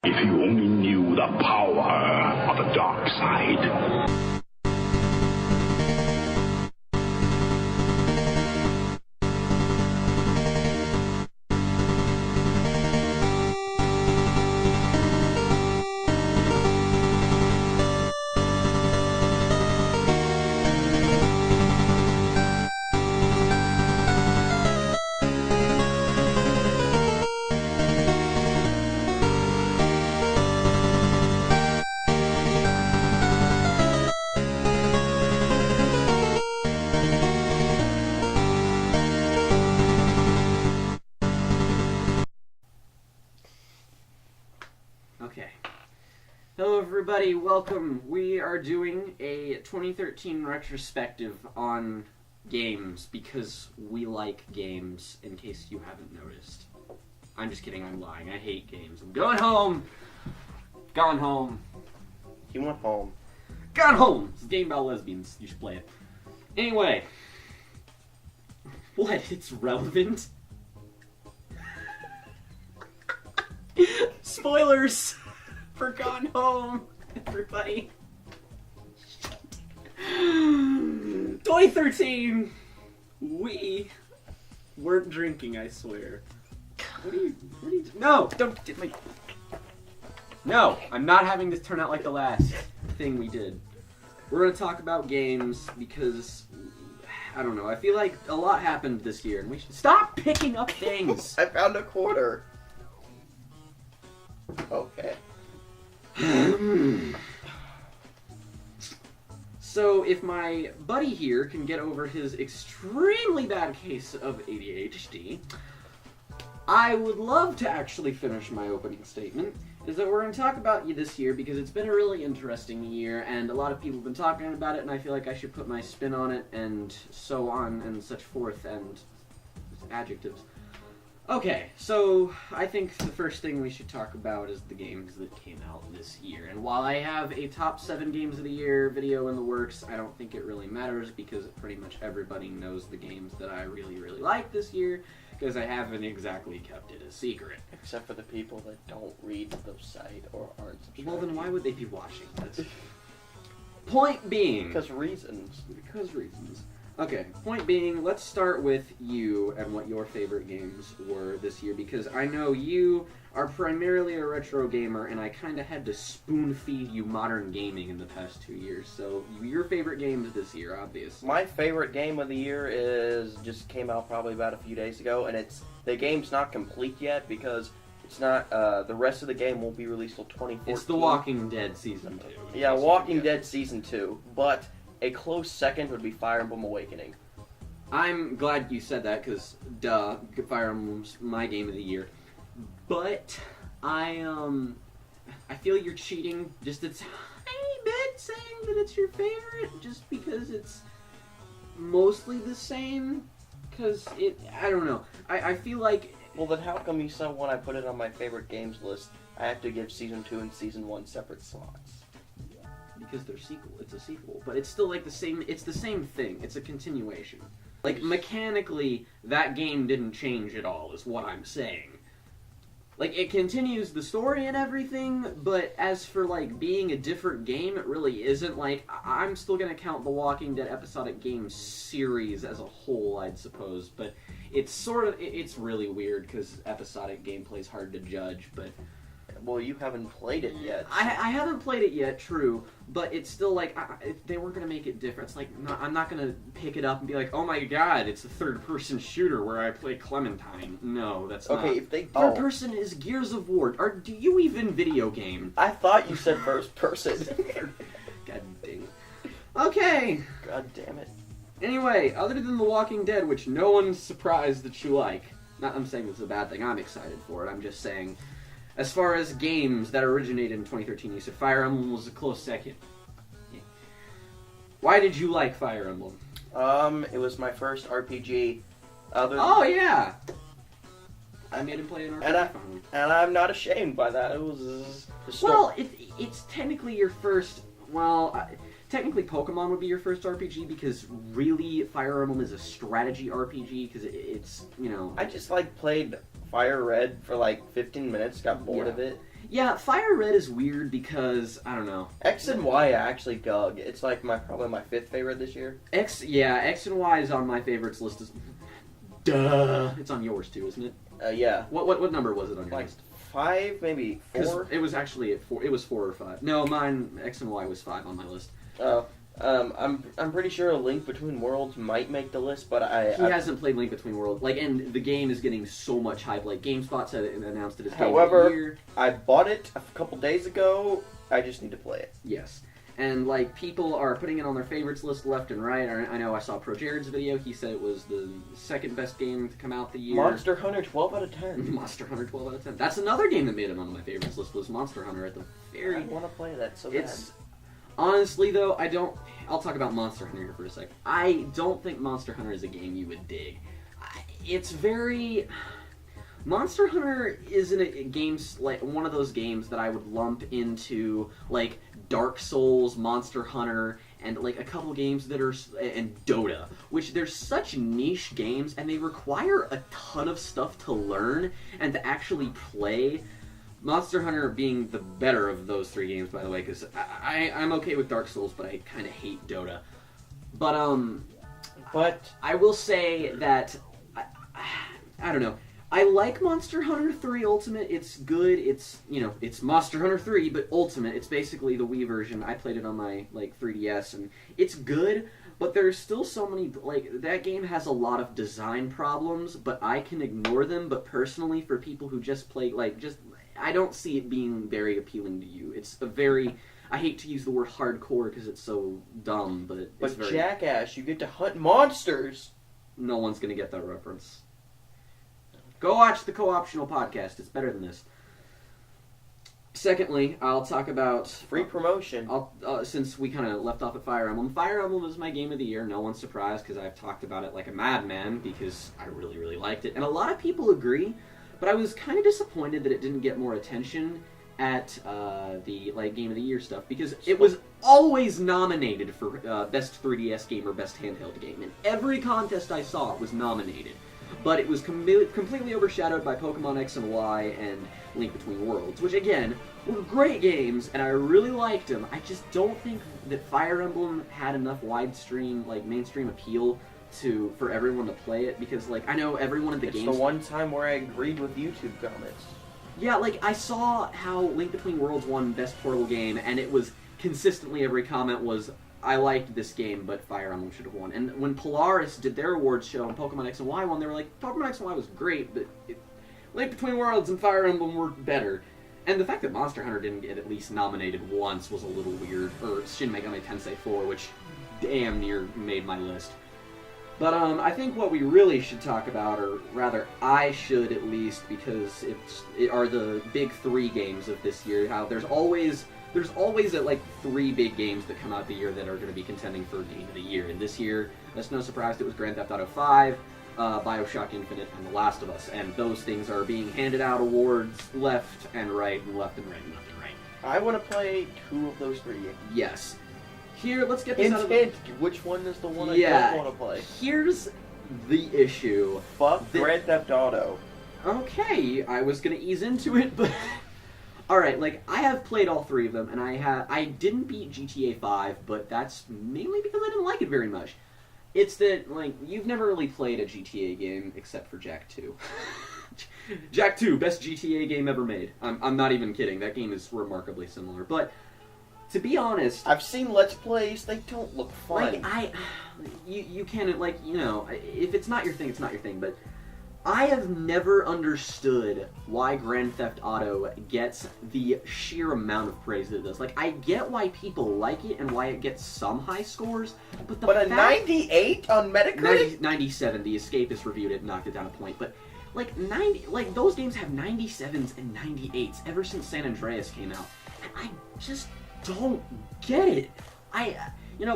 If you only knew the power of the dark side. Okay. Hello everybody, welcome. We are doing a 2013 retrospective on games because we like games, in case you haven't noticed. I'm just kidding, I'm lying. I hate games. I'm going home! Gone home. He went home. Gone home! It's a game about lesbians. You should play it. Anyway. What? It's relevant? Spoilers for Gone Home, everybody. 2013. We weren't drinking, I swear. What are you no, don't get my... No, I'm not having this turn out like the last thing we did. We're going to talk about games because, I don't know, I feel like a lot happened this year and we should stop picking up things. I found a quarter. Okay. So, if my buddy here can get over his extremely bad case of ADHD, I would love to actually finish my opening statement, is that we're going to talk about this year because it's been a really interesting year, and a lot of people have been talking about it, and I feel like I should put my spin on it, and so on, and such forth, and adjectives. Okay, so I think the first thing we should talk about is the games that came out this year. And while I have a top 7 games of the year video in the works, I don't think it really matters because pretty much everybody knows the games that I really, really like this year because I haven't exactly kept it a secret. Except for the people that don't read the site or aren't subscribed. Well, then why would they be watching this? Point being... Because reasons. Because reasons. Okay, point being, let's start with you and what your favorite games were this year, because I know you are primarily a retro gamer, and I kind of had to spoon-feed you modern gaming in the past 2 years, so your favorite games this year, obviously. My favorite game of the year just came out probably about a few days ago, and the game's not complete yet, because it's not, the rest of the game won't be released till 2014. It's The Walking Dead Season 2. Yeah, Walking Dead Season 2, but... a close second would be Fire Emblem Awakening. I'm glad you said that, because, duh, Fire Emblem's my game of the year. But, I feel you're cheating just a tiny bit saying that it's your favorite, just because it's mostly the same, because I don't know. I feel like... Well, then how come you said when I put it on my favorite games list, I have to give Season 2 and Season 1 separate slots? Because they're sequel. It's a sequel, but it's still like the same. It's the same thing. It's a continuation. Like mechanically, that game didn't change at all. Is what I'm saying. Like it continues the story and everything, but as for like being a different game, it really isn't. Like I'm still gonna count the Walking Dead episodic game series as a whole, I'd suppose. But it's sort of it's really weird because episodic gameplay is hard to judge, but. Well, you haven't played it yet. I haven't played it yet, true, but it's still like, they weren't going to make it different. It's like, I'm not going to pick it up and be like, oh my god, it's a third-person shooter where I play Clementine. No, that's not. Okay, if they... Third-person is Gears of War. Do you even video game? I thought you said first-person. God dang it. Okay. God damn it. Anyway, other than The Walking Dead, which no one's surprised that you like, not I'm saying it's a bad thing, I'm excited for it, I'm just saying... As far as games that originated in 2013, you said Fire Emblem was a close second. Yeah. Why did you like Fire Emblem? It was my first RPG. Oh, yeah! I made him play an RPG finally. And I'm not ashamed by that. It was... Well, it's technically your first... Well, technically Pokemon would be your first RPG because really Fire Emblem is a strategy RPG because it's, you know... I just, played Fire Red for like 15 minutes, got bored of it. Yeah, Fire Red is weird because, I don't know. X and Y I actually dug. It's like probably my 5th favorite this year. X and Y is on my favorites list. Duh. It's on yours too, isn't it? Yeah. What number was it on your Like list? 5, maybe 4? It was actually at 4. It was 4 or 5. No, mine, X and Y was 5 on my list. Oh. I'm pretty sure A Link Between Worlds might make the list, but He hasn't played Link Between Worlds. Like, and the game is getting so much hype. Like, GameSpot said it and announced it as Game of the Year. I bought it a couple days ago. I just need to play it. Yes. And, like, people are putting it on their favorites list left and right. I know I saw Pro Jared's video. He said it was the second best game to come out the year. Monster Hunter 12 out of 10. Monster Hunter 12 out of 10. That's another game that made it on my favorites list, was Monster Hunter at the very... I want to play that so bad. Honestly, though, I'll talk about Monster Hunter here for a sec. I don't think Monster Hunter is a game you would dig. It's very... Monster Hunter isn't a games like one of those games that I would lump into like Dark Souls, Monster Hunter, and like a couple games that are and Dota, which they're such niche games and they require a ton of stuff to learn and to actually play. Monster Hunter being the better of those 3 games, by the way, because I'm okay with Dark Souls, but I kind of hate Dota. But I will say that I don't know. I like Monster Hunter 3 Ultimate. It's good. It's it's Monster Hunter 3, but Ultimate. It's basically the Wii version. I played it on my 3DS, and it's good. But there's still so many that game has a lot of design problems, but I can ignore them. But personally, for people who just play I don't see it being very appealing to you. It's a very... I hate to use the word hardcore because it's so dumb, but it's very... Jackass, you get to hunt monsters! No one's going to get that reference. Go watch the Co-Optional podcast. It's better than this. Secondly, I'll talk about... Free promotion. Since we kind of left off at Fire Emblem. Fire Emblem is my game of the year. No one's surprised because I've talked about it like a madman because I really, really liked it. And a lot of people agree. But I was kind of disappointed that it didn't get more attention at the Game of the Year stuff because it was always nominated for Best 3DS Game or Best Handheld Game. In every contest I saw, it was nominated. But it was completely overshadowed by Pokemon X and Y and Link Between Worlds, which again, were great games, and I really liked them. I just don't think that Fire Emblem had enough widestream, mainstream appeal for everyone to play it, because I know everyone at the games... It's the one time where I agreed with YouTube comments. Yeah, I saw how Link Between Worlds won Best Portable Game, and it was consistently every comment was, I liked this game, but Fire Emblem should have won. And when Polaris did their awards show and Pokemon X and Y won, they were like, Pokemon X and Y was great, but Link Between Worlds and Fire Emblem were better. And the fact that Monster Hunter didn't get at least nominated once was a little weird. Or Shin Megami Tensei 4, which damn near made my list. But I think what we really should talk about, or rather I should at least, because it are the big 3 games of this year. How there's always at 3 big games that come out the year that are going to be contending for Game of the Year. And this year, that's no surprise, it was Grand Theft Auto 5, BioShock Infinite, and The Last of Us. And those things are being handed out awards left and right, and left and right, and left and right. I want to play 2 of those 3 games. Yes. Here, let's get this out of the... Which one is the one I don't want to play? Here's the issue. Fuck Grand Theft Auto. Okay, I was going to ease into it, but... Alright, I have played all 3 of them, and I didn't beat GTA 5, but that's mainly because I didn't like it very much. It's that, you've never really played a GTA game except for Jak 2. Jak 2, best GTA game ever made. I'm not even kidding, that game is remarkably similar, but... To be honest... I've seen Let's Plays, they don't look fun. You can, if it's not your thing, it's not your thing, but I have never understood why Grand Theft Auto gets the sheer amount of praise that it does. I get why people like it and why it gets some high scores, but a 98 on Metacritic? 97, the Escapist reviewed it and knocked it down a point, but... those games have 97s and 98s ever since San Andreas came out, and I just... don't get it.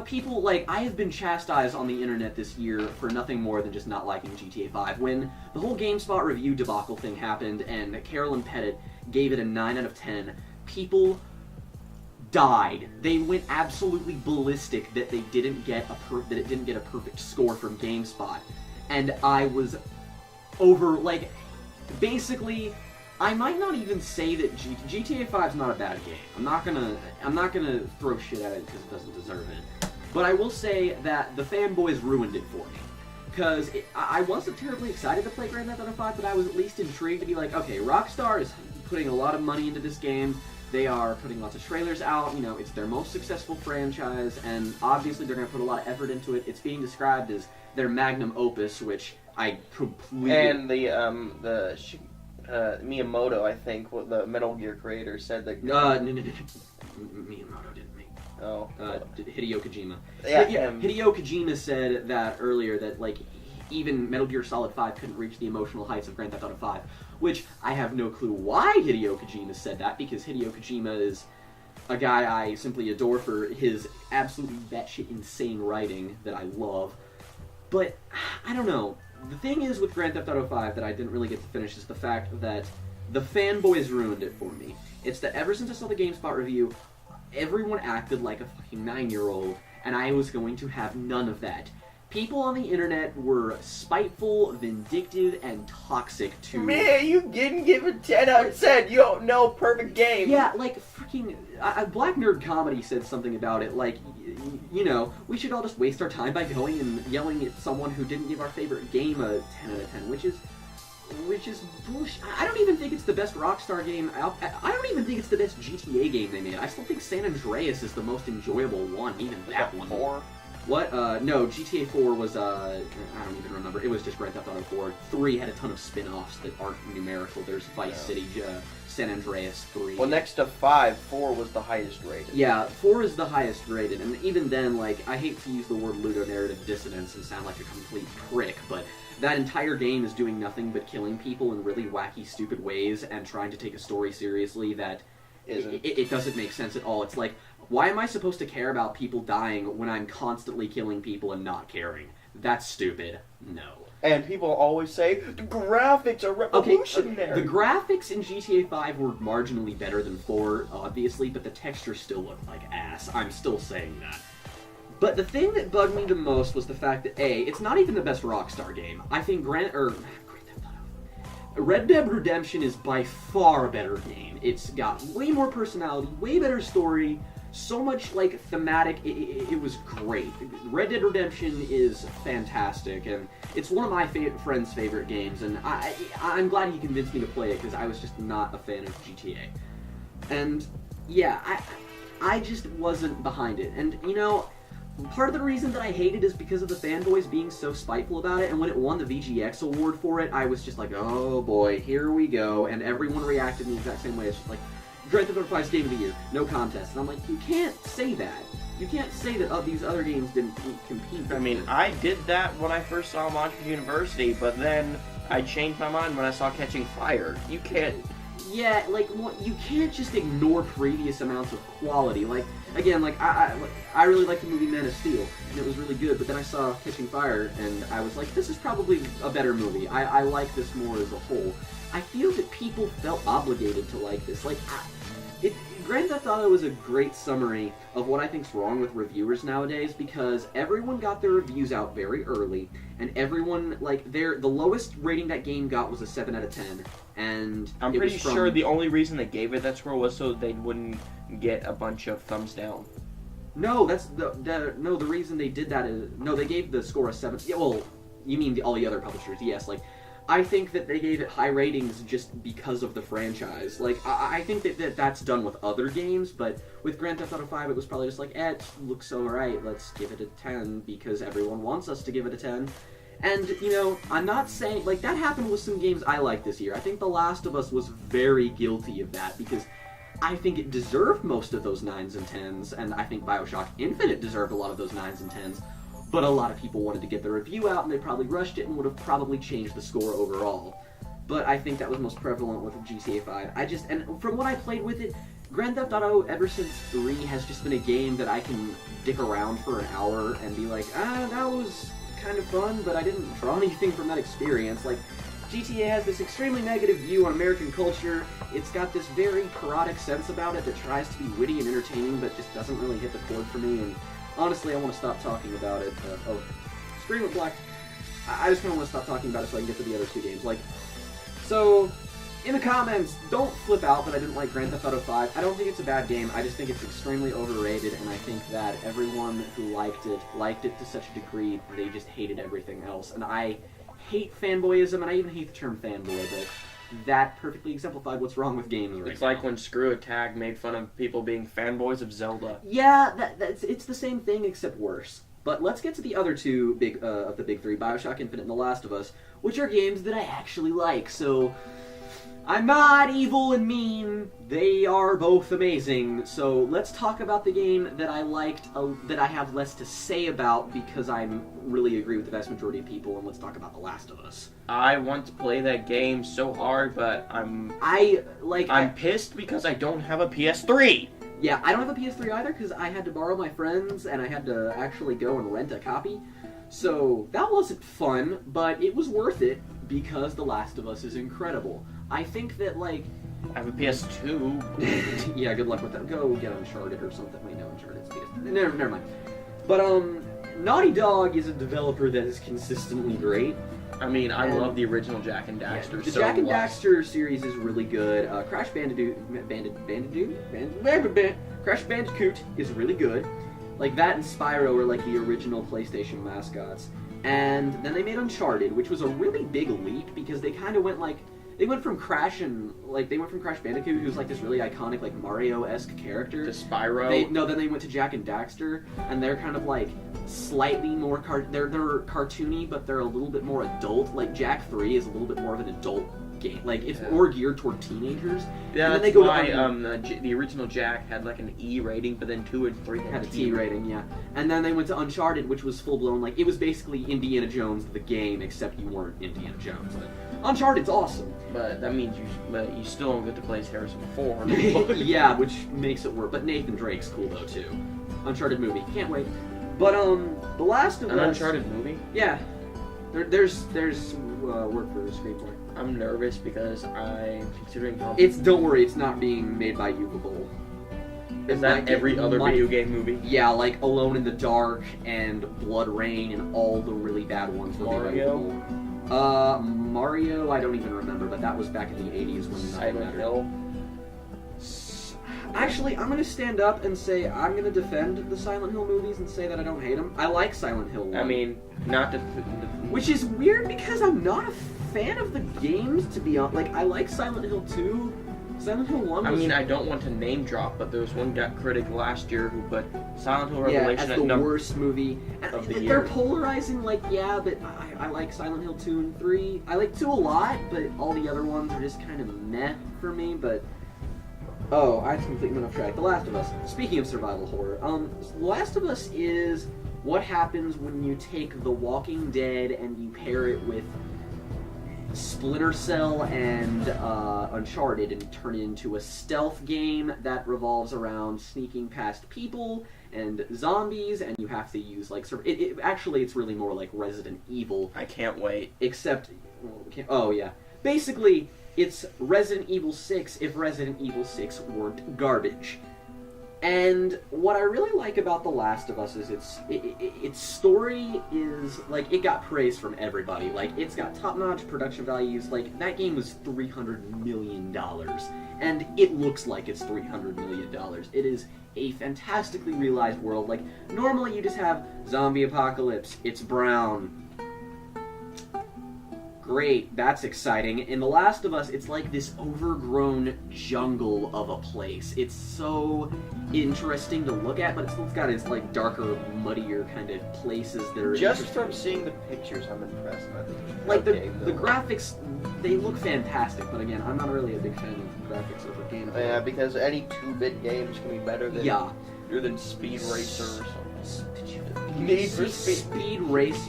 People, I have been chastised on the internet this year for nothing more than just not liking GTA 5. When the whole GameSpot review debacle thing happened and Carolyn Pettit gave it a 9 out of 10, people died. They went absolutely ballistic that it didn't get a perfect score from GameSpot. And I was over, basically, I might not even say that GTA 5 is not a bad game. I'm not gonna throw shit at it because it doesn't deserve it. But I will say that the fanboys ruined it for me. Because I wasn't terribly excited to play Grand Theft Auto 5, but I was at least intrigued to be like, okay, Rockstar is putting a lot of money into this game. They are putting lots of trailers out. You know, it's their most successful franchise, and obviously they're going to put a lot of effort into it. It's being described as their magnum opus, which I completely... And the Miyamoto, I think, the Metal Gear creator, said that... No. Miyamoto didn't make... Oh. Hideo Kojima. Yeah, Hideo Kojima said that earlier, that, like, even Metal Gear Solid 5 couldn't reach the emotional heights of Grand Theft Auto 5, which I have no clue why Hideo Kojima said that, because Hideo Kojima is a guy I simply adore for his absolutely batshit insane writing that I love. But, I don't know. The thing is with Grand Theft Auto 5 that I didn't really get to finish is the fact that the fanboys ruined it for me. It's that ever since I saw the GameSpot review, everyone acted like a fucking 9-year-old, and I was going to have none of that. People on the internet were spiteful, vindictive, and toxic to... Man, you didn't give a 10 out of 10. You don't know perfect game. Yeah, like, freaking... Black Nerd Comedy said something about it, like, you know, we should all just waste our time by going and yelling at someone who didn't give our favorite game a 10 out of 10, which is bullshit. I don't even think it's the best Rockstar game out. I don't even think it's the best GTA game they made. I still think San Andreas is the most enjoyable one, even that one. 4? What? No, GTA 4 was, I don't even remember. It was just Grand Theft Auto 4. 3 had a ton of spin-offs that aren't numerical. There's Vice City, San Andreas 3. Well, next to 5, 4 was the highest rated. Yeah, 4 is the highest rated, and even then, like, I hate to use the word ludonarrative dissonance and sound like a complete prick, but that entire game is doing nothing but killing people in really wacky, stupid ways and trying to take a story seriously that it doesn't make sense at all. It's like, why am I supposed to care about people dying when I'm constantly killing people and not caring? That's stupid. No. And people always say, the graphics are revolutionary. Okay, the graphics in GTA 5 were marginally better than 4, obviously, but the texture still looked like ass. I'm still saying that. But the thing that bugged me the most was the fact that, A, it's not even the best Rockstar game. I think Red Dead Redemption is by far a better game. It's got way more personality, way better story, so much, like, thematic. It was great. Red Dead Redemption is fantastic, and it's one of my friend's favorite games, and I'm glad he convinced me to play it, because I was just not a fan of GTA. And, yeah, I just wasn't behind it. And, you know, part of the reason that I hate it is because of the fanboys being so spiteful about it, and when it won the VGX award for it, I was just like, oh boy, here we go, and everyone reacted in the exact same way. It's just like, Grand Theft Auto 5's Game of the Year, no contest. And I'm like, you can't say that. You can't say that these other games didn't compete. I mean, I did that when I first saw Monsters University, but then I changed my mind when I saw Catching Fire. You can't... Yeah, like, well, you can't just ignore previous amounts of quality. Like, again, like, I really liked the movie Man of Steel, and it was really good, but then I saw Catching Fire, and I was like, this is probably a better movie. I like this more as a whole. I feel that people felt obligated to like this. Like, Grand Theft Auto is a great summary of what I think's wrong with reviewers nowadays, because everyone got their reviews out very early, and everyone, like, the lowest rating that game got was a 7 out of 10, and I'm pretty sure the only reason they gave it that score was so they wouldn't get a bunch of thumbs down. No, that's the reason they did that is, no, they gave the score a 7. Yeah, well, you mean all the other publishers, yes, like, I think that they gave it high ratings just because of the franchise. Like, I think that's done with other games, but with Grand Theft Auto 5, it was probably just like, it looks alright, let's give it a 10, because everyone wants us to give it a 10. And, you know, I'm not saying, like, that happened with some games I liked this year. I think The Last of Us was very guilty of that, because I think it deserved most of those 9s and 10s, and I think Bioshock Infinite deserved a lot of those 9s and 10s. But a lot of people wanted to get their review out, and they probably rushed it and would have probably changed the score overall. But I think that was most prevalent with GTA 5. And from what I played with it, Grand Theft Auto, ever since 3, has just been a game that I can dick around for an hour and be like, that was kind of fun, but I didn't draw anything from that experience. Like, GTA has this extremely negative view on American culture. It's got this very parodic sense about it that tries to be witty and entertaining, but just doesn't really hit the chord for me, and honestly, I want to stop talking about it. Scream with Black. I just kind of want to stop talking about it so I can get to the other two games. Like, So, in the comments, don't flip out that I didn't like Grand Theft Auto 5. I don't think it's a bad game. I just think it's extremely overrated, and I think that everyone who liked it to such a degree they just hated everything else. And I hate fanboyism, and I even hate the term fanboy, but that perfectly exemplified what's wrong with games right now. It's like when Screw Attack made fun of people being fanboys of Zelda. Yeah, it's the same thing except worse. But let's get to the other two of the big three, BioShock Infinite and The Last of Us, which are games that I actually like. So I'm not evil and mean. They are both amazing. So let's talk about the game that I liked, that I have less to say about because I really agree with the vast majority of people, and let's talk about The Last of Us. I want to play that game so hard, but I'm pissed because I don't have a PS3. Yeah, I don't have a PS3 either because I had to borrow my friend's and I had to actually go and rent a copy. So that wasn't fun, but it was worth it because The Last of Us is incredible. I think that, like... I have a PS2. Yeah, good luck with that. Go get Uncharted or something. Wait, no, Uncharted's PS... Never mind. But, Naughty Dog is a developer that is consistently great. I mean, I love the original Jak and Daxter. Yeah, the Jak and Daxter series is really good. Crash Bandicoot is really good. Like, that and Spyro are like the original PlayStation mascots. And then they made Uncharted, which was a really big leap because they kind of went like... They went from Crash Bandicoot, who's like this really iconic, like Mario-esque character, to Spyro. Then they went to Jak and Daxter, and they're kind of like slightly more they're cartoony, but they're a little bit more adult. Like Jak 3 is a little bit more of an adult game. Like it's more geared toward teenagers. Yeah, and then that's why the original Jak had like an E rating, but then 2 and 3 had a T rating. Yeah, and then they went to Uncharted, which was full blown. Like it was basically Indiana Jones the game, except you weren't Indiana Jones. But Uncharted's awesome. But that means you still don't get to play as Harrison Ford. Yeah, which makes it work. But Nathan Drake's cool though too. Uncharted movie, can't wait. But The Last of Us. An Uncharted movie? Yeah, there's work for the screenplay. I'm nervous because I'm considering. Don't worry, it's not being made by Uvable. Is that every other video game movie? Yeah, like Alone in the Dark and Blood Rain and all the really bad ones. Mario? Mario, I don't even remember, but that was back in the 80s when Silent Hill. Actually, I'm gonna stand up and say I'm gonna defend the Silent Hill movies and say that I don't hate them. I like Silent Hill 1. I mean, not to... Which is weird because I'm not a fan of the games, to be honest. Like, I like Silent Hill 2. Silent Hill 1 was... I mean, I don't want to name drop, but there was one critic last year who put Silent Hill Revelation as the worst movie of the year. year. They're polarizing, like, yeah, but I like Silent Hill 2 and 3. I like 2 a lot, but all the other ones are just kind of meh for me, but... Oh, I completely went off track. The Last of Us. Speaking of survival horror, The Last of Us is what happens when you take The Walking Dead and you pair it with Splinter Cell and Uncharted and turn it into a stealth game that revolves around sneaking past people and zombies, and you have to use like actually it's really more like Resident Evil. I can't wait. Except, basically it's Resident Evil 6 if Resident Evil 6 weren't garbage. And what I really like about The Last of Us is its story is, like, it got praise from everybody. Like, it's got top-notch production values. Like, that game was $300 million. And it looks like it's $300 million. It is a fantastically realized world. Like, normally you just have zombie apocalypse. It's brown. Great, that's exciting. In The Last of Us, it's like this overgrown jungle of a place. It's so interesting to look at, but it's got its like darker, muddier kind of places that are just from seeing the pictures, I'm impressed. Like the graphics, they look fantastic. But again, I'm not really a big fan of graphics over gameplay. Yeah, because any 2-bit games can be better than Speed Racer or something. Need for Speed. Speed Race.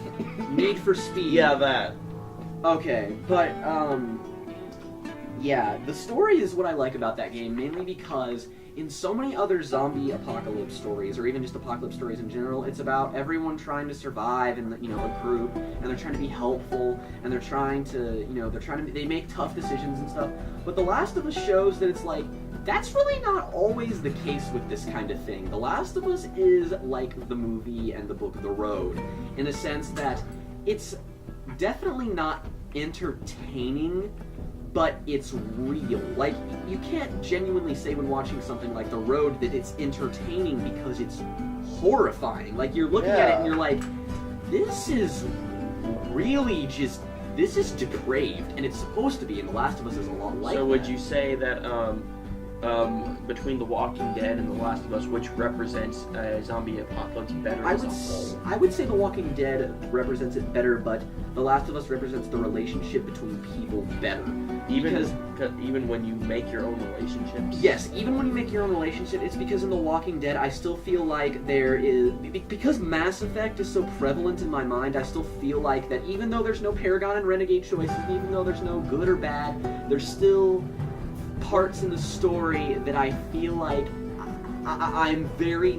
Need for Speed. Yeah, that. Okay, but, yeah, the story is what I like about that game, mainly because in so many other zombie apocalypse stories, or even just apocalypse stories in general, it's about everyone trying to survive in, a group, and they're trying to be helpful, and they're trying to, they make tough decisions and stuff. But The Last of Us shows that it's like, that's really not always the case with this kind of thing. The Last of Us is like the movie and the book The Road, in the sense that it's definitely not entertaining, but it's real. Like, you can't genuinely say when watching something like The Road that it's entertaining because it's horrifying. Like, you're looking at it and you're like, this is really just, this is depraved, and it's supposed to be, and The Last of Us is a lot like So that. would you say that between The Walking Dead and The Last of Us, which represents a zombie apocalypse better as a whole? I would say The Walking Dead represents it better, but The Last of Us represents the relationship between people better. Even when you make your own relationships? Yes, even when you make your own relationship, it's because in The Walking Dead, I still feel like there is... Because Mass Effect is so prevalent in my mind, I still feel like that even though there's no Paragon and Renegade choices, even though there's no good or bad, there's still parts in the story that I feel like I'm very...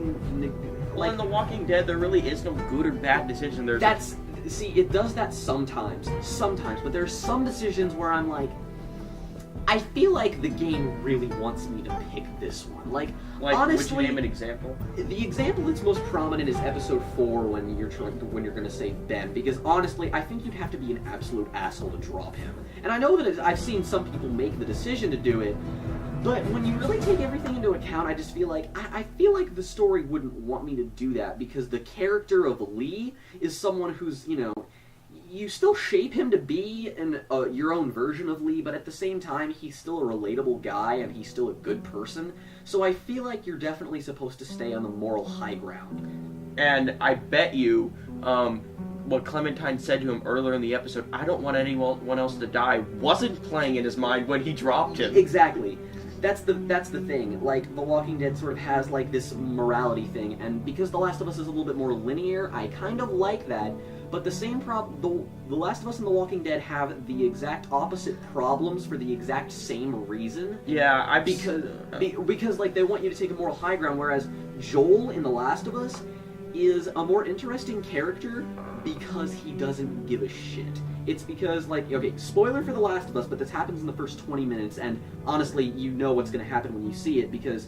Well, in The Walking Dead, there really is no good or bad decision. See, it does that sometimes, but there's some decisions where I'm like, I feel like the game really wants me to pick this one. Like honestly, would you name an example? The example that's most prominent is episode 4 when you're going to save Ben, because honestly, I think you'd have to be an absolute asshole to drop him. And I know that I've seen some people make the decision to do it, but when you really take everything into account, I just feel like I feel like the story wouldn't want me to do that, because the character of Lee is someone who's, you know, you still shape him to be your own version of Lee, but at the same time, he's still a relatable guy and he's still a good person. So I feel like you're definitely supposed to stay on the moral high ground. And I bet you, what Clementine said to him earlier in the episode, I don't want anyone else to die, wasn't playing in his mind when he dropped him. Exactly. That's the thing. Like, The Walking Dead sort of has, like, this morality thing, and because The Last of Us is a little bit more linear, I kind of like that, but the same problem, The Last of Us and The Walking Dead have the exact opposite problems for the exact same reason. Yeah, Because, like, they want you to take a moral high ground, whereas Joel in The Last of Us is a more interesting character because he doesn't give a shit. It's because, like, okay, spoiler for The Last of Us, but this happens in the first 20 minutes, and honestly, you know what's going to happen when you see it, because,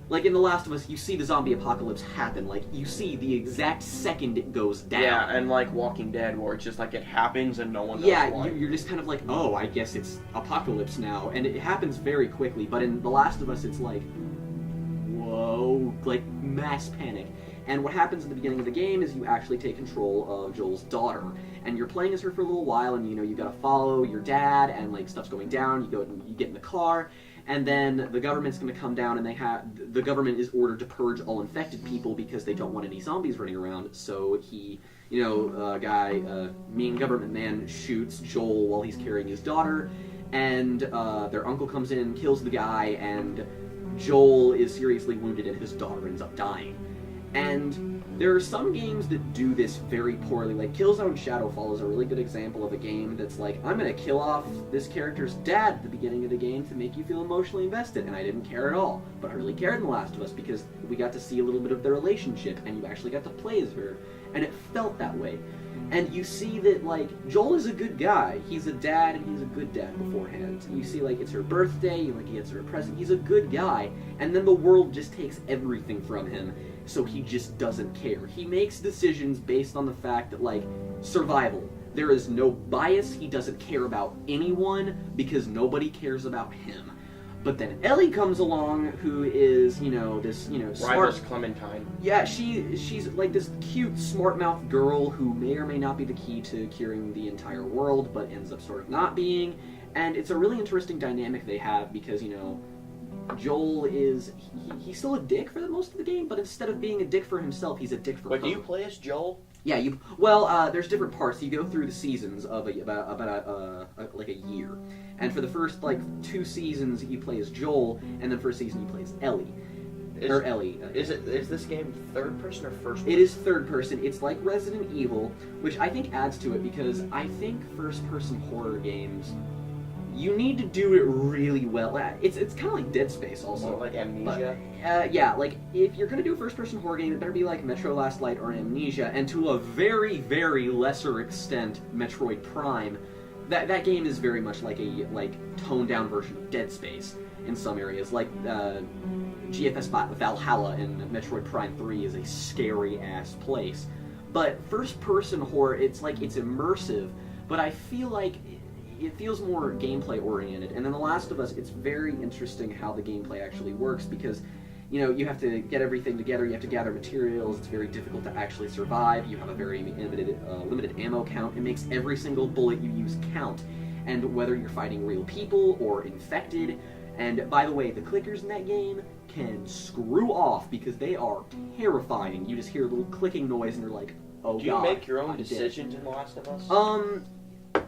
like, in The Last of Us, you see the zombie apocalypse happen. Like, you see the exact second it goes down. Yeah, and like Walking Dead, where it's just like it happens and no one knows why. Yeah, you're just kind of like, oh, I guess it's apocalypse now, and it happens very quickly, but in The Last of Us, it's like, whoa, like, mass panic. And what happens at the beginning of the game is you actually take control of Joel's daughter, and you're playing as her for a little while, and you know you gotta follow your dad, and like stuff's going down. You get in the car, and then the government's gonna come down, and the government is ordered to purge all infected people because they don't want any zombies running around. So he, you know, mean government man shoots Joel while he's carrying his daughter, and their uncle comes in, kills the guy, and Joel is seriously wounded, and his daughter ends up dying. And there are some games that do this very poorly. Like Killzone Shadowfall is a really good example of a game that's like, I'm going to kill off this character's dad at the beginning of the game to make you feel emotionally invested, and I didn't care at all. But I really cared in The Last of Us because we got to see a little bit of their relationship, and you actually got to play as her, and it felt that way. And you see that, like, Joel is a good guy. He's a dad, and he's a good dad beforehand. You see, like, it's her birthday, like, he gets her a present. He's a good guy. And then the world just takes everything from him, so he just doesn't care. He makes decisions based on the fact that, like, survival. There is no bias. He doesn't care about anyone because nobody cares about him. But then Ellie comes along, who is, you know, this, you know, smart... Rivals Clementine. Yeah, she's like this cute, smart-mouthed girl who may or may not be the key to curing the entire world, but ends up sort of not being. And it's a really interesting dynamic they have because, you know, Joel is... He's still a dick for the most of the game, but instead of being a dick for himself, he's a dick for her. But do you play as Joel? Yeah, there's different parts. You go through the seasons of like a year, and for the first like 2 seasons you play as Joel, and then first season you play as Ellie. Is this game third person or first person? It is third person. It's like Resident Evil, which I think adds to it because I think first person horror games, you need to do it really well. It's kind of like Dead Space also. Like Amnesia? But, yeah, like, if you're going to do a first-person horror game, it better be like Metro Last Light or Amnesia, and to a very, very lesser extent, Metroid Prime. That game is very much like a, toned-down version of Dead Space in some areas. Like, GFS Valhalla in Metroid Prime 3 is a scary-ass place. But first-person horror, it's immersive, but I feel like... it feels more gameplay oriented. And in The Last of Us, it's very interesting how the gameplay actually works because, you know, you have to get everything together, you have to gather materials, it's very difficult to actually survive, you have a very limited ammo count, it makes every single bullet you use count. And whether you're fighting real people or infected, and by the way, the clickers in that game can screw off because they are terrifying. You just hear a little clicking noise and you're like, oh god. Do you make your own I'm decisions in The Last of Us?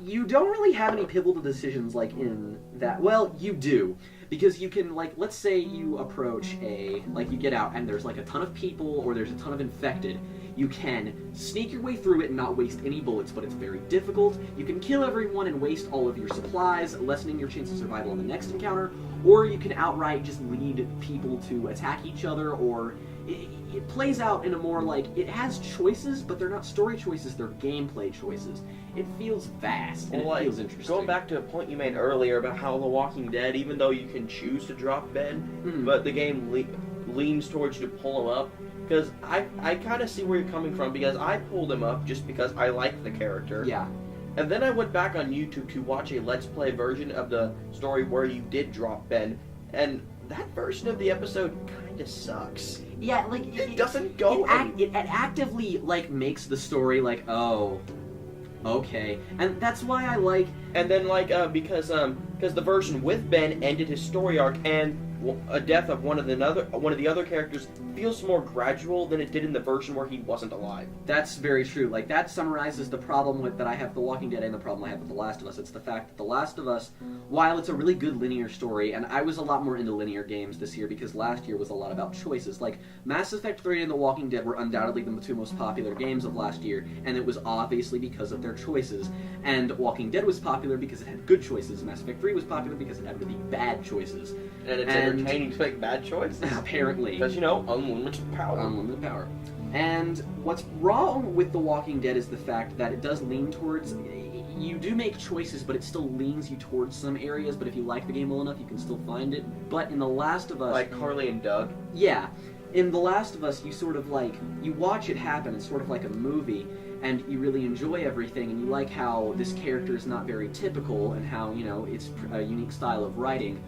You don't really have any pivotal decisions like in that. Well, you do. Because you can, like, let's say you approach you get out and there's like a ton of people or there's a ton of infected. You can sneak your way through it and not waste any bullets, but it's very difficult. You can kill everyone and waste all of your supplies, lessening your chance of survival in the next encounter, or you can outright just lead people to attack each other, or it plays out in a more like, it has choices, but they're not story choices, they're gameplay choices. It feels vast, and it feels interesting. Going back to a point you made earlier about how The Walking Dead, even though you can choose to drop Ben, but the game leans towards you to pull him up, because I kind of see where you're coming from, because I pulled him up just because I like the character. Yeah. And then I went back on YouTube to watch a Let's Play version of the story where you did drop Ben, and that version of the episode kind of sucks. Yeah, like it doesn't go. It actively like makes the story like, oh, okay, and that's why I like. And then because the version with Ben ended his story arc, and a death of one of the other characters feels more gradual than it did in the version where he wasn't alive. That's very true. Like, that summarizes the problem that I have with The Walking Dead and the problem I have with The Last of Us. It's the fact that The Last of Us, while it's a really good linear story, and I was a lot more into linear games this year because last year was a lot about choices. Like, Mass Effect 3 and The Walking Dead were undoubtedly the two most popular games of last year, and it was obviously because of their choices. And Walking Dead was popular because it had good choices. Mass Effect 3 was popular because it had really bad choices. And it's entertaining to make bad choices? Apparently. Because, unlimited power. Unlimited power. And what's wrong with The Walking Dead is the fact that it does lean towards... You do make choices, but it still leans you towards some areas, but if you like the game well enough, you can still find it. But in The Last of Us... Like Carly and Doug? Yeah. In The Last of Us, you sort of like... You watch it happen, it's sort of like a movie, and you really enjoy everything, and you like how this character is not very typical, and how, it's a unique style of writing,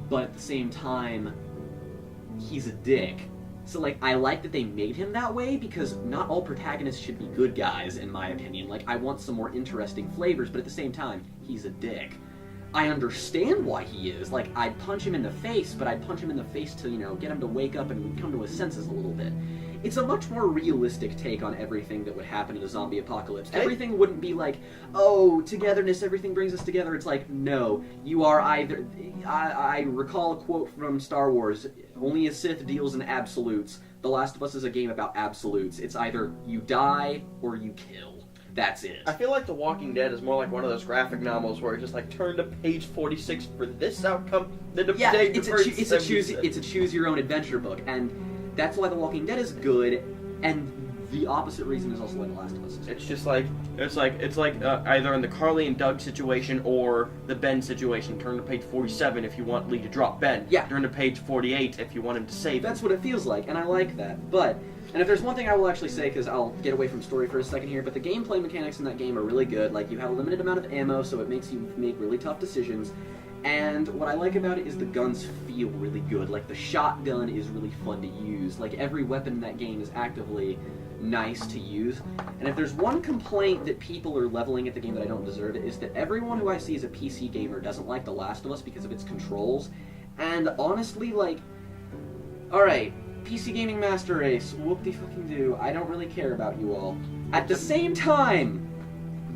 but at the same time, he's a dick. So, like, I like that they made him that way, because not all protagonists should be good guys, in my opinion. Like, I want some more interesting flavors, but at the same time, he's a dick. I understand why he is. Like, I'd punch him in the face, but I'd punch him in the face to, get him to wake up and come to his senses a little bit. It's a much more realistic take on everything that would happen in a zombie apocalypse. Everything wouldn't be like, oh, togetherness, everything brings us together. It's like, no, you are either... I recall a quote from Star Wars, only a Sith deals in absolutes. The Last of Us is a game about absolutes. It's either you die or you kill. That's it. I feel like The Walking Dead is more like one of those graphic novels where it's just like, turn to page 46 for this outcome, then to page it's a choose your own adventure book, and that's why The Walking Dead is good, and the opposite reason is also why The Last of Us is good. It's just like either in the Carly and Doug situation or the Ben situation. Turn to page 47 if you want Lee to drop Ben. Yeah. Turn to page 48 if you want him to save. That's what it feels like, and I like that. But, and if there's one thing I will actually say, because I'll get away from story for a second here, but the gameplay mechanics in that game are really good. Like, you have a limited amount of ammo, so it makes you make really tough decisions. And what I like about it is the guns feel really good. Like, the shotgun is really fun to use. Like, every weapon in that game is actively nice to use. And if there's one complaint that people are leveling at the game that I don't deserve, it is that everyone who I see as a PC gamer doesn't like The Last of Us because of its controls. And honestly, like, alright, PC Gaming Master Race, whoop-de-fucking-do, I don't really care about you all. At the same time,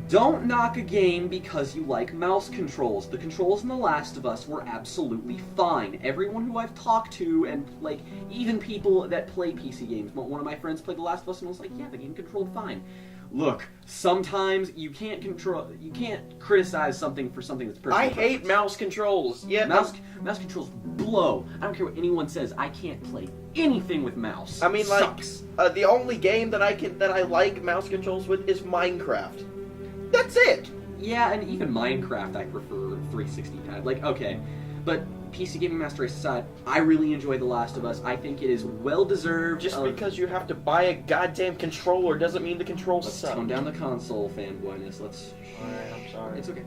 don't knock a game because you like mouse controls. The controls in The Last of Us were absolutely fine. Everyone who I've talked to, and like even people that play PC games, one of my friends played The Last of Us and was like, yeah, the game controlled fine. Look, sometimes you can't criticize something for something that's perfect. I hate mouse controls. Yeah, mouse controls blow. I don't care what anyone says. I can't play anything with mouse. I mean, sucks. The only game that I like mouse controls with is Minecraft. That's it! Yeah, and even Minecraft I prefer 360 pad. Like, okay. But PC Gaming Master Race aside, I really enjoy The Last of Us. I think it is well-deserved. Just because you have to buy a goddamn controller doesn't mean the controls suck. Let's tone down the console fanboyness. Alright, I'm sorry. It's okay.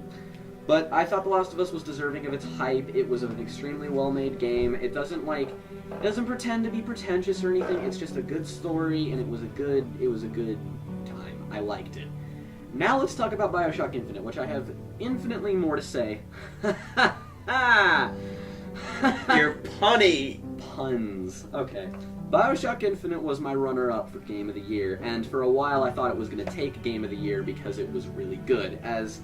But I thought The Last of Us was deserving of its hype. It was an extremely well-made game. It doesn't pretend to be pretentious or anything. It's just a good story, and it was a good time. I liked it. Now let's talk about BioShock Infinite, which I have infinitely more to say. You're punny. Puns. Okay. BioShock Infinite was my runner-up for Game of the Year, and for a while I thought it was going to take Game of the Year because it was really good. As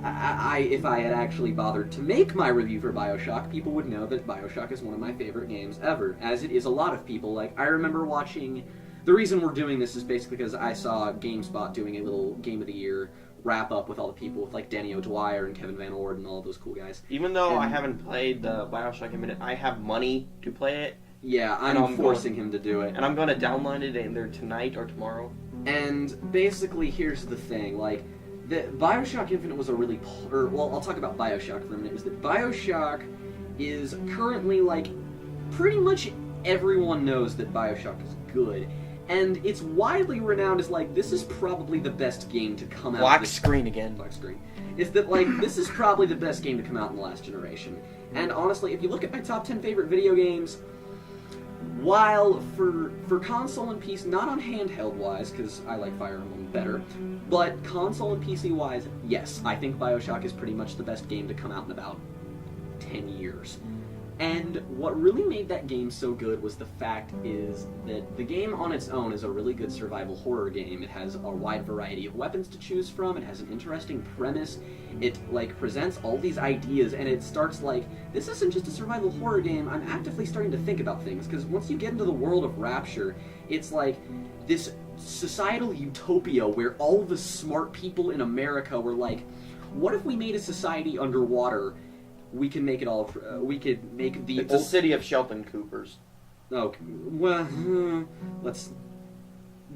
if I had actually bothered to make my review for BioShock, people would know that BioShock is one of my favorite games ever, as it is a lot of people. Like, I remember watching... The reason we're doing this is basically because I saw GameSpot doing a little Game of the Year wrap-up with all the people, with, like, Danny O'Dwyer and Kevin Van Ord and all those cool guys. Even though I haven't played the BioShock Infinite, I have money to play it. Yeah, I'm forcing him to do it. And I'm going to download it either tonight or tomorrow. And basically, here's the thing, like... The BioShock Infinite was a really... well, I'll talk about BioShock for a minute. Is that BioShock is currently, like... Pretty much everyone knows that BioShock is good. And it's widely renowned as, like, this is probably the best game to come out... Black screen again. Black screen. Is that, like, this is probably the best game to come out in the last generation. And honestly, if you look at my top 10 favorite video games... While for console and PC, not on handheld-wise, because I like Fire Emblem better, but console and PC-wise, yes, I think BioShock is pretty much the best game to come out in about 10 years. And what really made that game so good was the fact is that the game on its own is a really good survival horror game. It has a wide variety of weapons to choose from, it has an interesting premise, it, like, presents all these ideas, and it starts like, this isn't just a survival horror game, I'm actively starting to think about things, because once you get into the world of Rapture, it's like this societal utopia where all the smart people in America were like, what if we made a society underwater? We can make it all. We could make the. It's a city of Shelton Coopers. Okay. Well, let's.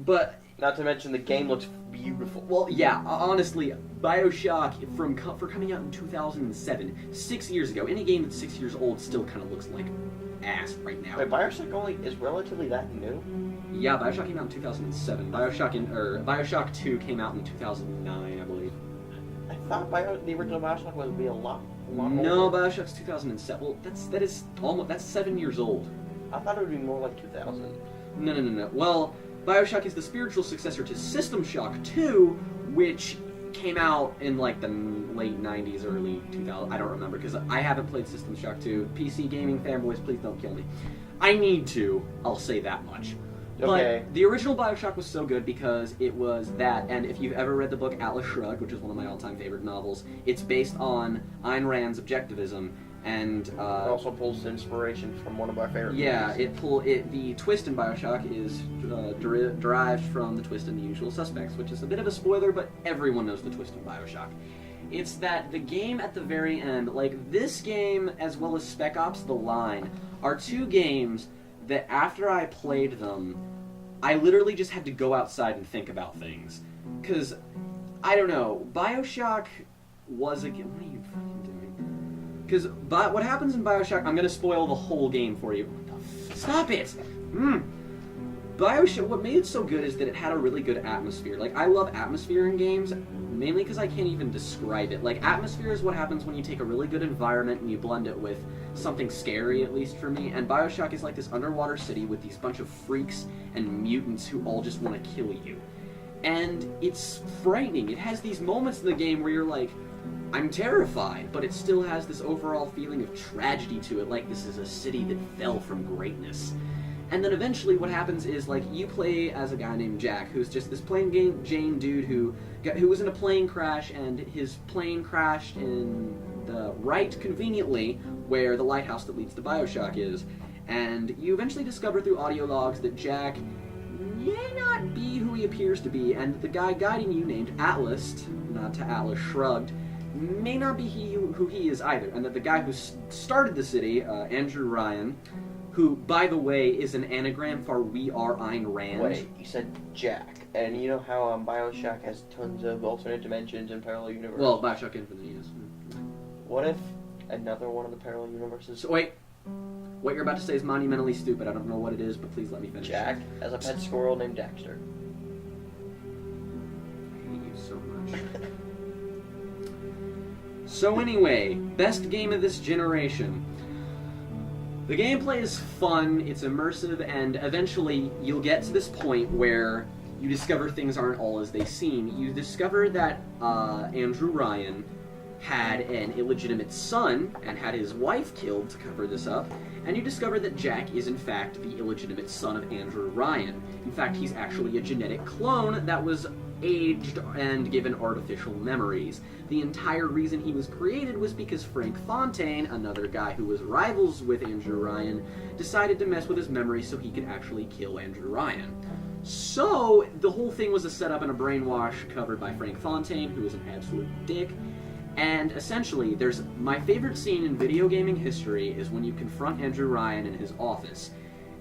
But. Not to mention the game looks beautiful. Well, yeah. Honestly, BioShock for coming out in 2007, 6 years ago. Any game that's 6 years old still kind of looks like ass right now. Wait, BioShock only is relatively that new? Yeah, BioShock came out in 2007. BioShock 2 came out in 2009, I believe. I thought the original BioShock would be a lot No, older. BioShock's 2007. Well, that's 7 years old. I thought it would be more like 2000. No. Well, BioShock is the spiritual successor to System Shock 2, which came out in like the late 90s, early 2000. I don't remember because I haven't played System Shock 2. PC gaming fanboys, please don't kill me. I need to. I'll say that much. Okay. But the original BioShock was so good because it was that, and if you've ever read the book Atlas Shrugged, which is one of my all-time favorite novels, it's based on Ayn Rand's objectivism, and It also pulls inspiration from one of my favorite movies. The twist in BioShock is derived from the twist in The Usual Suspects, which is a bit of a spoiler, but everyone knows the twist in BioShock. It's that the game at the very end, like this game as well as Spec Ops The Line, are two games that after I played them, I literally just had to go outside and think about things. Because, I don't know, BioShock was a game... What are you fucking doing? Because what happens in BioShock... I'm going to spoil the whole game for you. Stop it! BioShock, what made it so good is that it had a really good atmosphere. Like, I love atmosphere in games, mainly because I can't even describe it. Like, atmosphere is what happens when you take a really good environment and you blend it with something scary, at least for me. And BioShock is like this underwater city with these bunch of freaks and mutants who all just want to kill you. And it's frightening. It has these moments in the game where you're like, I'm terrified, but it still has this overall feeling of tragedy to it, like this is a city that fell from greatness. And then eventually what happens is, like, you play as a guy named Jack, who's just this plain Jane dude who was in a plane crash, and his plane crashed in the conveniently, where the lighthouse that leads to BioShock is. And you eventually discover through audio logs that Jack may not be who he appears to be, and the guy guiding you, named Atlas, not to Atlas Shrugged, may not be who he is either, and that the guy who started the city, Andrew Ryan, who, by the way, is an anagram for We Are Ayn Rand. Wait, you said Jack, and you know how BioShock has tons of alternate dimensions and parallel universes? Well, BioShock Infinite, yes. What if another one of the parallel universes... So, wait. What you're about to say is monumentally stupid. I don't know what it is, but please let me finish. Jack has a pet squirrel named Dexter. I hate you so much. So anyway, best game of this generation. The gameplay is fun, it's immersive, and eventually you'll get to this point where you discover things aren't all as they seem. You discover that Andrew Ryan had an illegitimate son and had his wife killed to cover this up, and you discover that Jack is in fact the illegitimate son of Andrew Ryan. In fact, he's actually a genetic clone that was aged and given artificial memories. The entire reason he was created was because Frank Fontaine, another guy who was rivals with Andrew Ryan, decided to mess with his memory so he could actually kill Andrew Ryan. So, the whole thing was a setup and a brainwash covered by Frank Fontaine, who is an absolute dick. And essentially, there's my favorite scene in video gaming history is when you confront Andrew Ryan in his office.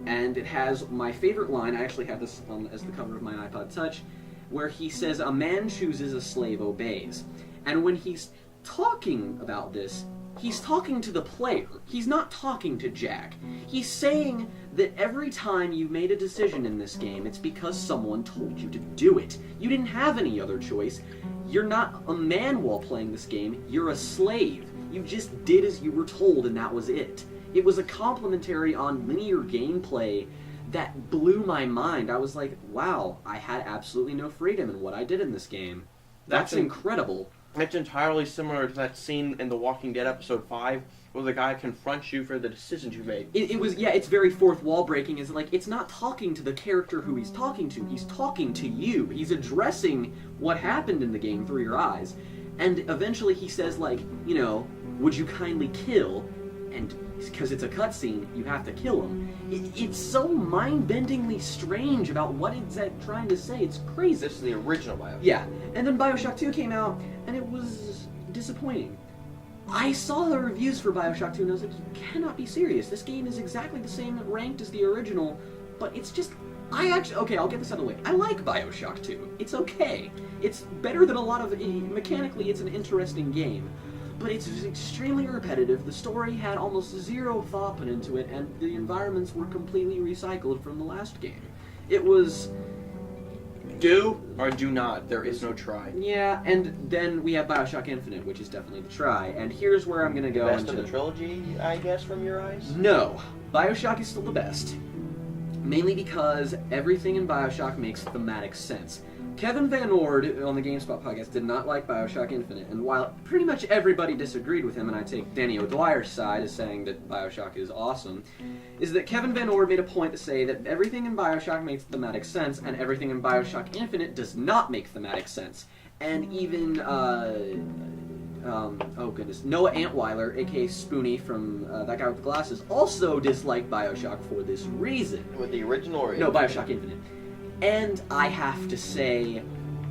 And it has my favorite line, I actually have this as the cover of my iPod Touch, where he says, "A man chooses, a slave obeys." And when he's talking about this, he's talking to the player. He's not talking to Jack. He's saying that every time you made a decision in this game, it's because someone told you to do it. You didn't have any other choice. You're not a man while playing this game, you're a slave. You just did as you were told and that was it. It was a commentary on linear gameplay that blew my mind. I was like, wow, I had absolutely no freedom in what I did in this game. That's incredible. It's entirely similar to that scene in The Walking Dead episode 5 where the guy confronts you for the decisions you made. It was, yeah, it's very fourth wall breaking. Is like, it's not talking to the character who he's talking to you. He's addressing what happened in the game through your eyes. And eventually he says, like, you know, would you kindly kill? And because it's a cutscene, you have to kill him. It's so mind-bendingly strange about what it's trying to say. It's crazy. This is the original Bioshock. Yeah, and then Bioshock 2 came out, and it was disappointing. I saw the reviews for Bioshock 2, and I was like, you cannot be serious. This game is exactly the same ranked as the original, but it's just... okay, I'll get this out of the way. I like Bioshock 2. It's okay. It's better than a lot of... Mechanically, it's an interesting game. But it's extremely repetitive. The story had almost zero thought put into it, and the environments were completely recycled from the last game. It was... Do or do not. There is no try. Yeah, and then we have Bioshock Infinite, which is definitely the try. And here's where I'm going to go Best into... of the trilogy, I guess, from your eyes? No. Bioshock is still the best. Mainly because everything in Bioshock makes thematic sense. Kevin Van Ord on the GameSpot podcast did not like Bioshock Infinite, and while pretty much everybody disagreed with him, and I take Danny O'Dwyer's side as saying that Bioshock is awesome, is that Kevin Van Ord made a point to say that everything in Bioshock makes thematic sense, and everything in Bioshock Infinite does not make thematic sense. And even, oh goodness, Noah Antweiler, aka Spoonie from that guy with the glasses, also disliked Bioshock for this reason. With the original or... No, Bioshock Infinite. And I have to say,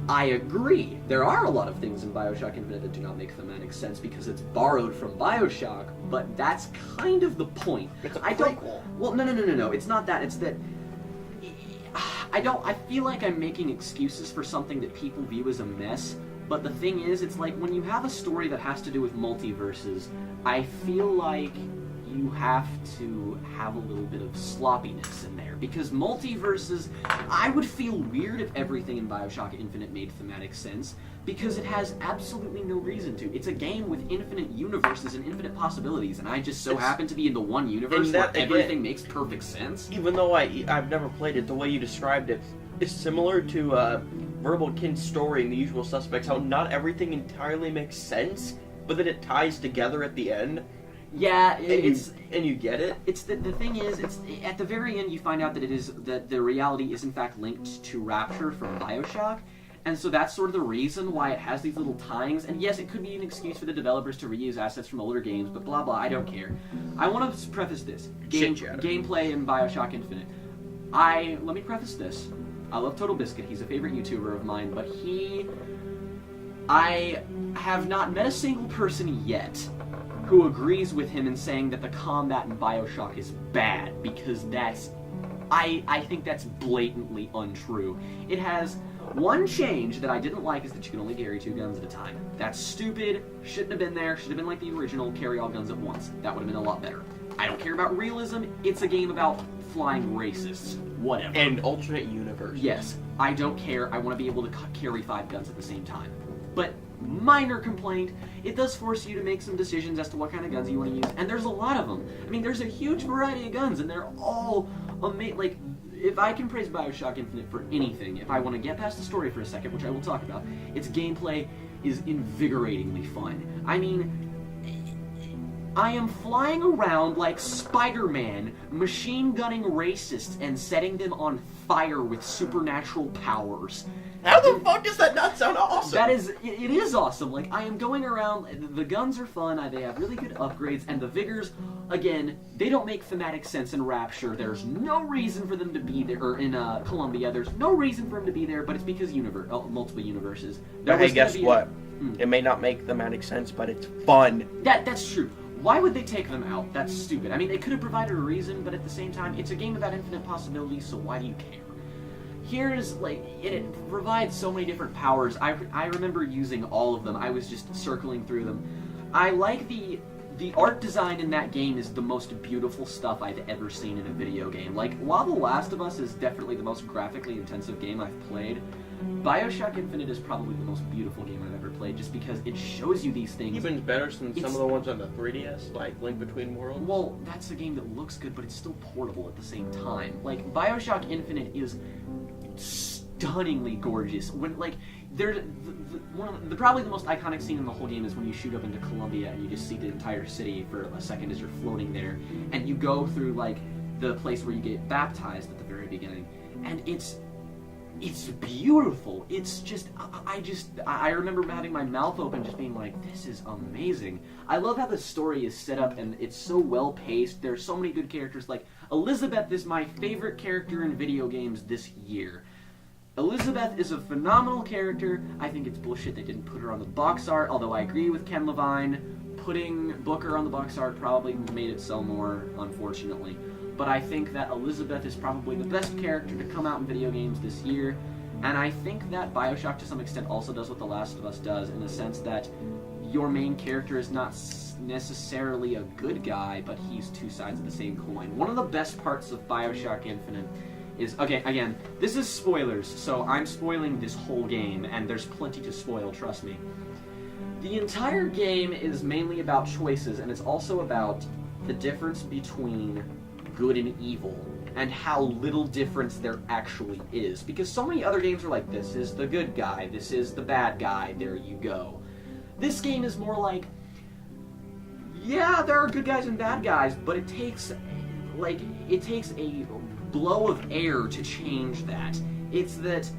I agree. There are a lot of things in Bioshock Infinite that do not make thematic sense because it's borrowed from Bioshock, but that's kind of the point. It's a prequel. Well, no. It's not that. It's that... I feel like I'm making excuses for something that people view as a mess, but the thing is, it's like when you have a story that has to do with multiverses, I feel like you have to have a little bit of sloppiness in there, because multiverses, I would feel weird if everything in Bioshock Infinite made thematic sense, because it has absolutely no reason to. It's a game with infinite universes and infinite possibilities, and I just so happen to be in the one universe where everything makes perfect sense. Even though I've never played it, the way you described it is similar to Verbal Kin's story in The Usual Suspects, how not everything entirely makes sense, but then it ties together at the end. Yeah, and you get it. It's the thing is, it's at the very end you find out that the reality is in fact linked to Rapture from Bioshock, and so that's sort of the reason why it has these little tie-ins. And yes, it could be an excuse for the developers to reuse assets from older games, but blah blah. I don't care. I want to preface this gameplay in Bioshock Infinite. Let me preface this. I love Total Biscuit. He's a favorite YouTuber of mine, but I have not met a single person yet who agrees with him in saying that the combat in Bioshock is bad, because I think that's blatantly untrue. It has one change that I didn't like, is that you can only carry 2 guns at a time. That's stupid, shouldn't have been there, should have been like the original, carry all guns at once. That would have been a lot better. I don't care about realism, it's a game about flying racists, whatever. And alternate universe. Yes, I don't care, I want to be able to carry 5 guns at the same time. But minor complaint. It does force you to make some decisions as to what kind of guns you want to use, and there's a lot of them. I mean, there's a huge variety of guns, and they're all amazing. Like, if I can praise Bioshock Infinite for anything, if I want to get past the story for a second, which I will talk about, its gameplay is invigoratingly fun. I mean, I am flying around like Spider-Man, machine gunning racists and setting them on fire with supernatural powers. How the fuck does that not sound awesome? It is awesome. Like, I am going around, the guns are fun, they have really good upgrades, and the Vigors, again, they don't make thematic sense in Rapture. There's no reason for them to be there, or in Columbia, there's no reason for them to be there, but it's because multiple universes. But hey, guess what? It may not make thematic sense, but it's fun. That's true. Why would they take them out? That's stupid. I mean, they could have provided a reason, but at the same time, it's a game about infinite possibilities, so why do you care? Here's, like, it provides so many different powers. I remember using all of them. I was just circling through them. I like the art design in that game is the most beautiful stuff I've ever seen in a video game. Like, while The Last of Us is definitely the most graphically intensive game I've played, Bioshock Infinite is probably the most beautiful game I've ever played, just because it shows you these things. Even better than some of the ones on the 3DS, like Link Between Worlds? Well, that's a game that looks good, but it's still portable at the same time. Like, Bioshock Infinite is stunningly gorgeous. When, like, there's probably the most iconic scene in the whole game is when you shoot up into Columbia and you just see the entire city for a second as you're floating there, and you go through, like, the place where you get baptized at the very beginning, and it's beautiful. It's just, I remember having my mouth open just being like, this is amazing. I love how the story is set up and it's so well paced. There's so many good characters. Like, Elizabeth is my favorite character in video games this year. Elizabeth is a phenomenal character. I think it's bullshit they didn't put her on the box art, although I agree with Ken Levine. Putting Booker on the box art probably made it sell more, unfortunately. But I think that Elizabeth is probably the best character to come out in video games this year, and I think that Bioshock to some extent also does what The Last of Us does, in the sense that your main character is not necessarily a good guy, but he's two sides of the same coin. One of the best parts of Bioshock Infinite is, okay, again, this is spoilers, so I'm spoiling this whole game, and there's plenty to spoil, trust me. The entire game is mainly about choices, and it's also about the difference between good and evil, and how little difference there actually is. Because so many other games are like, this is the good guy, this is the bad guy, there you go. This game is more like, yeah, there are good guys and bad guys, but it takes a blow of air to change that. It's that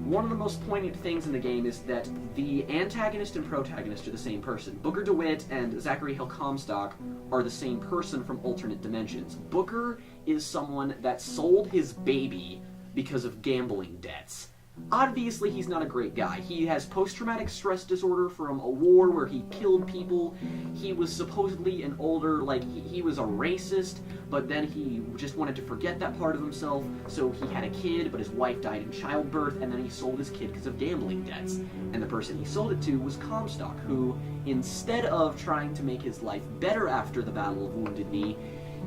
one of the most poignant things in the game is that the antagonist and protagonist are the same person. Booker DeWitt and Zachary Hill Comstock are the same person from alternate dimensions. Booker is someone that sold his baby because of gambling debts. Obviously, he's not a great guy. He has post-traumatic stress disorder from a war where he killed people. He was supposedly an older, he was a racist, but then he just wanted to forget that part of himself, so he had a kid, but his wife died in childbirth, and then he sold his kid because of gambling debts. And the person he sold it to was Comstock, who, instead of trying to make his life better after the Battle of Wounded Knee,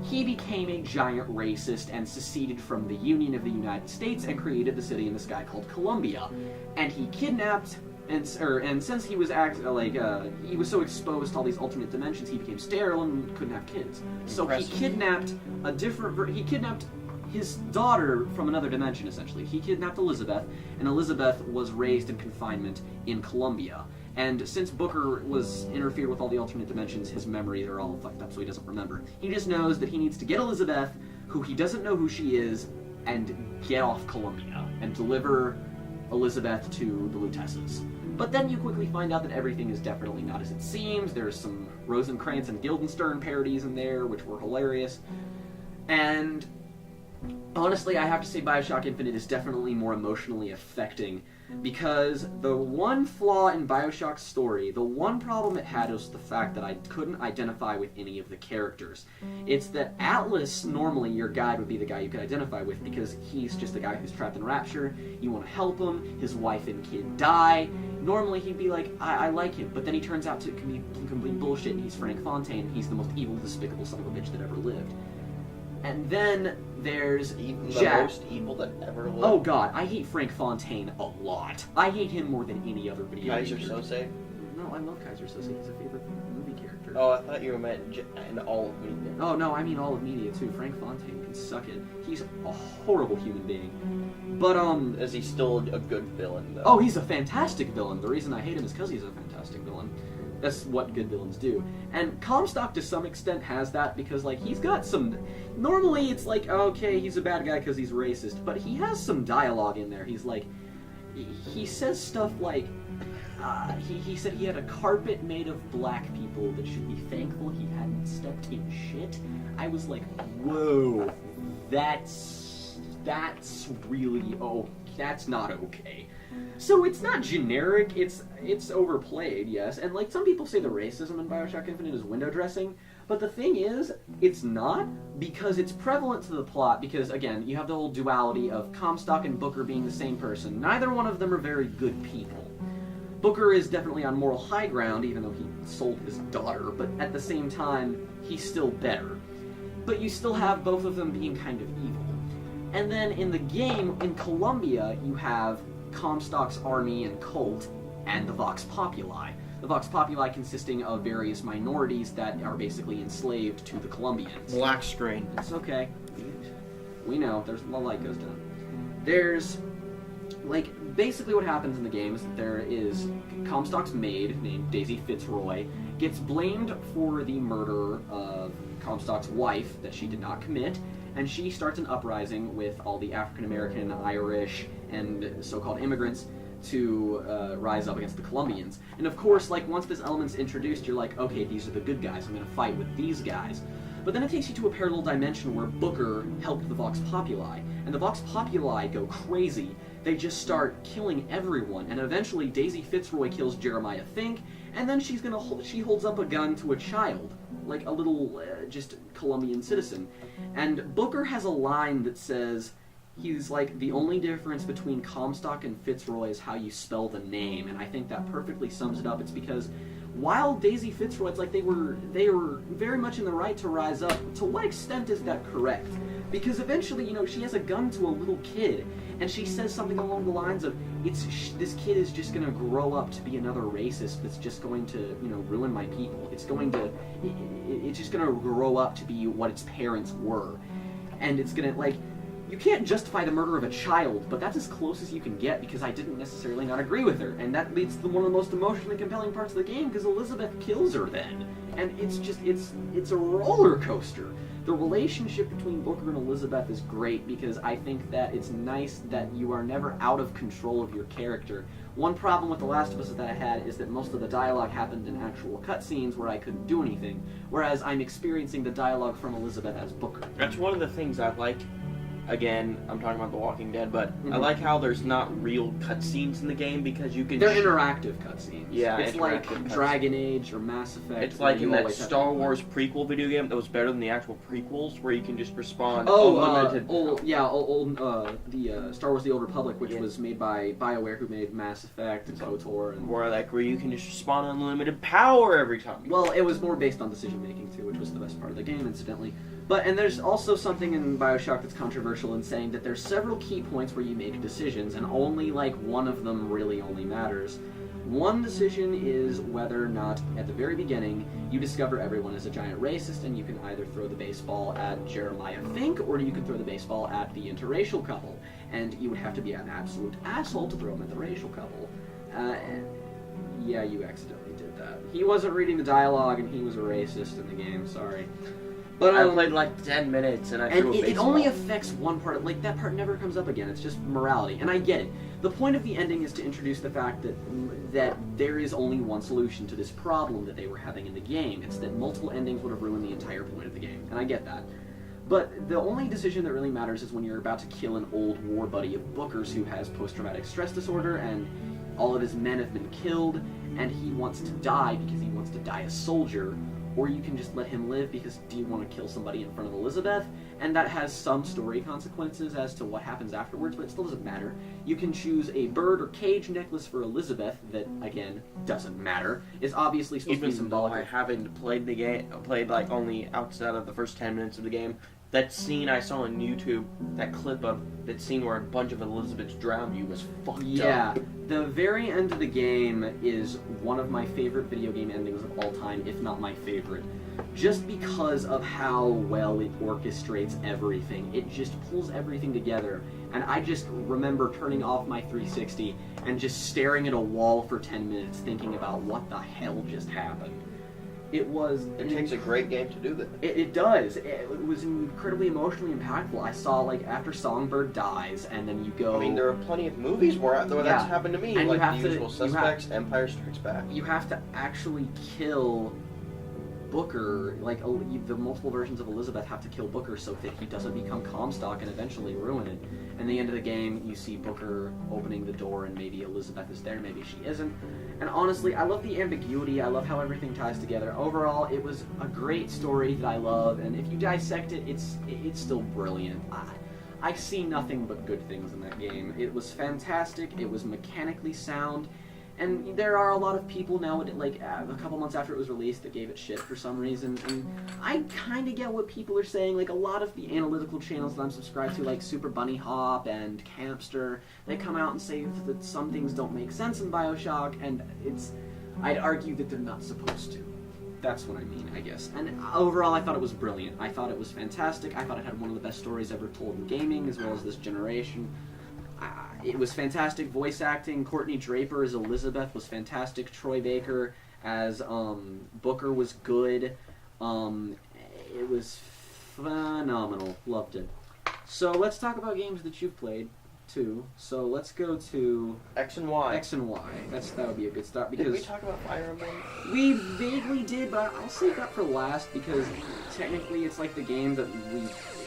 he became a giant racist and seceded from the Union of the United States and created the city in the sky called Columbia. And he kidnapped, and since he was he was so exposed to all these alternate dimensions, he became sterile and couldn't have kids. So he kidnapped he kidnapped his daughter from another dimension, essentially. He kidnapped Elizabeth, and Elizabeth was raised in confinement in Columbia. And since Booker was interfered with all the alternate dimensions, his memories are all fucked up, so he doesn't remember. He just knows that he needs to get Elizabeth, who he doesn't know who she is, and get off Columbia, and deliver Elizabeth to the Lutesses. But then you quickly find out that everything is definitely not as it seems. There's some Rosencrantz and Guildenstern parodies in there, which were hilarious. And honestly, I have to say Bioshock Infinite is definitely more emotionally affecting, because the one flaw in Bioshock's story, the one problem it had, was the fact that I couldn't identify with any of the characters. It's that Atlas, normally your guide would be the guy you could identify with, because he's just the guy who's trapped in Rapture, you want to help him, his wife and kid die. Normally he'd be like, I like him, but then he turns out to be complete bullshit, and he's Frank Fontaine, he's the most evil, despicable son of a bitch that ever lived. And then there's Jack. The most evil that ever lived. Oh god, I hate Frank Fontaine a lot. I hate him more than any other video game. Kaiser Sose? No, I love Kaiser Soze. He's a favorite movie character. Oh, I thought you meant in all of media. Oh, no, I mean all of media, too. Frank Fontaine can suck it. He's a horrible human being. But, Is he still a good villain, though? Oh, he's a fantastic villain. The reason I hate him is because he's a fantastic villain. That's what good villains do. And Comstock, to some extent, has that because, like, he's got some... Normally, it's like, okay, he's a bad guy because he's racist, but he has some dialogue in there. He's like... He says stuff like... he said he had a carpet made of black people that should be thankful he hadn't stepped in shit. I was like, whoa, that's really... Oh, that's not okay. So it's not generic, it's overplayed, yes, and like some people say the racism in Bioshock Infinite is window dressing, but the thing is, it's not, because it's prevalent to the plot, because again, you have the whole duality of Comstock and Booker being the same person. Neither one of them are very good people. Booker is definitely on moral high ground, even though he sold his daughter, but at the same time, he's still better. But you still have both of them being kind of evil. And then in the game, in Columbia, you have Comstock's army and cult, and the Vox Populi. The Vox Populi consisting of various minorities that are basically enslaved to the Colombians. Black screen. It's okay. We know. There's the light goes down. There's, like, basically what happens in the game is that there is Comstock's maid, named Daisy Fitzroy, gets blamed for the murder of Comstock's wife that she did not commit, and she starts an uprising with all the African-American, Irish, and so-called immigrants to rise up against the Colombians. And of course, like, once this element's introduced, you're like, okay, these are the good guys, I'm gonna fight with these guys. But then it takes you to a parallel dimension where Booker helped the Vox Populi, and the Vox Populi go crazy. They just start killing everyone, and eventually Daisy Fitzroy kills Jeremiah Fink, and then she holds up a gun to a child, like a little, just Colombian citizen. And Booker has a line that says, he's like, the only difference between Comstock and Fitzroy is how you spell the name, and I think that perfectly sums it up. It's because while Daisy Fitzroy, it's like they were very much in the right to rise up, to what extent is that correct? Because eventually, you know, she has a gun to a little kid, and she says something along the lines of, this kid is just going to grow up to be another racist that's just going to, you know, ruin my people. It's just going to grow up to be what its parents were. And it's going to, like, you can't justify the murder of a child, but that's as close as you can get, because I didn't necessarily not agree with her. And that leads to one of the most emotionally compelling parts of the game, because Elizabeth kills her then. And it's a roller coaster. The relationship between Booker and Elizabeth is great, because I think that it's nice that you are never out of control of your character. One problem with The Last of Us that I had is that most of the dialogue happened in actual cutscenes where I couldn't do anything, whereas I'm experiencing the dialogue from Elizabeth as Booker. That's one of the things I like. Again, I'm talking about The Walking Dead, but I like how there's not real cutscenes in the game, because you can... They're interactive cutscenes. Yeah, it's like Dragon Age or Mass Effect. It's like in that Star Wars prequel video game that was better than the actual prequels, where you can just respond unlimited. The Star Wars: The Old Republic, which was made by BioWare, who made Mass Effect and KOTOR, and where you can just respond unlimited power every time. Well, it was more based on decision making too, which was the best part of the game, incidentally. And there's also something in Bioshock that's controversial in saying that there's several key points where you make decisions, and only like one of them really only matters. One decision is whether or not, at the very beginning, you discover everyone is a giant racist, and you can either throw the baseball at Jeremiah Fink, or you can throw the baseball at the interracial couple. And you would have to be an absolute asshole to throw them at the racial couple. Yeah, you accidentally did that. He wasn't reading the dialogue, and he was a racist in the game, sorry. But I played like 10 minutes, and I threw a baseball. It only affects one part. Like, that part never comes up again. It's just morality, and I get it. The point of the ending is to introduce the fact that there is only one solution to this problem that they were having in the game. It's that multiple endings would have ruined the entire point of the game, and I get that. But the only decision that really matters is when you're about to kill an old war buddy of Booker's who has post-traumatic stress disorder, and all of his men have been killed, and he wants to die because he wants to die a soldier. Or you can just let him live because do you want to kill somebody in front of Elizabeth? And that has some story consequences as to what happens afterwards, but it still doesn't matter. You can choose a bird or cage necklace for Elizabeth that, again, doesn't matter. It's obviously supposed to be symbolic. I haven't played the game, played like only outside of the first 10 minutes of the game, That scene I saw on YouTube, that clip of that scene where a bunch of Elizabeths drowned you was fucked Yeah, up. the very end of the game is one of my favorite video game endings of all time, if not my favorite. Just because of how well it orchestrates everything. It just pulls everything together. And I just remember turning off my 360 and just staring at a wall for 10 minutes thinking about what the hell just happened. It was... It takes a great game to do that. It does. It was incredibly emotionally impactful. I saw, like, after Songbird dies, and then you go... I mean, there are plenty of movies where that's happened to me, and like you have The to- Usual Suspects, Empire Strikes Back. You have to actually kill Booker. Like, the multiple versions of Elizabeth have to kill Booker so that he doesn't become Comstock and eventually ruin it. And the end of the game, you see Booker opening the door, and maybe Elizabeth is there, maybe she isn't. And honestly, I love the ambiguity. I love how everything ties together. Overall, it was a great story that I love, and if you dissect it, it's still brilliant. I see nothing but good things in that game. It was fantastic. It was mechanically sound. And there are a lot of people now, like, a couple months after it was released, that gave it shit for some reason. And I kind of get what people are saying. Like, a lot of the analytical channels that I'm subscribed to, like Super Bunny Hop and Campster, they come out and say that some things don't make sense in Bioshock, and I'd argue that they're not supposed to. That's what I mean, I guess. And overall, I thought it was brilliant. I thought it was fantastic. I thought it had one of the best stories ever told in gaming, as well as this generation. It was fantastic voice acting. Courtney Draper as Elizabeth was fantastic. Troy Baker as Booker was good. It was phenomenal. Loved it. So let's talk about games that you've played too. So let's go to X and Y. X and Y. That would be a good start Did because we talk about Fire Emblem? we vaguely did, but I'll save that for last because technically it's like the game that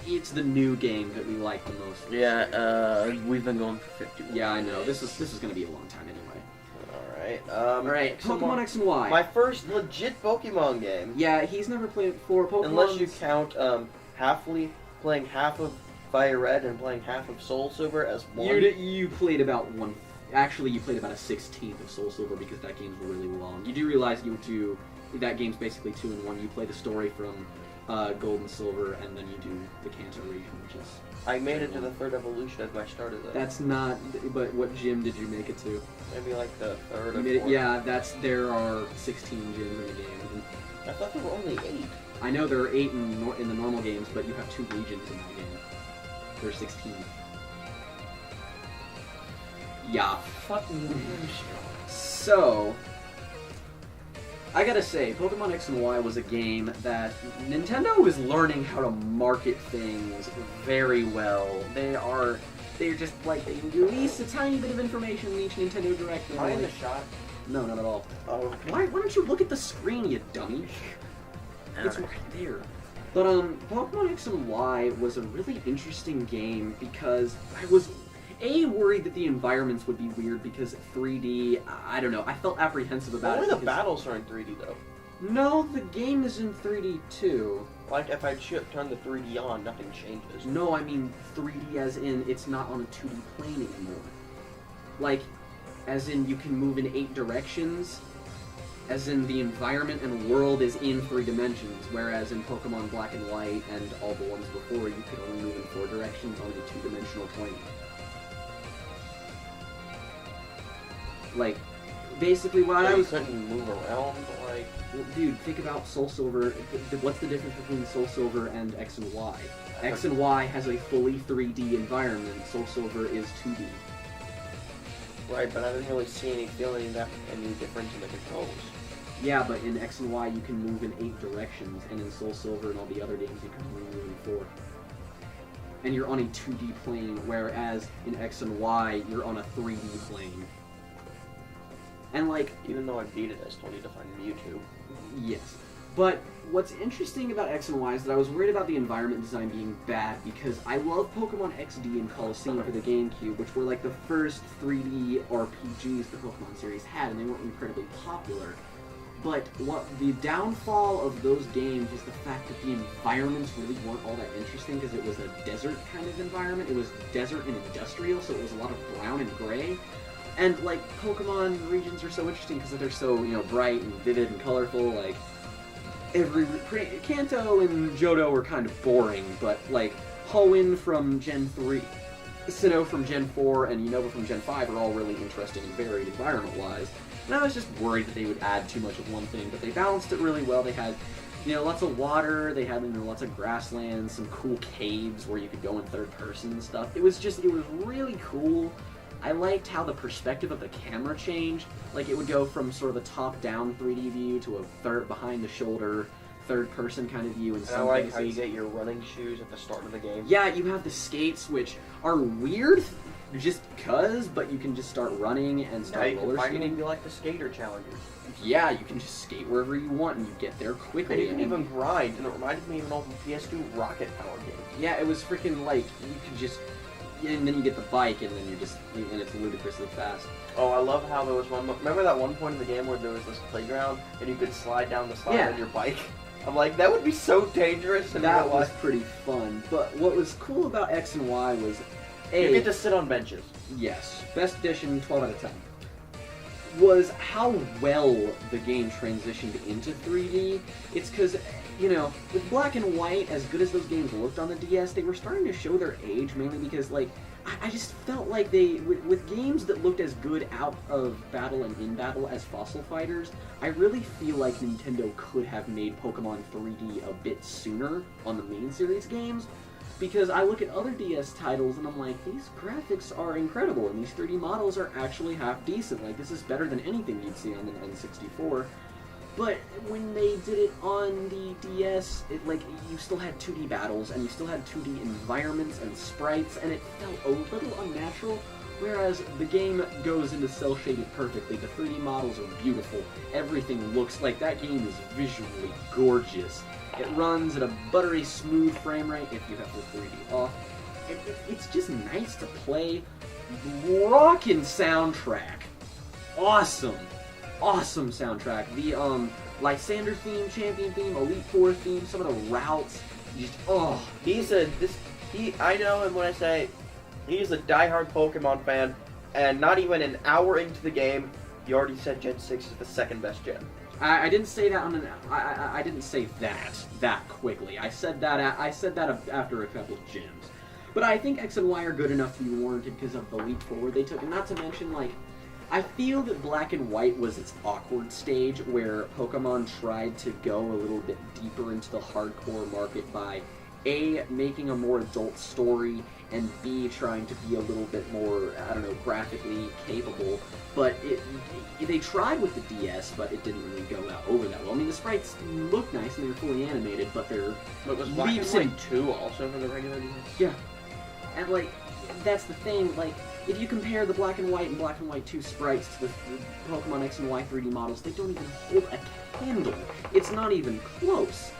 it's the new game that we like the most. Yeah, we've been going for 50 minutes. Yeah, I know. This is going to be a long time anyway. Alright, Alright, Pokemon X and Y. My first legit Pokemon game. Yeah, he's never played it before. Pokemon. Unless you count playing half of Fire Red and playing half of Soul Silver as one. You played about one. Actually, you played about a 16th of Soul Silver because that game's really long. You do realize that game's basically 2 in 1. You play the story from Gold and Silver, and then you do the Kanto region, which is... I made it to the 3rd evolution as I started that. That's not... But what gym did you make it to? Maybe like the 3rd You or made it, 4th. yeah, there are 16 gyms in the game. I thought there were only 8. I know there are 8 in the normal games, but you have 2 regions in that game. There's 16. Yeah. Fucking So, I gotta say, Pokemon X and Y was a game that Nintendo is learning how to market things very well. They're just like, they release a tiny bit of information in each Nintendo Direct. Am I in the shot? No, not at all. Oh. Why don't you look at the screen, you dummy? It's right there. But Pokemon X and Y was a really interesting game because I was worried that the environments would be weird because 3D. I don't know. I felt apprehensive about Only it. the battles are in 3D though. No, the game is in 3D too. Like if I turn the 3D on, nothing changes. No, I mean 3D as in it's not on a 2D plane anymore. Like, as in you can move in 8 directions. As in, the environment and world is in 3 dimensions, whereas in Pokemon Black and White and all the ones before, you could only move in 4 directions on a 2-dimensional plane. Like, basically what So I you was... couldn't move around, like... Well, dude, think about Soul Silver. What's the difference between Soul Silver and X and Y? X and Y has a fully 3D environment. Soul Silver is 2D. Right, but I didn't really see any difference in the controls. Yeah, but in X and Y you can move in 8 directions, and in Soul Silver and all the other games you can only move in 4. And you're on a 2D plane, whereas in X and Y you're on a 3D plane. And like... Even though I beat it, I still need to find Mewtwo. Yes. But what's interesting about X and Y is that I was worried about the environment design being bad because I love Pokemon XD and Colosseum for the GameCube, which were like the first 3D RPGs the Pokemon series had, and they weren't incredibly popular. But what the downfall of those games was the fact that the environments really weren't all that interesting because it was a desert kind of environment. It was desert and industrial, so it was a lot of brown and gray. And like Pokemon regions are so interesting because they're so, bright and vivid and colorful. Like Kanto and Johto were kind of boring, but like Hoenn from Gen 3, Sinnoh from Gen 4, and Unova from Gen 5 are all really interesting and varied environment-wise. And I was just worried that they would add too much of one thing, but they balanced it really well. They had, lots of water, they had, lots of grasslands, some cool caves where you could go in third person and stuff. It was really cool. I liked how the perspective of the camera changed. Like, it would go from sort of a top-down 3D view to a behind-the-shoulder, third-person kind of view in some I like cases. how you get your running shoes at the start of the game. Yeah, you have the skates, which are weird just because, but you can just start running and start roller skating. You like the skater challengers. Yeah, you can just skate wherever you want and you get there quickly. And you can even grind, and it reminded me of an old PS2 Rocket Power game. Yeah, it was freaking like, you could just, and then you get the bike and then and it's ludicrously fast. Oh, I love how there was one, remember that one point in the game where there was this playground and you could slide down the slide on your bike? I'm like, that would be so dangerous. And that was pretty fun. But what was cool about X and Y was, you get to sit on benches. Yes, best edition, 12 out of 10. Was how well the game transitioned into 3D. It's because, with black and white, as good as those games looked on the DS, they were starting to show their age, mainly because, like, I just felt like with games that looked as good out of battle and in battle as Fossil Fighters, I really feel like Nintendo could have made Pokemon 3D a bit sooner on the main series games, because I look at other DS titles and I'm like, these graphics are incredible and these 3D models are actually half decent. Like, this is better than anything you'd see on an N64. But when they did it on the DS, you still had 2D battles, and you still had 2D environments and sprites, and it felt a little unnatural, whereas the game goes into cel-shaded perfectly. The 3D models are beautiful. Everything looks like that game is visually gorgeous. It runs at a buttery smooth frame rate if you have the 3D off. It's just nice to play. Rockin' soundtrack. Awesome soundtrack. The Lysander theme, Champion theme, Elite Four theme, some of the routes, just I know him when I say he's a diehard Pokemon fan, and not even an hour into the game, he already said Gen 6 is the second best gen. I didn't say that I didn't say that quickly. I said that after a couple of gens. But I think X and Y are good enough to be warranted because of the leap forward they took, and not to mention, like, I feel that Black and White was its awkward stage where Pokemon tried to go a little bit deeper into the hardcore market by A, making a more adult story, and B, trying to be a little bit more, graphically capable. But they tried with the DS, but it didn't really go out over that well. I mean, the sprites look nice and they were fully animated, but they're was Black and White 2 also for the regular DS? Yeah. And, like, that's the thing, like, if you compare the Black and White 2 sprites to the Pokemon X and Y 3D models, they don't even hold a candle. It's not even close.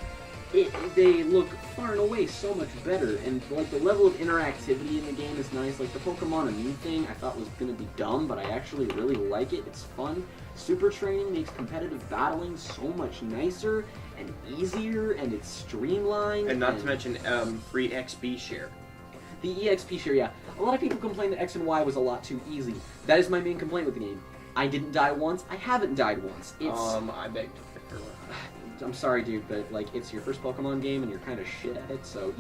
They look far and away so much better, and like the level of interactivity in the game is nice. Like the Pokemon Amuse thing I thought was going to be dumb, but I actually really like it. It's fun. Super Training makes competitive battling so much nicer and easier, and it's streamlined. And not to mention free XP share. The EXP share, yeah. A lot of people complain that X and Y was a lot too easy. That is my main complaint with the game. I didn't die once. I haven't died once. I beg to differ. I'm sorry, dude, but like it's your first Pokemon game and you're kind of shit at it, so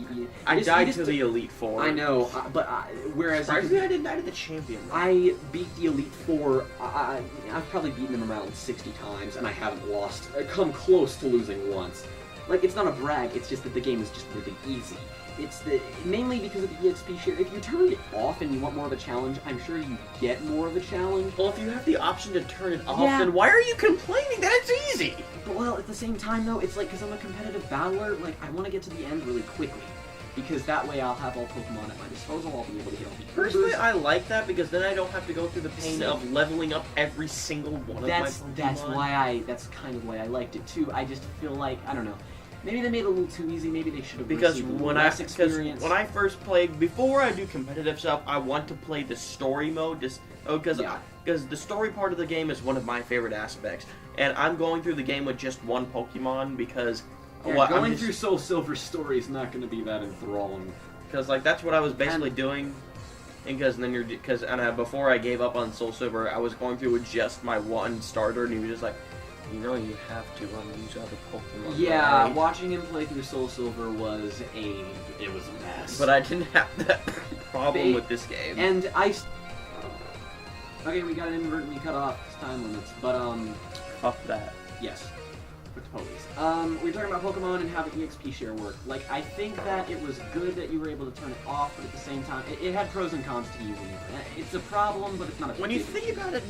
I died to the Elite Four. I know, but whereas surprisingly, I didn't die to the Champion. I beat the Elite Four. I've probably beaten them around 60 times, and I haven't lost. Come close to losing once. Like, it's not a brag. It's just that the game is just really easy. It's mainly because of the EXP share. If you turn it off and you want more of a challenge, I'm sure you get more of a challenge. Well, if you have the option to turn it off, then why are you complaining that it's easy? But, well, at the same time, though, it's like, because I'm a competitive battler, like, I want to get to the end really quickly. Because that way I'll have all Pokemon at my disposal, I'll be able to get all the Personally, I like that, because then I don't have to go through the pain of leveling up every single one of my Pokemon. That's kind of why I liked it, too. I just feel like, I don't know. Maybe they made it a little too easy. Maybe they should have received when I first played, before I do competitive stuff, I want to play the story mode. Because the story part of the game is one of my favorite aspects, and I'm going through the game with just one Pokemon because going through Soul Silver's story is not going to be that enthralling. Because like that's what I was basically doing. And before I gave up on Soul Silver, I was going through with just my one starter, and he was just like, You know you have to use other Pokemon. Yeah, right? watching him play through Soul Silver was a mess. But I didn't have that problem with this game. And okay, we got inadvertently cut off time limits, but Fuck that. yes. With the police. We were talking about Pokemon and how the EXP share worked. Like, I think that it was good that you were able to turn it off, but at the same time, it had pros and cons to using it. It's a problem, but it's not a When you big think about it,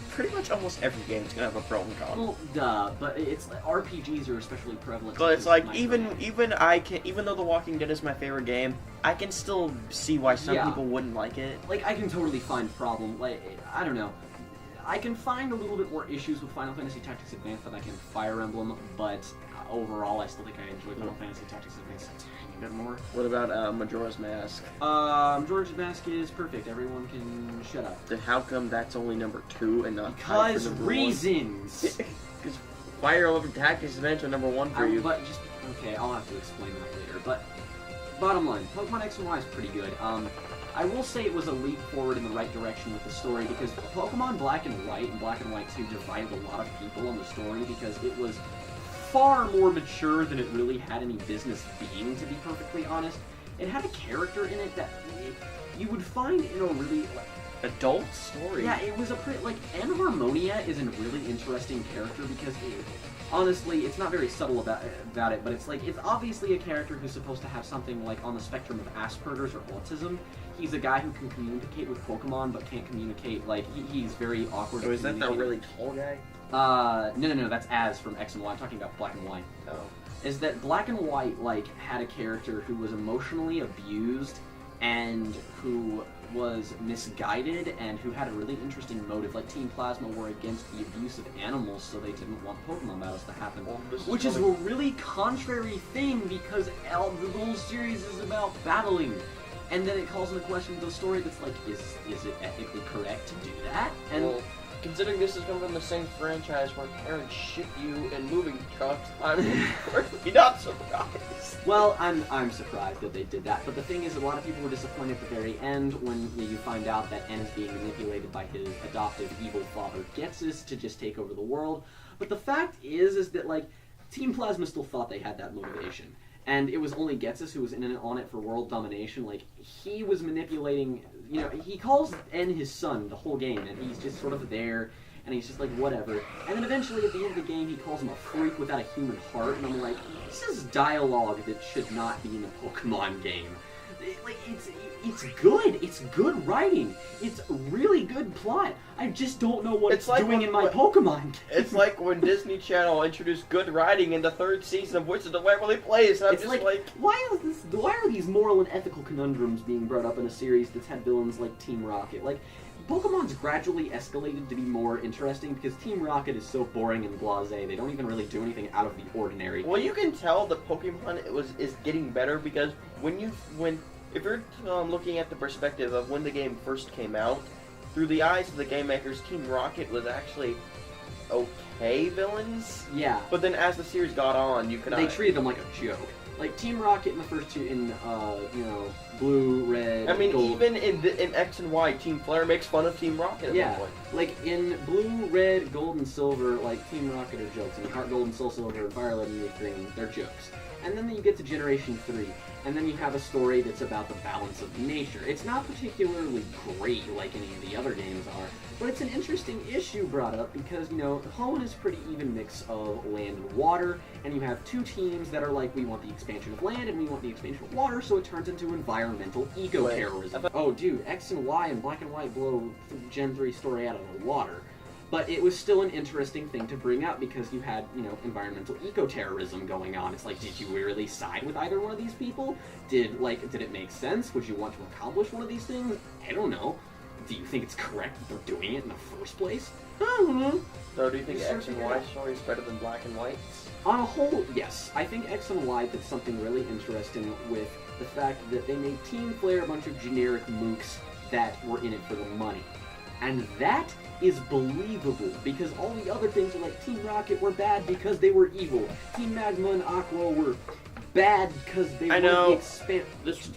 pretty much almost every game is gonna have a pro and con. well, duh, but it's RPGs are especially prevalent. But it's like even Minecraft. though The Walking Dead is my favorite game, I can still see why some Yeah. people wouldn't like it. Like, I can totally find problem. Like, I don't know. I can find a little bit more issues with Final Fantasy Tactics Advance than I can Fire Emblem, but overall, I still think I enjoy Final Fantasy Tactics Advance a tiny bit more. What about Majora's Mask? George's Mask is perfect. Everyone can shut up. Then how come that's only number 2 and not tied Because for number reasons. Because Fire Emblem Tactics Adventure number 1 for you. But just okay, I'll have to explain that later. But bottom line, Pokemon X and Y is pretty good. I will say it was a leap forward in the right direction with the story because Pokemon Black and White and Black and White 2 divided a lot of people on the story because it was far more mature than it really had any business being, to be perfectly honest. It had a character in it that you would find in a really Adult story. yeah, it was a pretty Enharmonia is a really interesting character because honestly, it's not very subtle about it, but it's obviously a character who's supposed to have something like on the spectrum of Asperger's or autism. He's a guy who can communicate with Pokemon but can't communicate. Like he's very awkward. So is that the really tall guy? No, that's Az from X and Y. I'm talking about Black and White. Oh. Is that Black and White had a character who was emotionally abused and who was misguided and who had a really interesting motive. Like Team Plasma were against the abuse of animals, so they didn't want Pokemon battles to happen. Which is a really contrary thing because the whole series is about battling. And then it calls into question the story that's like, is it ethically correct to do that? And well, considering this is coming from the same franchise where parents ship you in moving trucks, I'm really not surprised. well, I'm surprised that they did that. But the thing is, a lot of people were disappointed at the very end when you find out that N is being manipulated by his adoptive evil father Getsus to just take over the world. But the fact is that Team Plasma still thought they had that motivation. And it was only Getsus who was on it for world domination. Like, he was manipulating, he calls N his son the whole game, and he's just sort of there, and he's just like, whatever. And then eventually, at the end of the game, he calls him a freak without a human heart, and I'm like, this is dialogue that should not be in a Pokemon game. It's good. It's good writing. It's really good plot. I just don't know what it's doing in my Pokemon game. It's like when Disney Channel introduced good writing in the 3rd season of Wizards of Waverly Place, and I'm It's just why are these moral and ethical conundrums being brought up in a series that's had villains like Team Rocket? Like, Pokemon's gradually escalated to be more interesting because Team Rocket is so boring and blasé. They don't even really do anything out of the ordinary. Well, you can tell the Pokemon is getting better because if you're looking at the perspective of when the game first came out, through the eyes of the game makers, Team Rocket was actually okay villains. Yeah. But then as the series got on, They treated them like a joke. Like Team Rocket in the first two, in Blue, Red, I mean, Gold. even in X and Y, Team Flare makes fun of Team Rocket at Yeah, one point. like in Blue, Red, Gold, and Silver, like Team Rocket are jokes. And Heart Gold and Soul Silver and Violet and Leaf Green, they're jokes. And then you get to Generation 3, and then you have a story that's about the balance of nature. It's not particularly great like any of the other games are, but it's an interesting issue brought up because, Hoenn is a pretty even mix of land and water, and you have two teams that are like, we want the expansion of land and we want the expansion of water, so it turns into environmental eco-terrorism. Oh, dude, X and Y and Black and White blow Gen 3 story out of the water. But it was still an interesting thing to bring up because you had, environmental eco-terrorism going on. It's like, did you really side with either one of these people? Did it make sense? Would you want to accomplish one of these things? I don't know. Do you think it's correct that they're doing it in the first place? I don't know. So do you think X and Y story is better than Black and White? On a whole, yes. I think X and Y did something really interesting with the fact that they made Team Flare a bunch of generic mooks that were in it for the money. And that is believable, because all the other things are like Team Rocket were bad because they were evil. Team Magma and Aqua were bad because they were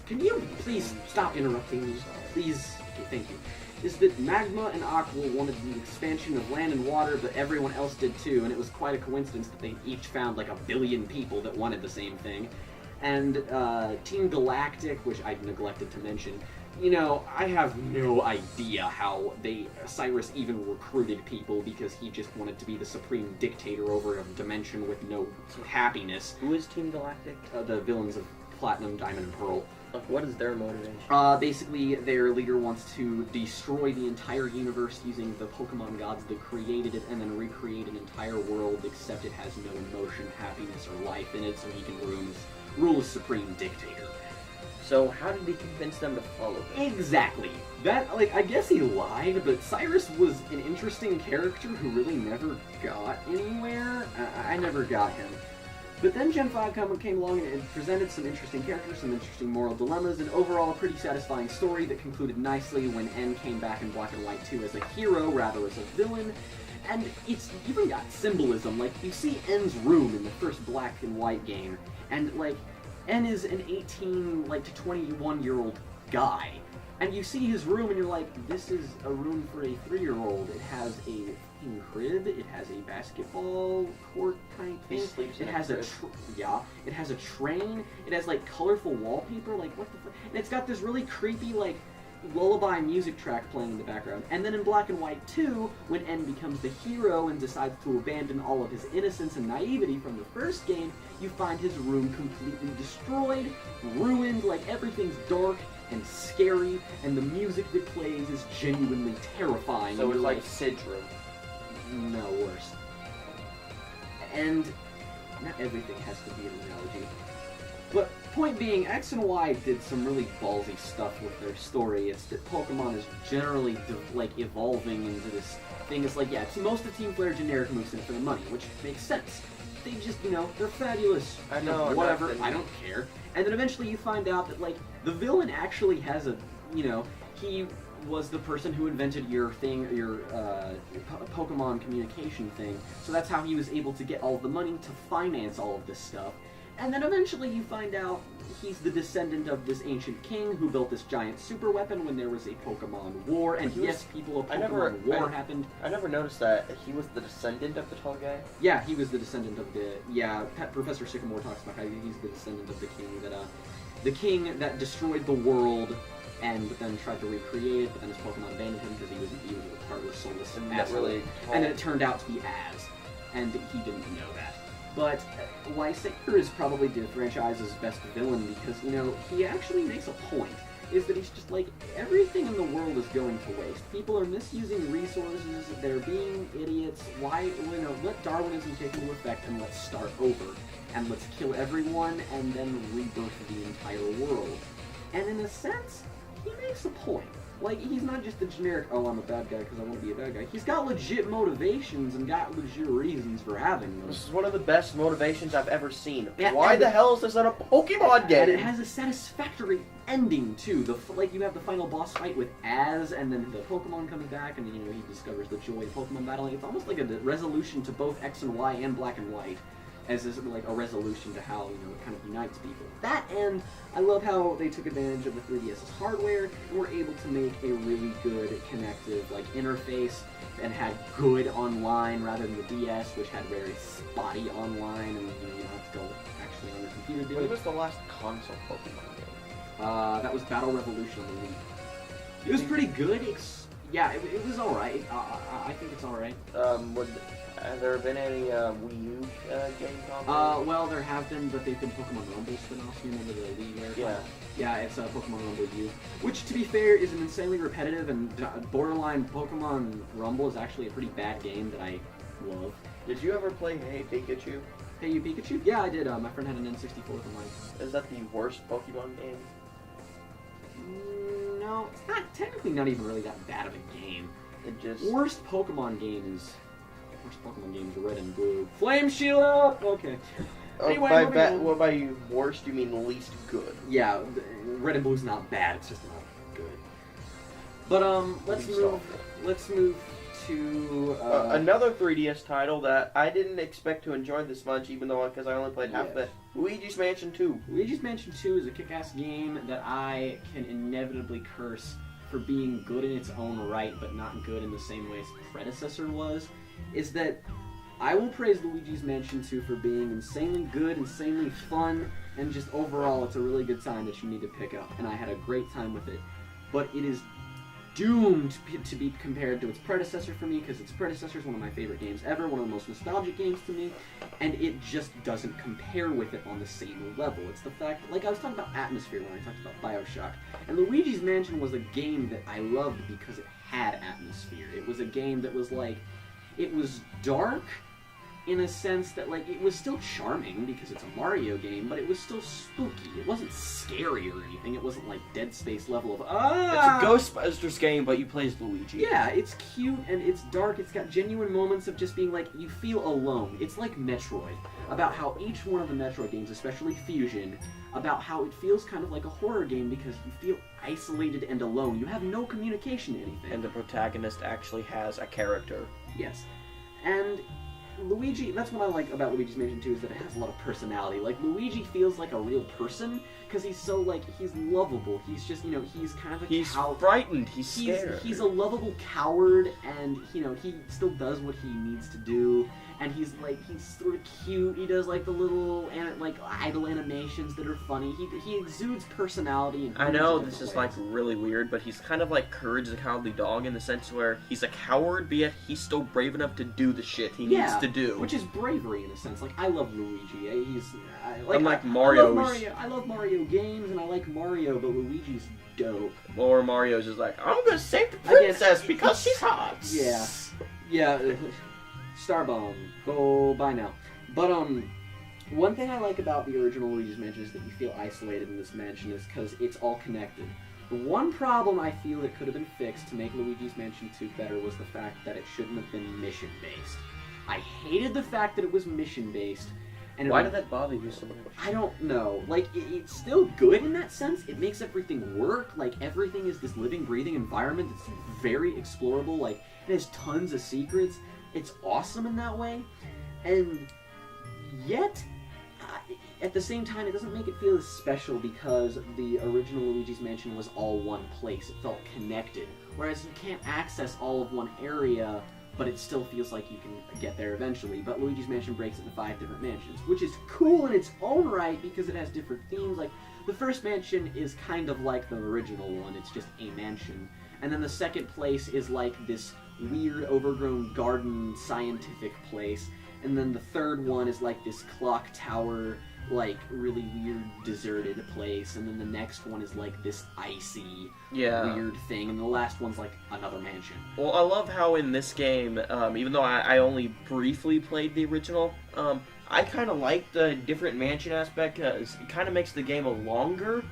Can you please stop interrupting me? Please. Okay, thank you. is that Magma and Aqua wanted the expansion of land and water, but everyone else did too, and it was quite a coincidence that they each found like 1 billion people that wanted the same thing. And Team Galactic, which I neglected to mention, you know, I have no idea how Cyrus even recruited people, because he just wanted to be the supreme dictator over a dimension with no happiness. Who is Team Galactic? The villains of Platinum, Diamond, and Pearl. What is their motivation? Basically, their leader wants to destroy the entire universe using the Pokemon gods that created it, and then recreate an entire world, except it has no emotion, happiness, or life in it, so he can rule as supreme dictator. So how did he convince them to follow him? Exactly. That, like, I guess he lied, but Cyrus was an interesting character who really never got anywhere. I never got him. But then Gen 5 came along and it presented some interesting characters, some interesting moral dilemmas, and overall a pretty satisfying story that concluded nicely when N came back in Black and White 2 as a hero rather as a villain. And it's even got symbolism. Like, you see N's room in the first Black and White game, and, like, N is an 18, like, to 21-year-old guy. And you see his room and you're like, this is a room for a 3-year-old. It has a fucking crib, it has a basketball court kind of thing. He sleeps in it has it has a train, it has, like, colorful wallpaper, like, what the fuck? And it's got this really creepy, like, lullaby music track playing in the background. And then in Black and White 2, when N becomes the hero and decides to abandon all of his innocence and naivety from the first game, you find his room completely destroyed, ruined, like everything's dark and scary, and the music that plays is genuinely terrifying. So it's like Sid's room. No, worse. And not everything has to be an analogy. But point being, X and Y did some really ballsy stuff with their story. It's that Pokemon is generally like evolving into this thing. It's like, yeah, it's most of Team Flare generic moves in for the money, which makes sense. They just, you know, they're fabulous. I know, whatever. I don't care. And then eventually you find out that, like, the villain actually has a, you know, he was the person who invented your thing, your Pokemon communication thing. So that's how he was able to get all of the money to finance all of this stuff. And then eventually you find out he's the descendant of this ancient king who built this giant super weapon when there was a Pokemon War. And yes, people, a Pokemon War happened. I never noticed that he was the descendant of the tall guy. Yeah, he was the descendant of the... Yeah, Professor Sycamore talks about how he's the descendant of the king that destroyed the world and then tried to recreate it, but then his Pokemon abandoned him because he was a heartless, soulless asshole. And then it turned out to be Az, and he didn't know that. But Lysander is probably the franchise's best villain because, you know, he actually makes a point. Is that he's just like, everything in the world is going to waste. People are misusing resources, they're being idiots. Why, you know, let Darwinism take into effect and let's start over. And let's kill everyone and then rebirth the entire world. And in a sense, he makes a point. Like, he's not just the generic, oh, I'm a bad guy because I want to be a bad guy. He's got legit motivations and got legit reasons for having them. This is one of the best motivations I've ever seen. Yeah, why the hell is this not a Pokemon game? And it has a satisfactory ending, too. Like, you have the final boss fight with Az, and then the Pokemon comes back, and, you know, he discovers the joy of Pokemon battling. It's almost like a resolution to both X and Y and Black and White. As is like a resolution to how, you know, it kind of unites people. That, and I love how they took advantage of the 3DS's hardware and were able to make a really good connective like interface and had good online rather than the DS, which had very spotty online, and you know, you have to go actually on the computer to do it. When was the last console Pokemon game? That was Battle Revolution on the Wii. It was pretty good. It was alright. I think it's alright. Has there been any Wii U game consoles? Well, there have been, but they've been Pokemon Rumble spin-offs. You remember the Wii U? Yeah, it's Pokemon Rumble U. Which, to be fair, is an insanely repetitive and borderline Pokemon Rumble is actually a pretty bad game that I love. Did you ever play Hey Pikachu? Hey You Pikachu? Yeah, I did. My friend had an N64 for mine. Is that the worst Pokemon game? No, it's not. Technically not even really that bad of a game. It just... Worst Pokemon game is Red and Blue. Flame Shield up! Okay. Anyway, what about you? Worst, you mean least good? Yeah, Red and Blue's not bad, it's just not good. But, let's move to... another 3DS title that I didn't expect to enjoy this much, even though, because I only played half of it. Luigi's Mansion 2. Luigi's Mansion 2 is a kick-ass game that I can inevitably curse for being good in its own right, but not good in the same way its predecessor was, is that I will praise Luigi's Mansion 2 for being insanely good, insanely fun, and just overall it's a really good time that you need to pick up, and I had a great time with it. But it is doomed to be compared to its predecessor for me, because its predecessor is one of my favorite games ever, one of the most nostalgic games to me, and it just doesn't compare with it on the same level. It's the fact, like I was talking about atmosphere when I talked about Bioshock, and Luigi's Mansion was a game that I loved because it had atmosphere. It was a game that was like, it was dark, in a sense that, like, it was still charming because it's a Mario game, but it was still spooky. It wasn't scary or anything. It wasn't like Dead Space level of, It's a Ghostbusters game, but you play as Luigi. Yeah, it's cute and it's dark. It's got genuine moments of just being like, you feel alone. It's like Metroid, about how each one of the Metroid games, especially Fusion, about how it feels kind of like a horror game because you feel isolated and alone. You have no communication to anything. And the protagonist actually has a character. Yes. And Luigi, that's what I like about Luigi's Mansion 2, is that it has a lot of personality. Like, Luigi feels like a real person, because he's so, like, he's lovable. He's just, you know, he's kind of a He's frightened, he's scared. He's a lovable coward, and, you know, he still does what he needs to do, and he's, like, he's sort of cute. He does, like, the little, like, idle animations that are funny. He exudes personality. And I know, this is, like, really weird, but he's kind of like Courage the Cowardly Dog in the sense where he's a coward, but yet he's still brave enough to do the shit he needs to do. Which is bravery in a sense. Like, I love Luigi. Unlike Mario. I love Mario games, and I like Mario, but Luigi's dope. Or Mario's just like, I'm gonna save the princess because she's hot. Yeah. Yeah. Starbomb. Go bye now. But, one thing I like about the original Luigi's Mansion is that you feel isolated in this mansion is because it's all connected. The one problem I feel that could have been fixed to make Luigi's Mansion 2 better was the fact that it shouldn't have been mission-based. I hated the fact that it was mission-based. And why did that bother you so much? I don't know. Like, it's still good in that sense. It makes everything work. Like, everything is this living, breathing environment that's very explorable. Like, it has tons of secrets. It's awesome in that way. And yet, at the same time, it doesn't make it feel as special because the original Luigi's Mansion was all one place. It felt connected. Whereas you can't access all of one area, but it still feels like you can get there eventually. But Luigi's Mansion breaks into 5 different mansions, which is cool in its own right because it has different themes. Like, the first mansion is kind of like the original one. It's just a mansion. And then the second place is like this weird, overgrown garden scientific place. And then the third one is like this clock tower, like, really weird, deserted place. And then the next one is like this icy, weird thing. And the last one's like another mansion. Well, I love how in this game, even though I only briefly played the original, I kind of like the different mansion aspect because it kind of makes the game a longer.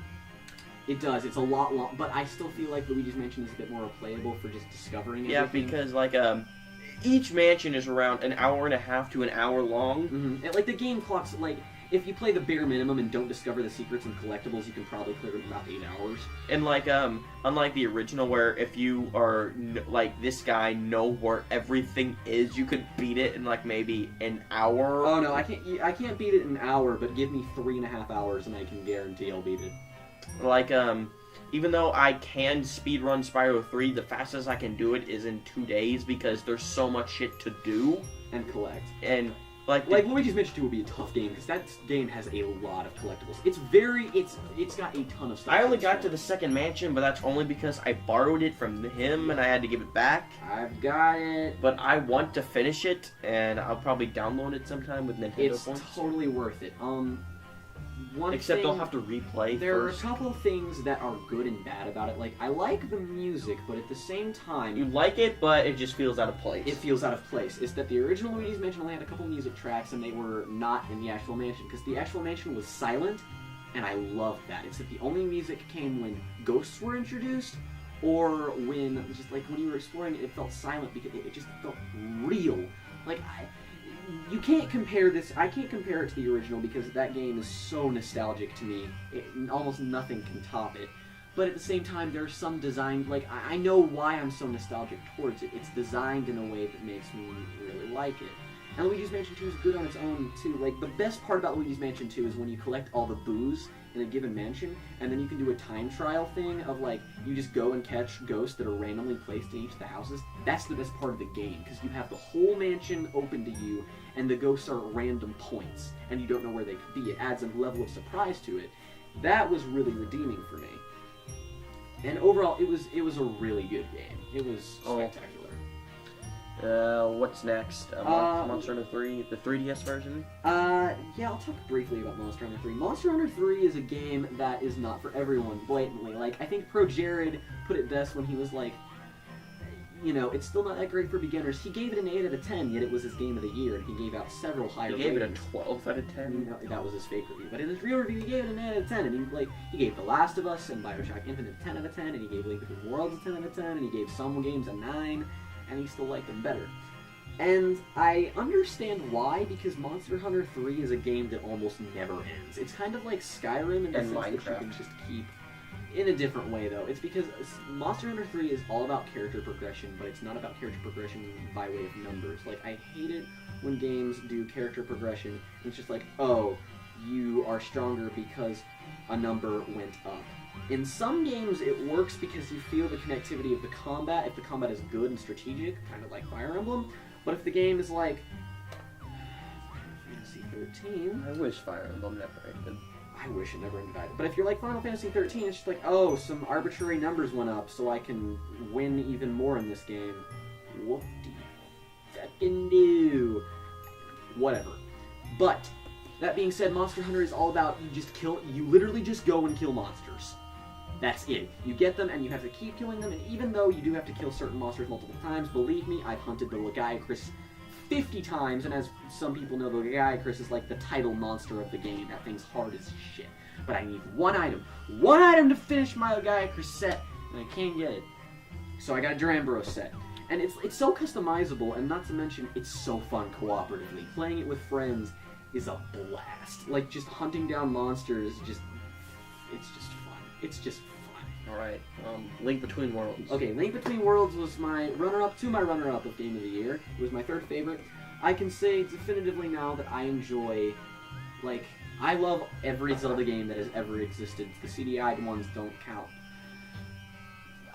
It does. It's a lot long, but I still feel like Luigi's Mansion is a bit more replayable for just discovering everything. Yeah, because, like, each mansion is around an hour and a half to an hour long. Mm-hmm. And, like, the game clocks, like, if you play the bare minimum and don't discover the secrets and collectibles, you can probably clear it in about 8 hours. And, like, unlike the original where if you are, like, this guy, know where everything is, you could beat it in, like, maybe an hour. Oh, no, I can't beat it in an hour, but give me 3.5 hours and I can guarantee I'll beat it. Like, even though I can speedrun Spyro 3, the fastest I can do it is in 2 days because there's so much shit to do. And collect. And, like Luigi's Mansion 2 would be a tough game because that game has a lot of collectibles. It's got a ton of stuff. I only got to the second mansion, but that's only because I borrowed it from him and I had to give it back. I've got it. But I want to finish it, and I'll probably download it sometime with Nintendo points. It's totally worth it. Except I'll have to replay There first. are a couple of things that are good and bad about it. Like, I like the music, but at the same time... You like it, but it just feels out of place. It feels out of place. It's that the original Luigi's Mansion only had a couple music tracks, and they were not in the actual mansion, because the actual mansion was silent, and I loved that. It's that the only music came when ghosts were introduced, or when, just like, when you were exploring it felt silent, because it just felt real. Like, you can't compare this. I can't compare it to the original because that game is so nostalgic to me. Almost nothing can top it. But at the same time, there's some design. Like, I know why I'm so nostalgic towards it. It's designed in a way that makes me really like it. And Luigi's Mansion 2 is good on its own, too. Like, the best part about Luigi's Mansion 2 is when you collect all the boos in a given mansion, and then you can do a time trial thing of like you just go and catch ghosts that are randomly placed in each of the houses. That's the best part of the game because you have the whole mansion open to you, and the ghosts are at random points, and you don't know where they could be. It adds a level of surprise to it. That was really redeeming for me. And overall, it was a really good game. It was spectacular. What's next? Monster Hunter 3, the 3DS version? Yeah, I'll talk briefly about Monster Hunter 3. Monster Hunter 3 is a game that is not for everyone, blatantly. Like, I think Pro Jared put it best when he was like, you know, it's still not that great for beginners. He gave it an 8 out of 10, yet it was his game of the year, and he gave out several higher ratings. He gave it a 12 out of 10? No, that was his fake review. But in his real review, he gave it an 8 out of 10, and he gave The Last of Us and Bioshock Infinite a 10 out of 10, and he gave Link Between Worlds a 10 out of 10, and he gave some games a 9, and he still liked them better. And I understand why, because Monster Hunter 3 is a game that almost never ends. It's kind of like Skyrim in the sense that you can just keep... In a different way, though. It's because Monster Hunter 3 is all about character progression, but it's not about character progression by way of numbers. Like, I hate it when games do character progression, and it's just like, oh, you are stronger because a number went up. In some games, it works because you feel the connectivity of the combat, if the combat is good and strategic, kind of like Fire Emblem. But if the game is like Fantasy 13... I wish Fire Emblem never ended. I wish it never ended either. But if you're like Final Fantasy 13, it's just like, oh, some arbitrary numbers went up, so I can win even more in this game. What do you fucking do? Whatever. But, that being said, Monster Hunter is all about you literally just go and kill monsters. That's it. You get them, and you have to keep killing them, and even though you do have to kill certain monsters multiple times, believe me, I've hunted the Lagiacrus 50 times, and as some people know, the Lagiacrus is like the title monster of the game. That thing's hard as shit. But I need one item to finish my Lagiacrus set, and I can't get it. So I got a Durambro set. And it's so customizable, and not to mention, it's so fun cooperatively. Playing it with friends is a blast. Like, just hunting down monsters, it's just fun. It's just fun. Alright, Link Between Worlds. Okay, Link Between Worlds was my runner-up of Game of the Year. It was my third favorite. I can say definitively now that I enjoy, like, I love every Zelda game that has ever existed. The CDI ones don't count.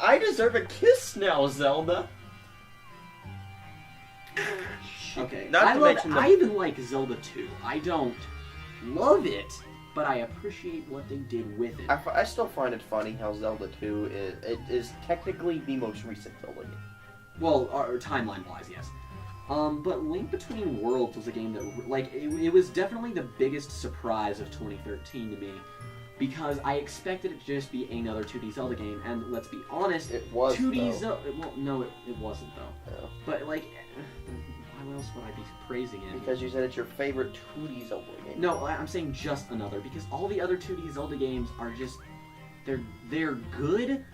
I deserve a kiss now, Zelda! Okay, I even like Zelda 2. I don't love it, but I appreciate what they did with it. I still find it funny how Zelda 2 is technically the most recent Zelda game. Well, timeline-wise, yes. But Link Between Worlds was a game that, like, it was definitely the biggest surprise of 2013 to me, because I expected it to just be another 2D Zelda game, and let's be honest, it was 2D Zelda. Well, no, it wasn't though. Yeah. But like, why else would I be praising it? Because you said it's your favorite 2D Zelda game. No, I'm saying just another, because all the other 2D Zelda games are just they're good,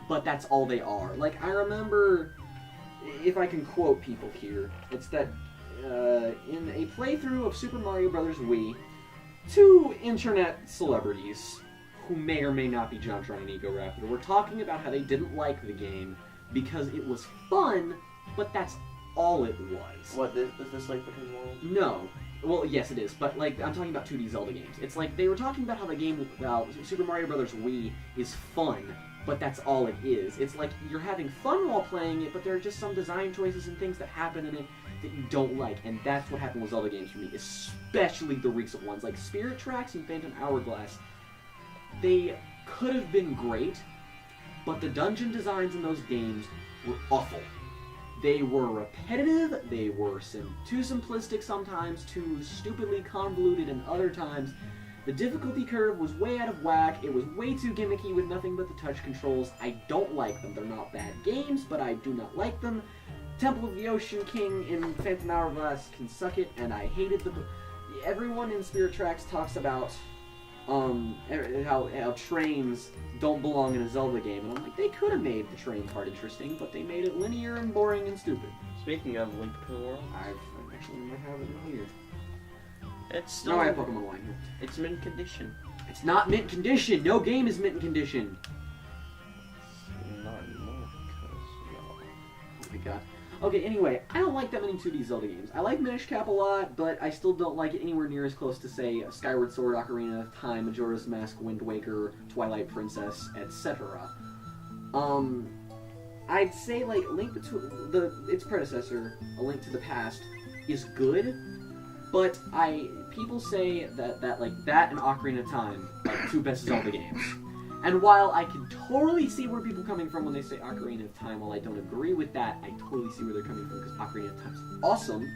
but that's all they are. Like, I remember, if I can quote people here, it's that in a playthrough of Super Mario Bros. Wii, two internet celebrities, who may or may not be JonTron and Ego Raptor, were talking about how they didn't like the game because it was fun, but that's all it was. What, is this Link Between Worlds? No. Well, yes it is, but like, I'm talking about 2D Zelda games. It's like, they were talking about how the game, Super Mario Bros. Wii is fun, but that's all it is. It's like, you're having fun while playing it, but there are just some design choices and things that happen in it that you don't like, and that's what happened with Zelda games for me, especially the recent ones. Like Spirit Tracks and Phantom Hourglass, they could have been great, but the dungeon designs in those games were awful. They were repetitive, they were too simplistic sometimes, too stupidly convoluted and other times. The difficulty curve was way out of whack, it was way too gimmicky with nothing but the touch controls. I don't like them. They're not bad games, but I do not like them. Temple of the Ocean King in Phantom Hourglass can suck it, and I hated the... Everyone in Spirit Tracks talks about how trains don't belong in a Zelda game, and I'm like, they could have made the train part interesting, but they made it linear and boring and stupid. Speaking of Link Between Worlds, I actually might have it in here. it's still... No, I have Pokemon Line here. It's mint condition. It's not mint condition! No game is mint condition! Not anymore, because... Oh my god. Okay, anyway, I don't like that many 2D Zelda games. I like Minish Cap a lot, but I still don't like it anywhere near as close to, say, Skyward Sword, Ocarina of Time, Majora's Mask, Wind Waker, Twilight Princess, etc. I'd say, like, Link Between... its predecessor, A Link to the Past, is good, but people say that and Ocarina of Time are the two best Zelda games. And while I can totally see where people are coming from when they say Ocarina of Time, while I don't agree with that, I totally see where they're coming from because Ocarina of Time is awesome.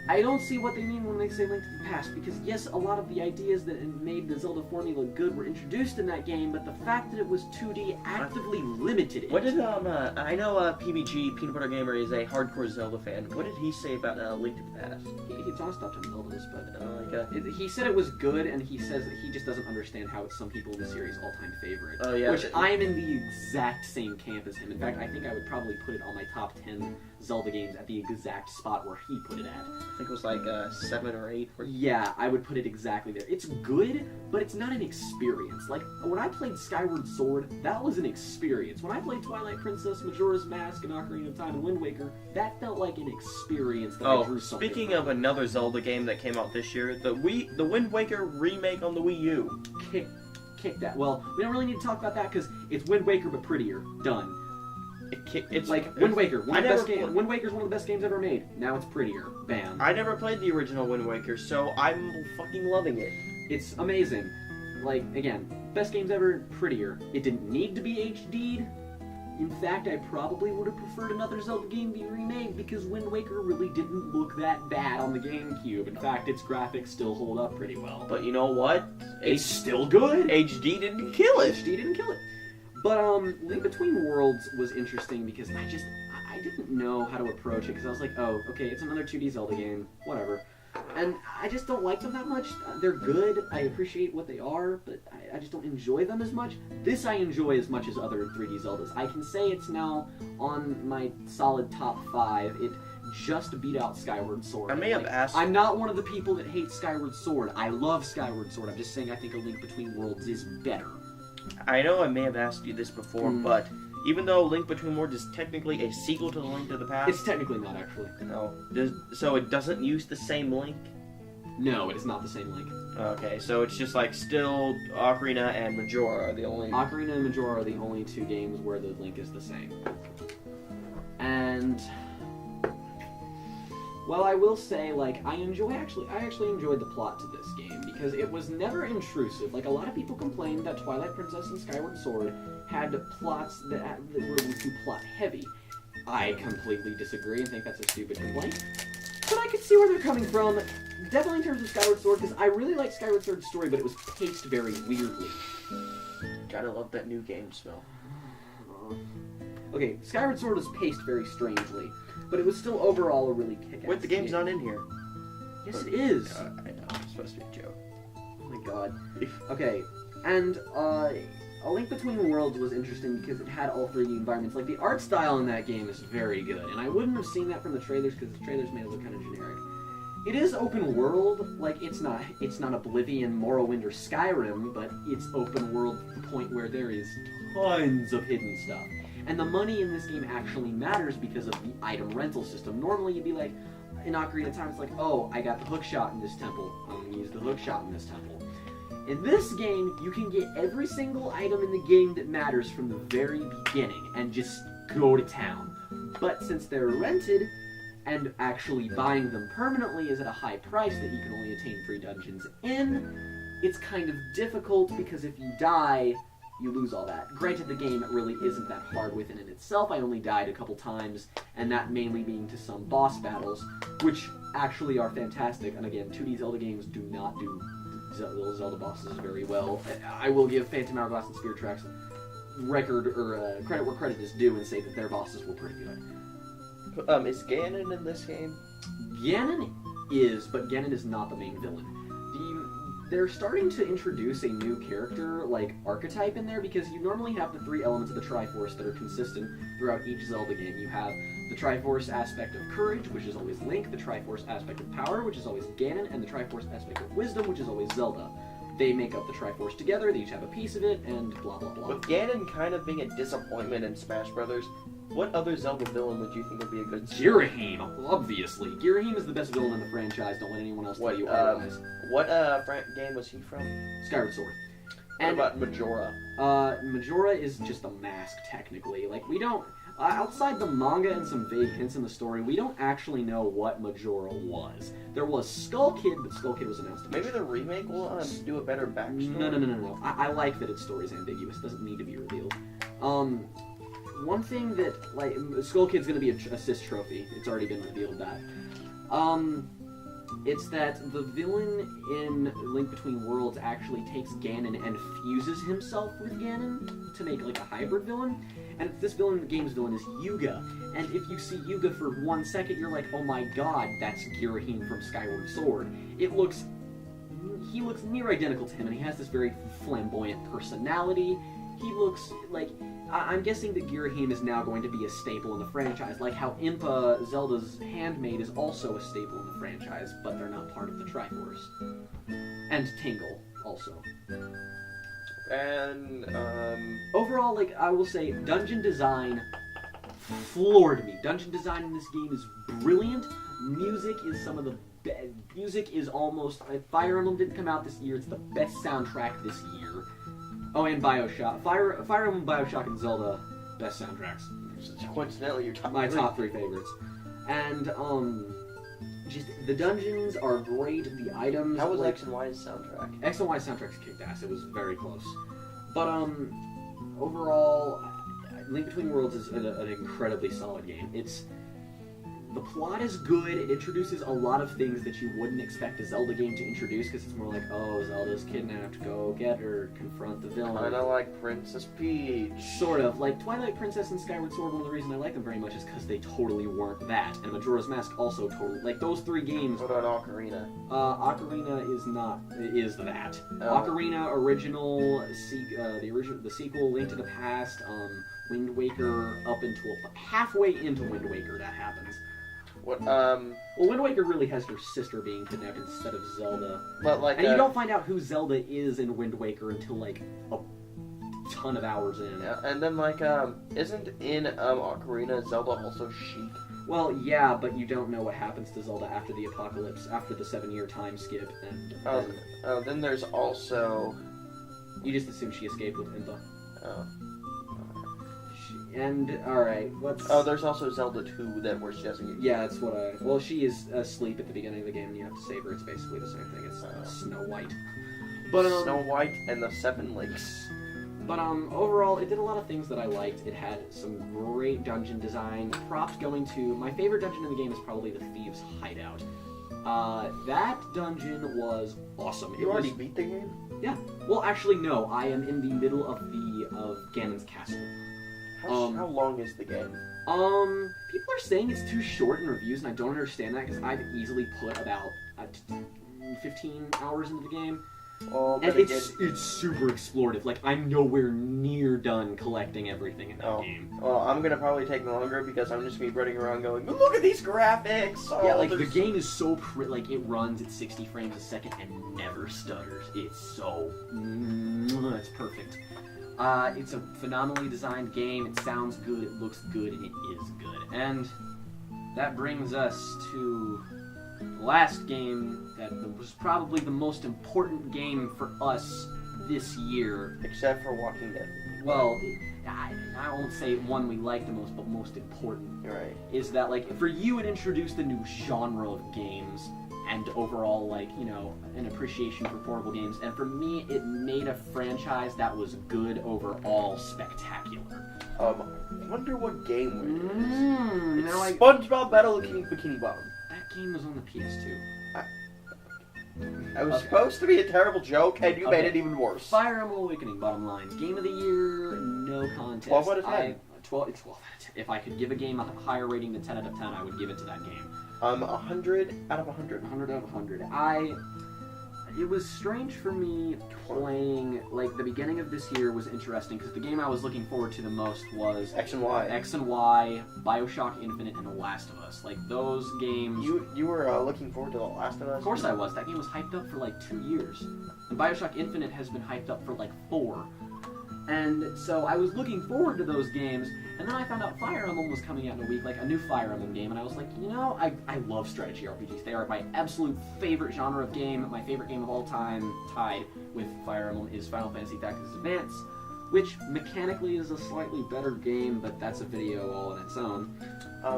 I don't see what they mean when they say Link to the Past, because yes, a lot of the ideas that made the Zelda formula good were introduced in that game, but the fact that it was 2D actively limited it. What did, I know PBG, Peanut Butter Gamer, is a hardcore Zelda fan. What did he say about Link to the Past? He's on stuff on Zeldas, but he said it was good, and he says that he just doesn't understand how it's some people in the series' all-time favorite. Oh, yeah. Which I'm in the exact same camp as him. In fact, I think I would probably put it on my top 10 Zelda games at the exact spot where he put it at. I think it was like 7 or 8. Yeah, I would put it exactly there. It's good, but it's not an experience. Like, when I played Skyward Sword, that was an experience. When I played Twilight Princess, Majora's Mask, and Ocarina of Time, and Wind Waker, that felt like an experience that I drew something speaking from. of another Zelda game that came out this year, the Wind Waker remake on the Wii U. Kick that. Well, we don't really need to talk about that because it's Wind Waker but prettier. Done. It's like Wind Waker. Wind Waker's one of the best games ever made. Now it's prettier. Bam. I never played the original Wind Waker, so I'm fucking loving it. It's amazing. Like, again, best games ever, prettier. It didn't need to be HD'd. In fact, I probably would have preferred another Zelda game be remade because Wind Waker really didn't look that bad on the GameCube. In fact, its graphics still hold up pretty well. But you know what? It's still good. HD didn't kill it. HD didn't kill it. But, Link Between Worlds was interesting because I didn't know how to approach it because I was like, oh, okay, it's another 2D Zelda game, whatever. And I just don't like them that much. They're good, I appreciate what they are, but I just don't enjoy them as much. This I enjoy as much as other 3D Zeldas. I can say it's now on my solid top 5. It just beat out Skyward Sword. I may have asked... I'm not one of the people that hate Skyward Sword. I love Skyward Sword. I'm just saying I think A Link Between Worlds is better. I know I may have asked you this before, but even though Link Between Worlds is technically a sequel to The Link to the Past... It's technically not, actually. No. So it doesn't use the same Link? No, it is not the same Link. Okay, so it's just like still Ocarina and Majora are the only... Ocarina and Majora are the only two games where the Link is the same. And... well, I will say, like, I actually enjoyed the plot to this game because it was never intrusive. Like, a lot of people complained that Twilight Princess and Skyward Sword had plots that were a little too plot-heavy. I completely disagree and think that's a stupid complaint. But I could see where they're coming from. Definitely in terms of Skyward Sword, because I really like Skyward Sword's story, but it was paced very weirdly. Gotta love that new game smell. Okay, Skyward Sword was paced very strangely, but it was still overall a really kick-ass Wait, the game's game. not in here. Yes, it is. I know, it's supposed to be a joke. Oh my god. Okay, and A Link Between Worlds was interesting because it had all 3D environments. Like, the art style in that game is very good, and I wouldn't have seen that from the trailers because the trailers made it look kind of generic. It is open world, like, it's not Oblivion, Morrowind, or Skyrim, but it's open world to the point where there is tons of hidden stuff. And the money in this game actually matters because of the item rental system. Normally you'd be like, in Ocarina of Time, it's like, oh, I got the hookshot in this temple, I'm gonna use the hookshot in this temple. In this game, you can get every single item in the game that matters from the very beginning and just go to town. But since they're rented, and actually buying them permanently is at a high price that you can only attain 3 dungeons in, it's kind of difficult because if you die, you lose all that. Granted, the game really isn't that hard within it itself. I only died a couple times, and that mainly being to some boss battles, which actually are fantastic. And again, 2D Zelda games do not do little Zelda bosses very well. I will give Phantom Hourglass and Spirit Tracks credit where credit is due and say that their bosses were pretty good. Is Ganon in this game? Ganon is, but Ganon is not the main villain. They're starting to introduce a new character, like, archetype in there, because you normally have the 3 elements of the Triforce that are consistent throughout each Zelda game. You have the Triforce aspect of courage, which is always Link, the Triforce aspect of power, which is always Ganon, and the Triforce aspect of wisdom, which is always Zelda. they make up the Triforce together, they each have a piece of it, and blah blah blah. With Ganon kind of being a disappointment in Smash Brothers, what other Zelda villain would you think would be a good Girahim, obviously. Girahim is the best villain in the franchise, don't let anyone else tell you otherwise. What game was he from? Skyward Sword. What And about Majora? Majora is just a mask, technically. Like, we don't... outside the manga and some vague hints in the story, we don't actually know what Majora was. There was Skull Kid, but Skull Kid was announced. Maybe the remake will do a better backstory? No. I like that its story is ambiguous. It doesn't need to be revealed. One thing that, like, Skull Kid's gonna be a assist trophy. It's already been revealed that. It's that the villain in Link Between Worlds actually takes Ganon and fuses himself with Ganon to make, like, a hybrid villain. And this villain, the game's villain, is Yuga. And if you see Yuga for 1 second, you're like, oh my god, that's Girahim from Skyward Sword. He looks near identical to him, and he has this very flamboyant personality. He looks like... I'm guessing that Girahim is now going to be a staple in the franchise, like how Impa, Zelda's handmaid, is also a staple in the franchise, but they're not part of the Triforce. And Tingle, also. And, Overall, like, I will say, dungeon design floored me. Dungeon design in this game is brilliant. Music is some of the music is almost... Fire Emblem didn't come out this year, it's the best soundtrack this year. Oh, and Bioshock. Fire Emblem, Bioshock, and Zelda, best soundtracks. coincidentally, your top My three. top 3 favorites. And, just, the dungeons are great, the items... How was like, X and Y's soundtrack? X and Y soundtrack's kicked ass. It was very close. But, overall, Link Between Worlds is an incredibly solid game. The plot is good. It introduces a lot of things that you wouldn't expect a Zelda game to introduce, because it's more like, oh, Zelda's kidnapped, go get her, confront the villain. Kinda like Princess Peach. Sort of. Like, Twilight Princess and Skyward Sword, one of the reasons I like them very much is because they totally weren't that. And Majora's Mask also totally... Like, those 3 games... What about Ocarina? Ocarina is that. Oh. Ocarina, original, the sequel, Link to the Past, Wind Waker, up until halfway into Wind Waker, that happens. What, Well, Wind Waker really has her sister being kidnapped instead of Zelda. but like, And you don't find out who Zelda is in Wind Waker until, like, a ton of hours in. yeah, and then like, isn't in, Ocarina Zelda also Sheik? Well, yeah, but you don't know what happens to Zelda after the apocalypse, after the 7-year time skip, and Then there's also, you just assume she escaped with Impa. oh. And, alright, let's... Oh, there's also Zelda 2 that where she doesn't get... Yeah, that's what I... Well, she is asleep at the beginning of the game, and you have to save her. It's basically the same thing. It's Snow White. But, Snow White and the 7 Links. But, overall, it did a lot of things that I liked. It had some great dungeon design. Props going to... My favorite dungeon in the game is probably the Thieves' Hideout. That dungeon was awesome. You already beat the game? Yeah. Well, actually, no. I am in the middle of Ganon's castle. How long is the game? People are saying it's too short in reviews, and I don't understand that, because I've easily put about 15 hours into the game. Oh, And it's super explorative. Like, I'm nowhere near done collecting everything in that game. Well, I'm gonna probably take longer because I'm just gonna be running around going, look at these graphics! Oh, Yeah, like, the game is so like, it runs at 60 frames a second and never stutters. It's so... It's perfect. It's a phenomenally designed game. It sounds good, it looks good, and it is good. And that brings us to the last game that was probably the most important game for us this year. Except for Walking Dead. Well, I won't say one we like the most, but most important. You're right. Is that, like, for you it introduced a new genre of games, and overall, like, you know, an appreciation for portable games. And for me, it made a franchise that was good overall spectacular. I wonder what game it is. Now It's SpongeBob Battle of Bikini Bottom. that game was on the PS2. It was Okay. supposed to be a terrible joke, and you made Okay. it even worse. Fire Emblem Awakening, bottom line. Game of the year, no contest. 12 out of 10. 12 out of 10. If I could give a game a higher rating than 10 out of 10, I would give it to that game. 100 out of 100. 100 out of 100. it was strange for me playing, like, the beginning of this year was interesting, because the game I was looking forward to the most was X and Y. X and Y, Bioshock Infinite, and The Last of Us. Like, those games... You were looking forward to The Last of Us? Of course I was. That game was hyped up for, like, 2 years. And Bioshock Infinite has been hyped up for, like, 4. And so I was looking forward to those games, and then I found out Fire Emblem was coming out in a week, like a new Fire Emblem game, and I was like, you know, I love strategy RPGs. They are my absolute favorite genre of game. My favorite game of all time, tied with Fire Emblem, is Final Fantasy Tactics Advance, which mechanically is a slightly better game, but that's a video all on its own.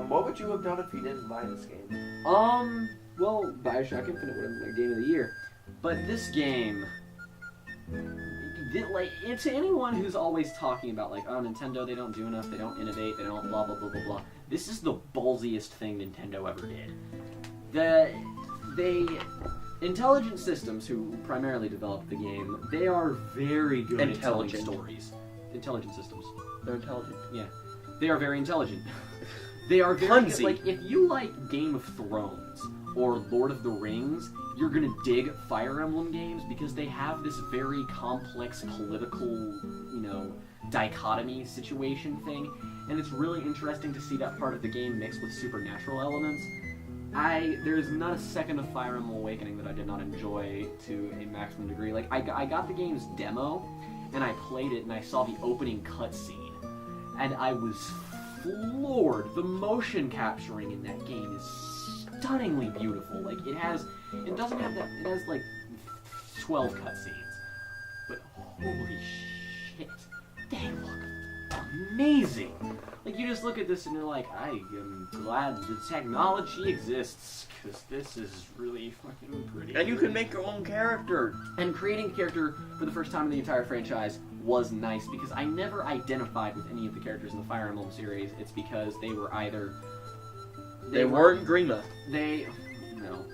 What would you have done if you didn't buy this game? Well, Bioshock Infinite would have been my game of the year. But this game... like, to anyone who's always talking about, like, oh, Nintendo, they don't do enough, they don't innovate, they don't blah, blah, blah, blah, blah. This is the ballsiest thing Nintendo ever did. Intelligent Systems, who primarily developed the game, they are very good at telling stories. Intelligent Systems. They're intelligent. Yeah. They are very intelligent. They are very good. Like, if you like Game of Thrones or Lord of the Rings, you're gonna dig Fire Emblem games because they have this very complex political, dichotomy situation thing, and it's really interesting to see that part of the game mixed with supernatural elements. There is not a second of Fire Emblem Awakening that I did not enjoy to a maximum degree. Like, I got the game's demo, and I played it, and I saw the opening cutscene, and I was floored. The motion capturing in that game is stunningly beautiful. Like, it has like 12 cutscenes, but holy shit, they look amazing. Like, you just look at this and you're like, I am glad the technology exists, because this is really fucking pretty. And you can make your own character. And creating a character for the first time in the entire franchise was nice, because I never identified with any of the characters in the Fire Emblem series. It's because they were either... They weren't Grima. No.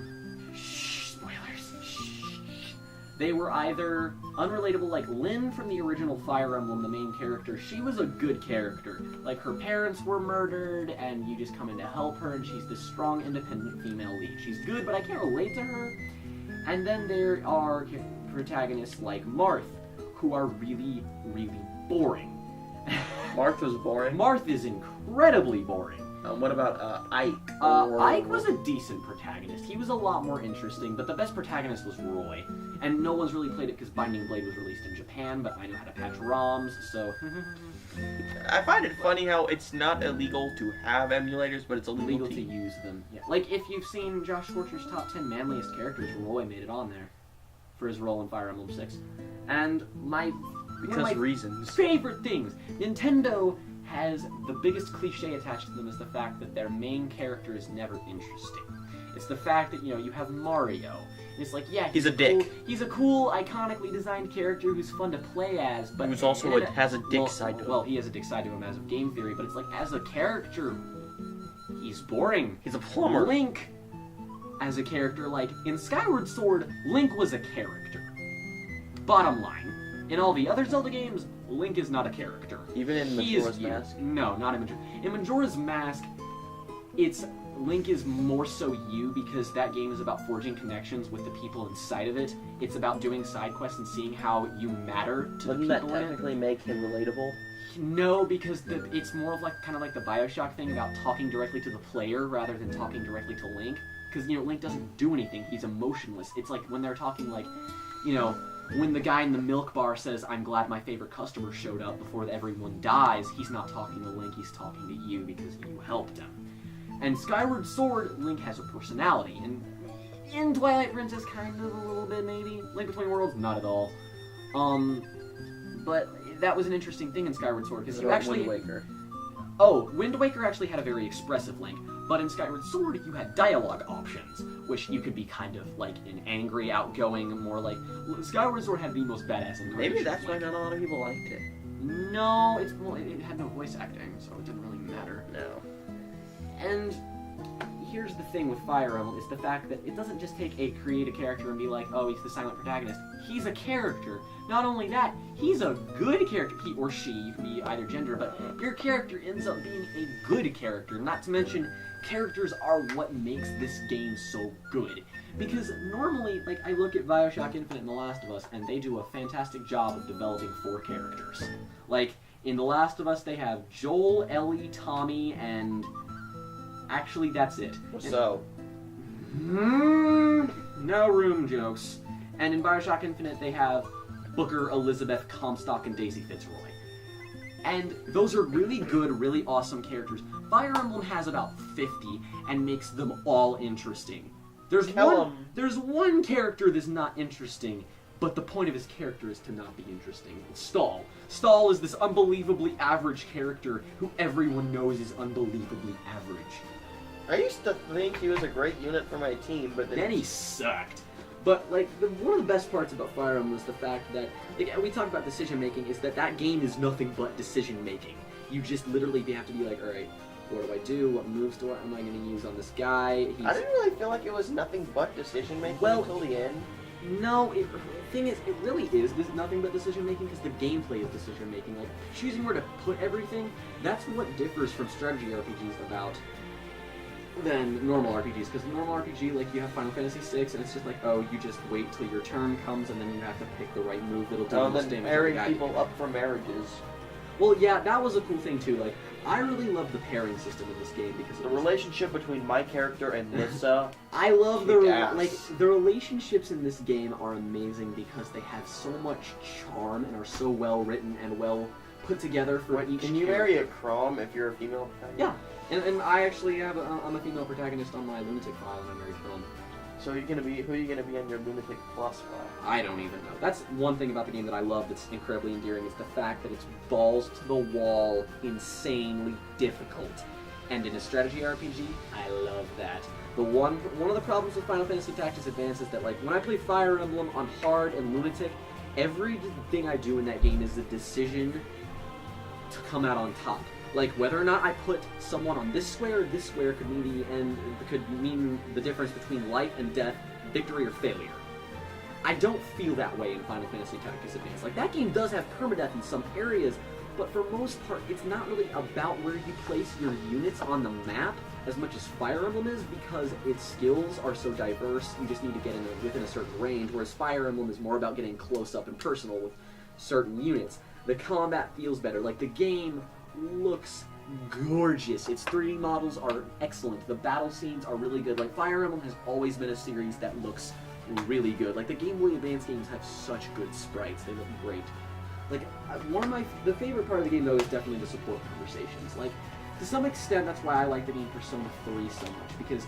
Shh, spoilers. Shh. They were either unrelatable, like Lynn from the original Fire Emblem, the main character. She was a good character. Like, her parents were murdered, and you just come in to help her, and she's this strong, independent female lead. She's good, but I can't relate to her. And then there are protagonists like Marth, who are really, really boring. Marth was boring? Marth is incredibly boring. What about Ike? Ike was a decent protagonist. He was a lot more interesting, but the best protagonist was Roy. And no one's really played it because Binding Blade was released in Japan, but I know how to patch ROMs, so... I find it funny how it's not illegal to have emulators, but it's illegal to use them. Yeah. Like, if you've seen Josh Scorcher's top 10 manliest characters, Roy made it on there for his role in Fire Emblem 6. And reasons. Favorite things, Nintendo has the biggest cliche attached to them is the fact that their main character is never interesting. It's the fact that, you have Mario. It's like, yeah, he's a dick. He's a cool, iconically designed character who's fun to play as, but... Who's also has a dick side to him. Well, he has a dick side to him as of game theory, but it's like, as a character, he's boring. He's a plumber. Link, as a character, like, in Skyward Sword, Link was a character. Bottom line. In all the other Zelda games, Link is not a character. Even in Majora's Mask? No, not in Majora's. In Majora's Mask, Link is more so you, because that game is about forging connections with the people inside of it. It's about doing side quests and seeing how you matter to the people in it. Wouldn't that technically make him relatable? No, because it's more of kind of like the Bioshock thing about talking directly to the player rather than talking directly to Link. Because, Link doesn't do anything. He's emotionless. It's like when they're talking when the guy in the milk bar says, I'm glad my favorite customer showed up before everyone dies, he's not talking to Link, he's talking to you because you helped him. And Skyward Sword, Link has a personality, and in Twilight Princess, kind of a little bit, maybe. Link Between Worlds, not at all. But that was an interesting thing in Skyward Sword, because you actually... Wind Waker. Oh, Wind Waker actually had a very expressive Link, but in Skyward Sword, you had dialogue options, which you could be kind of like an angry, outgoing, more like... Skyward Sword had the most badass incarnation. Maybe that's why not a lot of people liked it. No, it had no voice acting, so it didn't really matter. No. And here's the thing with Fire Emblem, is the fact that it doesn't just create a character and be like, oh, he's the silent protagonist. He's a character. Not only that, he's a good character. He or she, you can be either gender, but your character ends up being a good character. Not to mention, characters are what makes this game so good. Because normally, like, I look at Bioshock Infinite and The Last of Us, and they do a fantastic job of developing 4 characters. Like, in The Last of Us, they have Joel, Ellie, Tommy, and... actually, that's it. So? No room jokes. And in Bioshock Infinite, they have Booker, Elizabeth, Comstock, and Daisy Fitzroy. And those are really good, really awesome characters. Fire Emblem has about 50 and makes them all interesting. There's one character that's not interesting, but the point of his character is to not be interesting. It's Stahl. Stahl is this unbelievably average character who everyone knows is unbelievably average. I used to think he was a great unit for my team, but then he sucked. But, like, one of the best parts about Fire Emblem is the fact that, like, we talk about decision-making, is that game is nothing but decision-making. You just literally have to be like, alright, what do I do? What moves am I going to use on this guy? I didn't really feel like it was nothing but decision-making until the end. No, the thing is, it really is nothing but decision-making, because the gameplay is decision-making. Like, choosing where to put everything, that's what differs from strategy RPGs about than normal RPGs, because normal RPG, like, you have Final Fantasy VI, and it's just like, oh, you just wait till your turn comes, and then you have to pick the right move that'll do the most damage. Pairing people up for marriages. Well, yeah, that was a cool thing, too. Like, I really love the pairing system in this game, because the relationship between my character and Nissa. I love the relationships in this game are amazing, because they have so much charm, and are so well written, and well put together for each character. Can you marry a Crom if you're a female protagonist? Yeah. And I actually have I'm a female protagonist on my Lunatic file, and I married Crom. So who are you gonna be on your Lunatic Plus file? I don't even know. That's one thing about the game that I love that's incredibly endearing, is the fact that it's balls to the wall, insanely difficult. And in a strategy RPG, I love that. One of the problems with Final Fantasy Tactics Advance is that, like, when I play Fire Emblem on hard and Lunatic, everything I do in that game is a decision to come out on top. Like, whether or not I put someone on this square could mean the difference between life and death, victory or failure. I don't feel that way in Final Fantasy Tactics Advance. Like, that game does have permadeath in some areas, but for most part, it's not really about where you place your units on the map as much as Fire Emblem is, because its skills are so diverse, you just need to get within a certain range, whereas Fire Emblem is more about getting close up and personal with certain units. The combat feels better. Like, the game looks gorgeous. Its 3D models are excellent. The battle scenes are really good. Like, Fire Emblem has always been a series that looks really good. Like, the Game Boy Advance games have such good sprites. They look great. Like, the favorite part of the game, though, is definitely the support conversations. Like, to some extent, that's why I like the game Persona 3 so much, because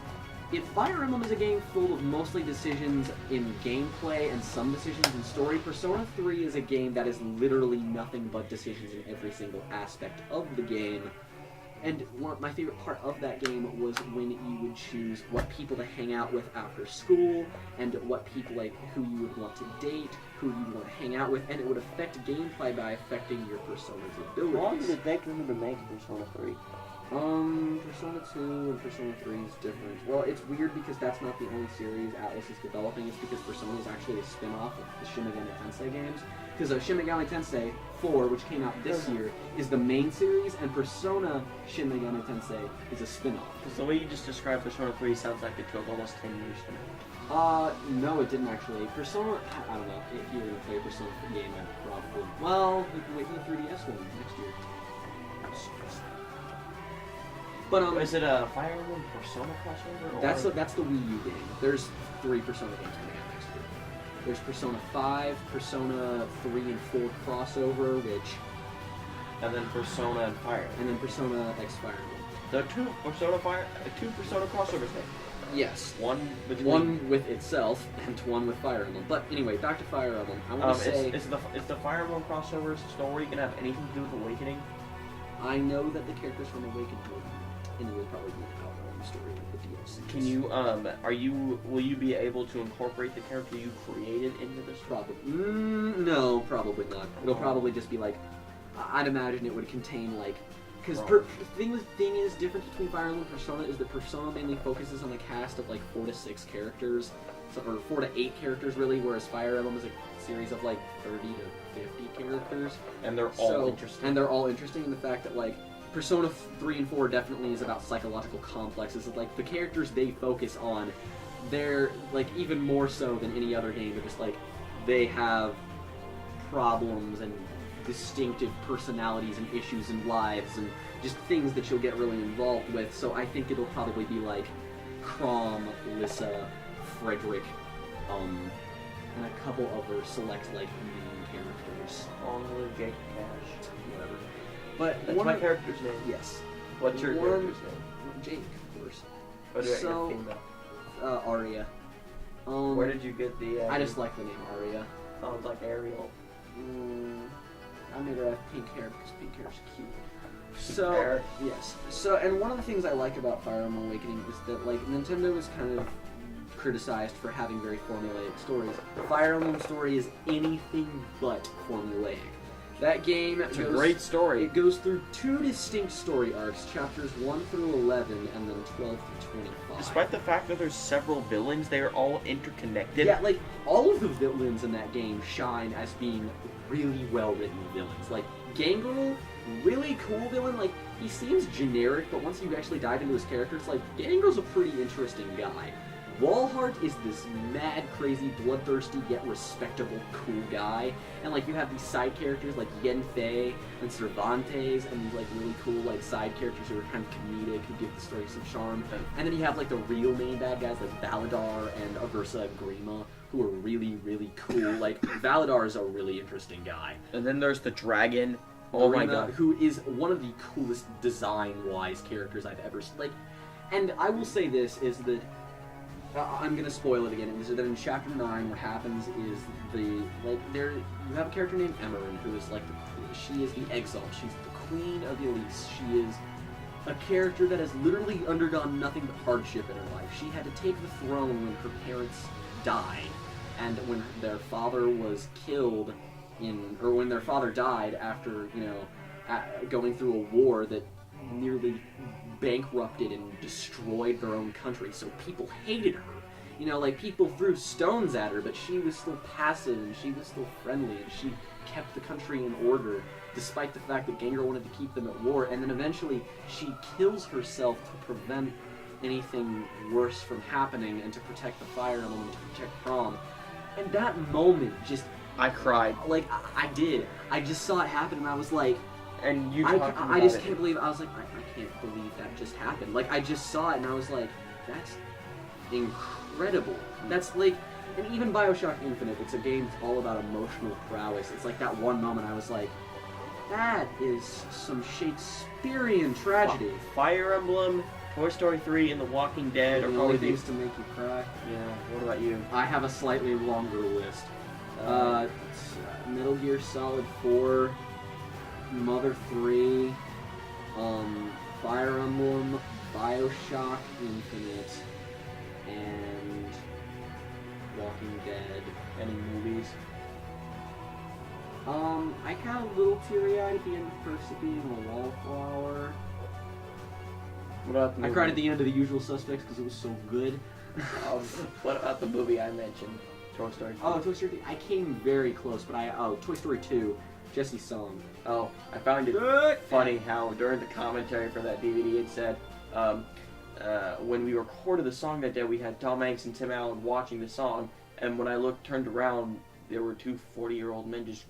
if Fire Emblem is a game full of mostly decisions in gameplay and some decisions in story, Persona 3 is a game that is literally nothing but decisions in every single aspect of the game. And my favorite part of that game was when you would choose what people to hang out with after school, and what people, like, who you would want to date, who you would want to hang out with, and it would affect gameplay by affecting your Persona's abilities. How long did it take them to make Persona 3? Persona 2 and Persona 3 is different. Well, it's weird because that's not the only series Atlas is developing. It's because Persona is actually a spin-off of the Shin Megami Tensei games. Because Shin Megami Tensei 4, which came out this year, is the main series, and Persona Shin Megami Tensei is a spin-off. Because the way you just described Persona 3 sounds like it took almost 10 years to make. No, it didn't actually. Persona, I don't know. If you were going to play a Persona game, I'd probably... Well, you can wait for the 3DS one next year. But, is it a Fire Emblem Persona crossover? Or? That's the Wii U game. There's 3 Persona games coming out next year. There's Persona 5, Persona 3 and 4 crossover, which... And then Persona and Fire. And then Persona X Fire Emblem. There are two Persona crossovers then? Yes. One with itself, and one with Fire Emblem. But anyway, back to Fire Emblem. I want to say... Is the Fire Emblem crossover story going to have anything to do with Awakening? I know that the characters from Awakening will probably be out on the story with the DLC. Can you, will you be able to incorporate the character you created into this? Probably. No, probably not. It'll probably just be like, I'd imagine it would contain, like, Because Wrong. thing is different between Fire Emblem and Persona is that Persona mainly focuses on a cast of like 4 to 6 characters, or 4 to 8 characters really, whereas Fire Emblem is a series of like 30 to 50 characters. And they're all interesting. And they're all interesting in the fact that like Persona 3 and 4 definitely is about psychological complexes. Like the characters they focus on, they're like even more so than any other game. They're just like they have problems and distinctive personalities and issues and lives and just things that you'll get really involved with. So I think it'll probably be like Chrom, Lissa, Frederick, and a couple other select like main characters. Long live Jake Cash. Whatever. But That's my character's name. Yes. What's your character's name? Jake, of course. What do I So- get female? Arya. Where did you get the? I just like the name Arya. Sounds like Ariel. I made her have pink hair because pink hair is cute. So Fair. yes. So and one of the things I like about Fire Emblem Awakening is that like Nintendo is kind of criticized for having very formulaic stories. Fire Emblem story is anything but formulaic. That game It's a great story. It goes through 2 distinct story arcs, chapters 1 through 11, and then 12 through 25. Despite the fact that there's several villains, they are all interconnected. Yeah, like, all of the villains in that game shine as being really well-written villains. Like, Gangrel, really cool villain. Like, he seems generic, but once you actually dive into his character, it's like, Gangrel's a pretty interesting guy. Wallheart is this mad, crazy, bloodthirsty, yet respectable, cool guy. And, like, you have these side characters like Yenfei and Cervantes and these, like, really cool, like, side characters who are kind of comedic, who give the story some charm. And then you have, like, the real main bad guys like Valadar and Aversa and Grima, who are really, really cool. Like, Valadar is a really interesting guy. And then there's the dragon. Oh my Grima, god. who is one of the coolest design-wise characters I've ever seen. Like, and I will say this, is that I'm gonna spoil it again. Is that in chapter 9, what happens is you have a character named Emerin who is like she is the exalt. She's the queen of the Elise. She is a character that has literally undergone nothing but hardship in her life. She had to take the throne when her parents died, and when their father was killed when their father died after going through a war that nearly bankrupted and destroyed their own country, so people hated her. You know, like, people threw stones at her, but she was still passive, and she was still friendly, and she kept the country in order, despite the fact that Gangrel wanted to keep them at war, and then eventually she kills herself to prevent anything worse from happening, and to protect the Fire Emblem, and to protect Chrom. And that moment just... I cried. Like, I did. I just saw it happen, and I was like... And you I talking just about can't believe. I was like, I can't believe that just happened. Like, I just saw it and I was like, that's incredible. That's like, and even BioShock Infinite, it's a game all about emotional prowess. It's like that one moment I was like, that is some Shakespearean tragedy. Fire Emblem, Toy Story 3, and The Walking Dead are The probably only things. things to make you cry. Yeah. What about you? I have a slightly longer list. Metal Gear Solid 4, Mother 3, Fire Emblem, BioShock Infinite, and Walking Dead. Any movies? I got a little teary-eyed at the end of Percy being a wallflower. What about the I movie? cried at the end of The Usual Suspects because it was so good. What about the movie I mentioned? Toy Story 2. Oh, Toy Story 3. I came very close, but Toy Story 2, Jesse's song. Oh, I found it funny how during the commentary for that DVD it said, when we recorded the song that day, we had Tom Hanks and Tim Allen watching the song, and when I turned around, there were two 40-year-old men just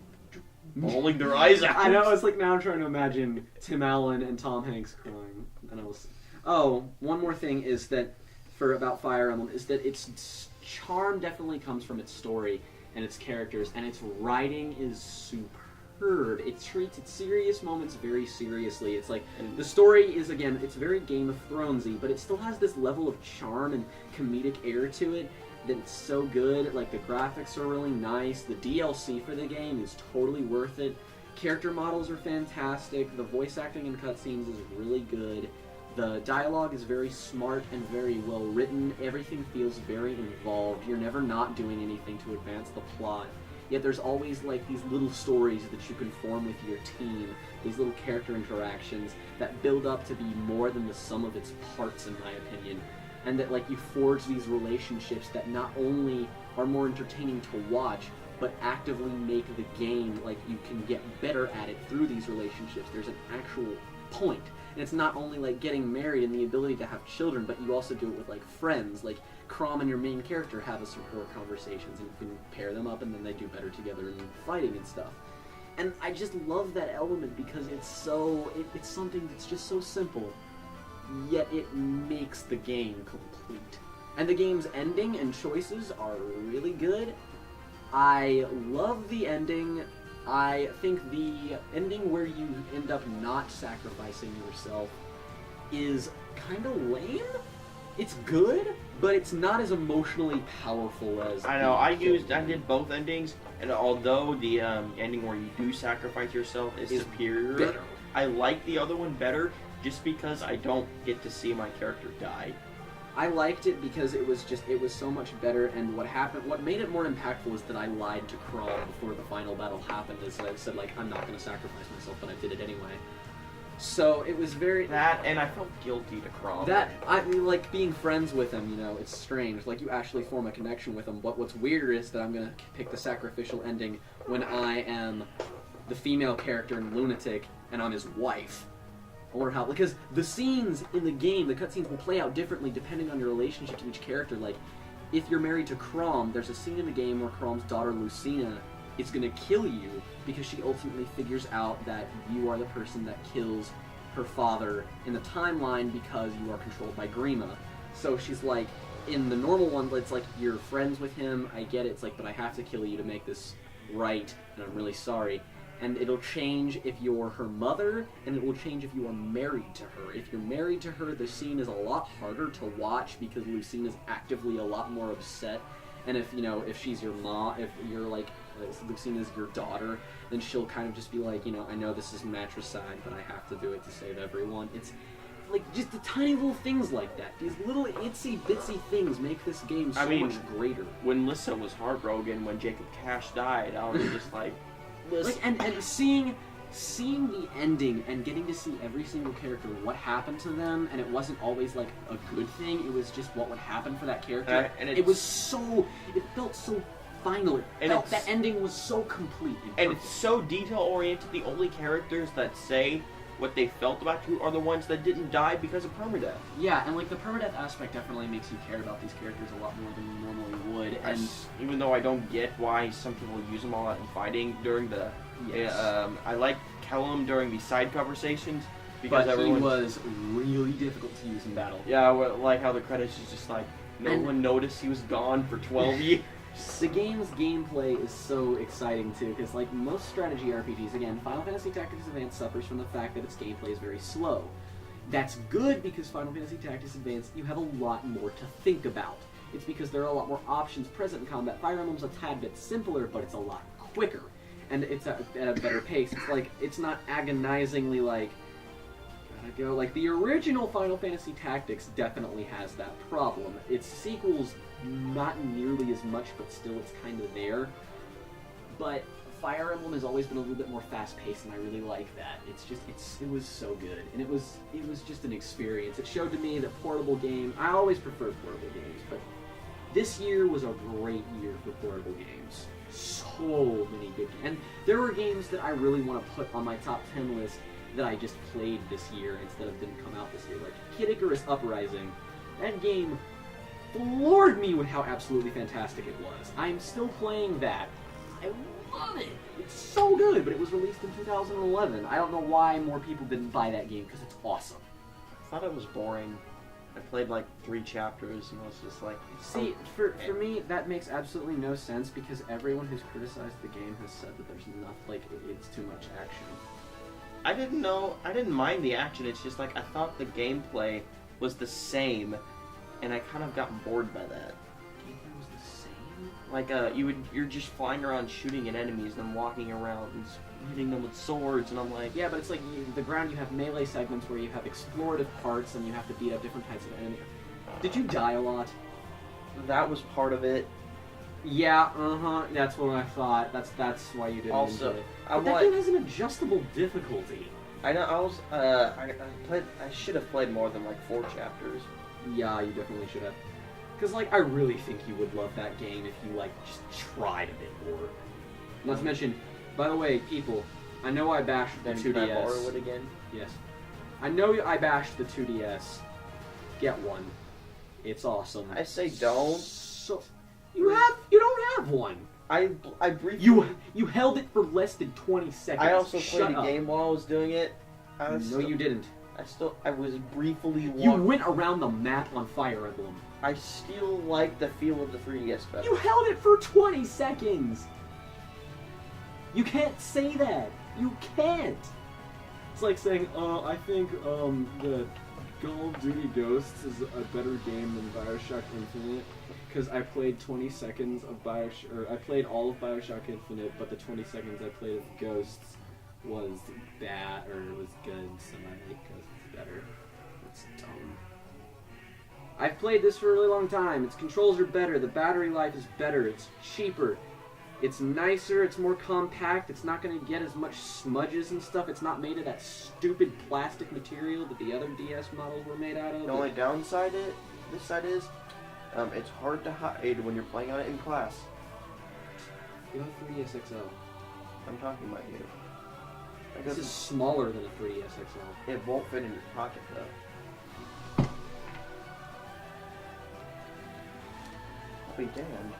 bawling their eyes out. I know, it's like now I'm trying to imagine Tim Allen and Tom Hanks crying. And I was... Oh, one more thing is that, about Fire Emblem, is that its charm definitely comes from its story and its characters, and its writing is superb. It treats its serious moments very seriously. It's like, the story is, again, it's very Game of Thronesy, but it still has this level of charm and comedic air to it that it's so good. Like, the graphics are really nice. The DLC for the game is totally worth it. Character models are fantastic. The voice acting in cutscenes is really good. The dialogue is very smart and very well written. Everything feels very involved. You're never not doing anything to advance the plot. yet there's always like these little stories that you can form with your team, these little character interactions that build up to be more than the sum of its parts, in my opinion. And that like you forge these relationships that not only are more entertaining to watch, but actively make the game like you can get better at it through these relationships. There's an actual point. And it's not only like getting married and the ability to have children, but you also do it with like friends. Like Crom and your main character have some core conversations, and you can pair them up, and then they do better together in fighting and stuff. And I just love that element because it's it's something that's just so simple, yet it makes the game complete. And the game's ending and choices are really good. I love the ending. I think the ending where you end up not sacrificing yourself is kind of lame. It's good, but it's not as emotionally powerful as... I know, I did both endings, and although the ending where you do sacrifice yourself is superior, better. I like the other one better just because I don't get to see my character die. I liked it because it was so much better, and what made it more impactful is that I lied to Crom before the final battle happened, is that I said, like, I'm not going to sacrifice myself, but I did it anyway. So it was very... That, and I felt guilty to Crom. I mean, like, being friends with him, you know, it's strange. Like, you actually form a connection with him, but what's weirder is that I'm going to pick the sacrificial ending when I am the female character in Lunatic, and I'm his wife. Or how, because the scenes in the game, the cutscenes will play out differently depending on your relationship to each character. Like, if you're married to Crom, there's a scene in the game where Crom's daughter Lucina is going to kill you because she ultimately figures out that you are the person that kills her father in the timeline because you are controlled by Grima. So she's like, in the normal one, it's like, you're friends with him, I get it, it's like, but I have to kill you to make this right, and I'm really sorry. And it'll change if you're her mother, and it will change if you are married to her. If you're married to her, the scene is a lot harder to watch because Lucina is actively a lot more upset. And if, you know, if she's your mom, if you're like, Lucina's your daughter, then she'll kind of just be like, you know, I know this is matricide, but I have to do it to save everyone. It's like just the tiny little things like that. These little itsy bitsy things make this game so much greater. When Lissa was heartbroken when Jacob Cash died, I was just like... Like, and seeing the ending and getting to see every single character, what happened to them, and it wasn't always like a good thing, it was just what would happen for that character. And it felt so final. That ending was so complete. And it's so detail-oriented. The only characters that say what they felt about you are the ones that didn't die because of permadeath. Yeah, and like the permadeath aspect definitely makes you care about these characters a lot more than you normally would. And even though I don't get why some people use them all out in fighting during the... Yes. I like Kellum during the side conversations because he was really difficult to use in battle. Yeah, I like how the credits is just like, no one noticed he was gone for 12 years. The game's gameplay is so exciting too, because like most strategy RPGs, again, Final Fantasy Tactics Advance suffers from the fact that its gameplay is very slow. That's good because Final Fantasy Tactics Advance, you have a lot more to think about. It's because there are a lot more options present in combat. Fire Emblem's a tad bit simpler, but it's a lot quicker. And it's at a better pace. It's like, it's not agonizingly like, gotta go. Like, the original Final Fantasy Tactics definitely has that problem. Its sequels, not nearly as much, but still it's kind of there. But Fire Emblem has always been a little bit more fast-paced, and I really like that. It was so good, and it was just an experience. It showed to me that portable games, I always preferred portable games, but this year was a great year for portable games. So many good games. And there were games that I really want to put on my top 10 list that I just played this year instead of didn't come out this year. Like Kid Icarus Uprising. That game floored me with how absolutely fantastic it was. I'm still playing that. I love it. It's so good, but it was released in 2011. I don't know why more people didn't buy that game, because it's awesome. I thought it was boring. I played like 3 chapters and I was just like... See, for me, that makes absolutely no sense, because everyone who's criticized the game has said that there's enough, like, it's too much action. I didn't mind the action, it's just like, I thought the gameplay was the same, and I kind of got bored by that. Gameplay was the same? Like, you're just flying around shooting at enemies and then walking around and hitting them with swords, and I'm like... Yeah, but it's like, the ground, you have melee segments where you have explorative parts and you have to beat up different types of enemies. Did you die a lot? That was part of it. Yeah, that's what I thought. That's why you didn't Also, enjoy it. I'm But that like, game has an adjustable difficulty. I know, I should have played more than like 4 chapters. Yeah, you definitely should have. Because, like, I really think you would love that game if you, like, just tried a bit more. Not to mention, by the way, people, I know I bashed the Then 2DS. can I borrow it again? Yes. I know I bashed the 2DS. Get one. It's awesome. I say don't. So, you don't have one. I briefly... You held it for less than 20 seconds. I also Shut played a up. game while I was doing it. No, you didn't. I was briefly You went around the map on Fire Emblem. I still like the feel of the 3DS better. You held it for 20 seconds! You can't say that! You can't! It's like saying, I think, the Call of Duty Ghosts is a better game than Bioshock Infinite, because I played 20 seconds of Bioshock, or I played all of Bioshock Infinite, but the 20 seconds I played of Ghosts was bad, or it was good, so I like Ghosts better. That's dumb. I've played this for a really long time. Its controls are better, the battery life is better, it's cheaper, it's nicer, it's more compact, it's not going to get as much smudges and stuff, it's not made of that stupid plastic material that the other DS models were made out of. The only downside this side is, it's hard to hide when you're playing on it in class. You have a 3DS XL. I'm talking about you. This is smaller than a 3DS XL. It won't fit in your pocket though. I'll be damned.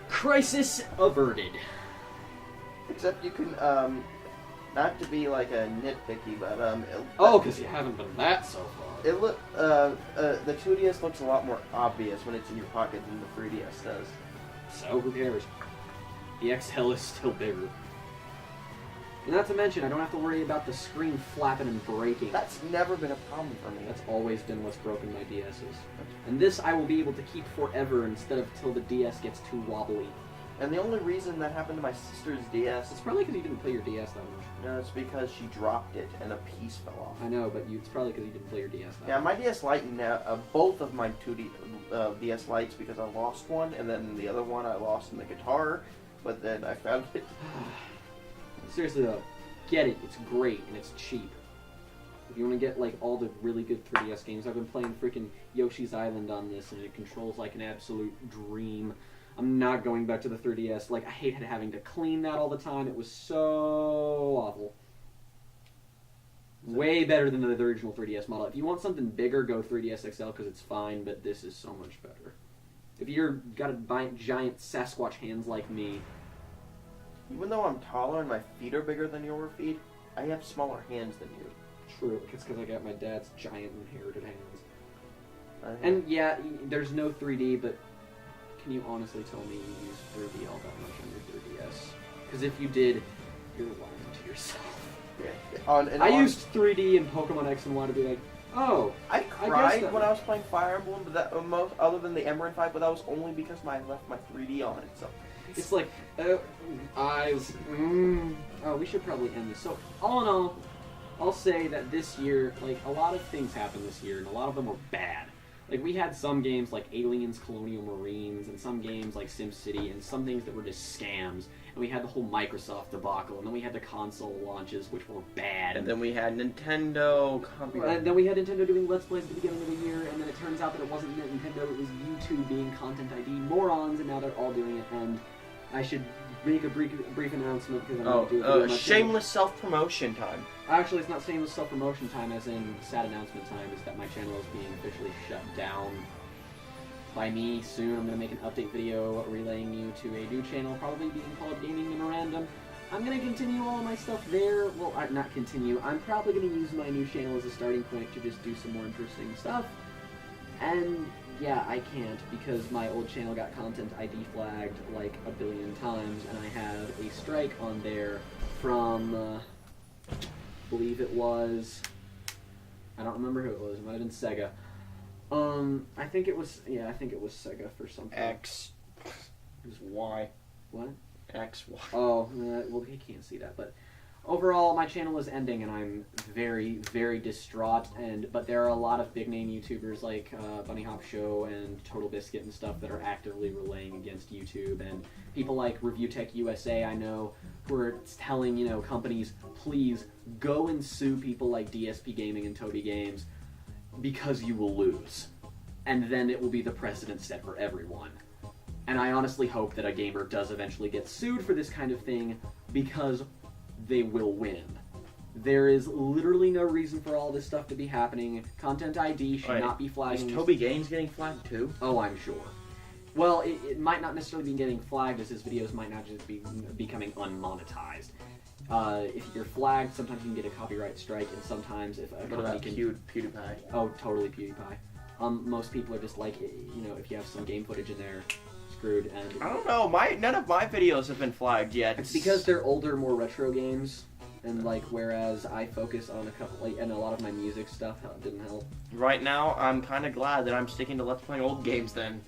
Crisis averted. Except you can, not to be like a nitpicky, but Because you haven't done that so far. it look the 2DS looks a lot more obvious when it's in your pocket than the 3DS does. So who cares? The XL is still bigger. And not to mention, I don't have to worry about the screen flapping and breaking. That's never been a problem for me. That's always been what's broken my DSs. And this I will be able to keep forever instead of till the DS gets too wobbly. And the only reason that happened to my sister's DS It's probably because you didn't play your DS that much. no, it's because she dropped it and a piece fell off. I know, but it's probably because you didn't play your DS that Yeah, much. my DS Lite now, both of my DS Lites, because I lost one, and then the other one I lost in the guitar, but then I found it. Seriously though, get it. It's great and it's cheap. If you want to get like all the really good 3DS games, I've been playing freaking Yoshi's Island on this, and it controls like an absolute dream. I'm not going back to the 3DS. Like, I hated having to clean that all the time. It was so awful. Way better than the original 3DS model. If you want something bigger, go 3DS XL because it's fine, but this is so much better. If you're got a giant Sasquatch hands like me, Even though I'm taller and my feet are bigger than your feet, I have smaller hands than you. true, it's because I got my dad's giant inherited hands. And yeah, there's no 3D, but can you honestly tell me you use 3D all that much on your 3DS? Because if you did, you're lying to yourself. I used 3D in Pokemon X and Y to be like, oh, I cried that- when I was playing Fire Emblem, but that other than the Emerald fight, but that was only because I left my 3D on it. So it's like, eyes. Oh, we should probably end this. So, all in all, I'll say that this year, like, a lot of things happened this year, and a lot of them were bad. Like, we had some games like Aliens, Colonial Marines, and some games like SimCity, and some things that were just scams. And we had the whole Microsoft debacle, and then we had the console launches, which were bad. and then we had Nintendo. And then we had Nintendo doing Let's Plays at the beginning of the year, and then it turns out that it wasn't Nintendo, it was YouTube being Content ID morons, and now they're all doing it, and I should make a brief announcement, because I'm going to do it on my channel. Shameless self-promotion time. Actually, it's not shameless self-promotion time, as in sad announcement time, is that my channel is being officially shut down by me soon. I'm going to make an update video relaying you to a new channel, probably being called Gaming MemoRandom. I'm going to continue all of my stuff there. Well, not continue. I'm probably going to use my new channel as a starting point to just do some more interesting stuff. And yeah, I can't because my old channel got Content ID flagged like a billion times, and I have a strike on there from, believe it was, I don't remember who it was. It might have been Sega. I think it was Sega for something. X is Y. What? X, Y. Oh, well, he can't see that, but overall, my channel is ending, and I'm very, very distraught. But there are a lot of big name YouTubers like Bunny Hop Show and Total Biscuit and stuff that are actively relaying against YouTube, and people like Review Tech USA, I know, who are telling companies, please go and sue people like DSP Gaming and Toby Games because you will lose, and then it will be the precedent set for everyone. And I honestly hope that a gamer does eventually get sued for this kind of thing, because they will win. There is literally no reason for all this stuff to be happening. Content ID should not be flagging. Is Toby Games getting flagged too? Oh, I'm sure. Well, it might not necessarily be getting flagged, as his videos might not just be becoming unmonetized. If you're flagged, sometimes you can get a copyright strike, and sometimes if a company can... PewDiePie? Oh, totally PewDiePie. Most people are just like, if you have some game footage in there, screwed. And I don't know. None of my videos have been flagged yet. it's because they're older, more retro games, and whereas I focus on a couple, and a lot of my music stuff didn't help. Right now, I'm kind of glad that I'm sticking to Let's Play old games then.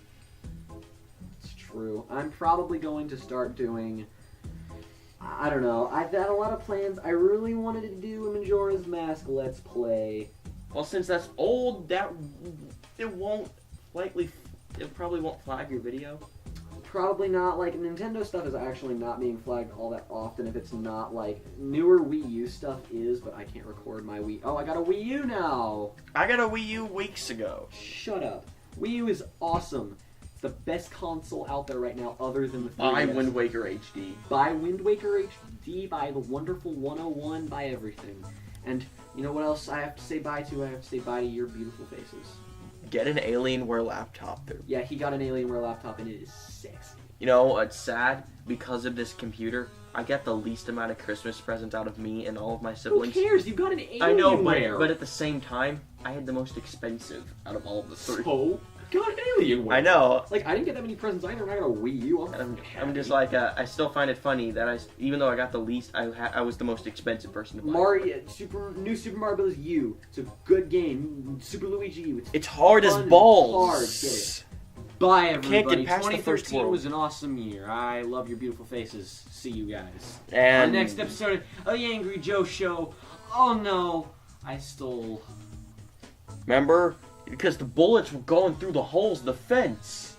It's true. I'm probably going to start doing... I don't know. I've had a lot of plans. I really wanted to do a Majora's Mask Let's Play. Well, since that's old, it probably won't flag your video. Probably not. Nintendo stuff is actually not being flagged all that often if it's not, newer Wii U stuff is, but I can't record my Wii... Oh, I got a Wii U now! I got a Wii U weeks ago. Shut up. Wii U is awesome. It's the best console out there right now, other than the 3DS. Buy Wind Waker HD. Buy Wind Waker HD, buy the wonderful 101, buy everything. And you know what else I have to say bye to? I have to say bye to your beautiful faces. Get an Alienware laptop. Yeah, he got an Alienware laptop, and it is sexy. You know, it's sad, because of this computer, I get the least amount of Christmas presents out of me and all of my siblings. Who cares? You got an Alienware! I know, but at the same time, I had the most expensive out of all of the three. So? Got an Alienware! I know. I didn't get that many presents either, and I got a Wii U. I'm just I still find it funny that even though I got the least, I was the most expensive person to buy. New Super Mario Bros. U. It's a good game. Super Luigi. It's hard as fun balls. Hard. Get it. Bye, everybody. Can't get past the first 2013 world. was an awesome year. I love your beautiful faces. See you guys. And On the next episode of the Angry Joe Show. Oh no, I stole. Remember? Because the bullets were going through the holes of the fence.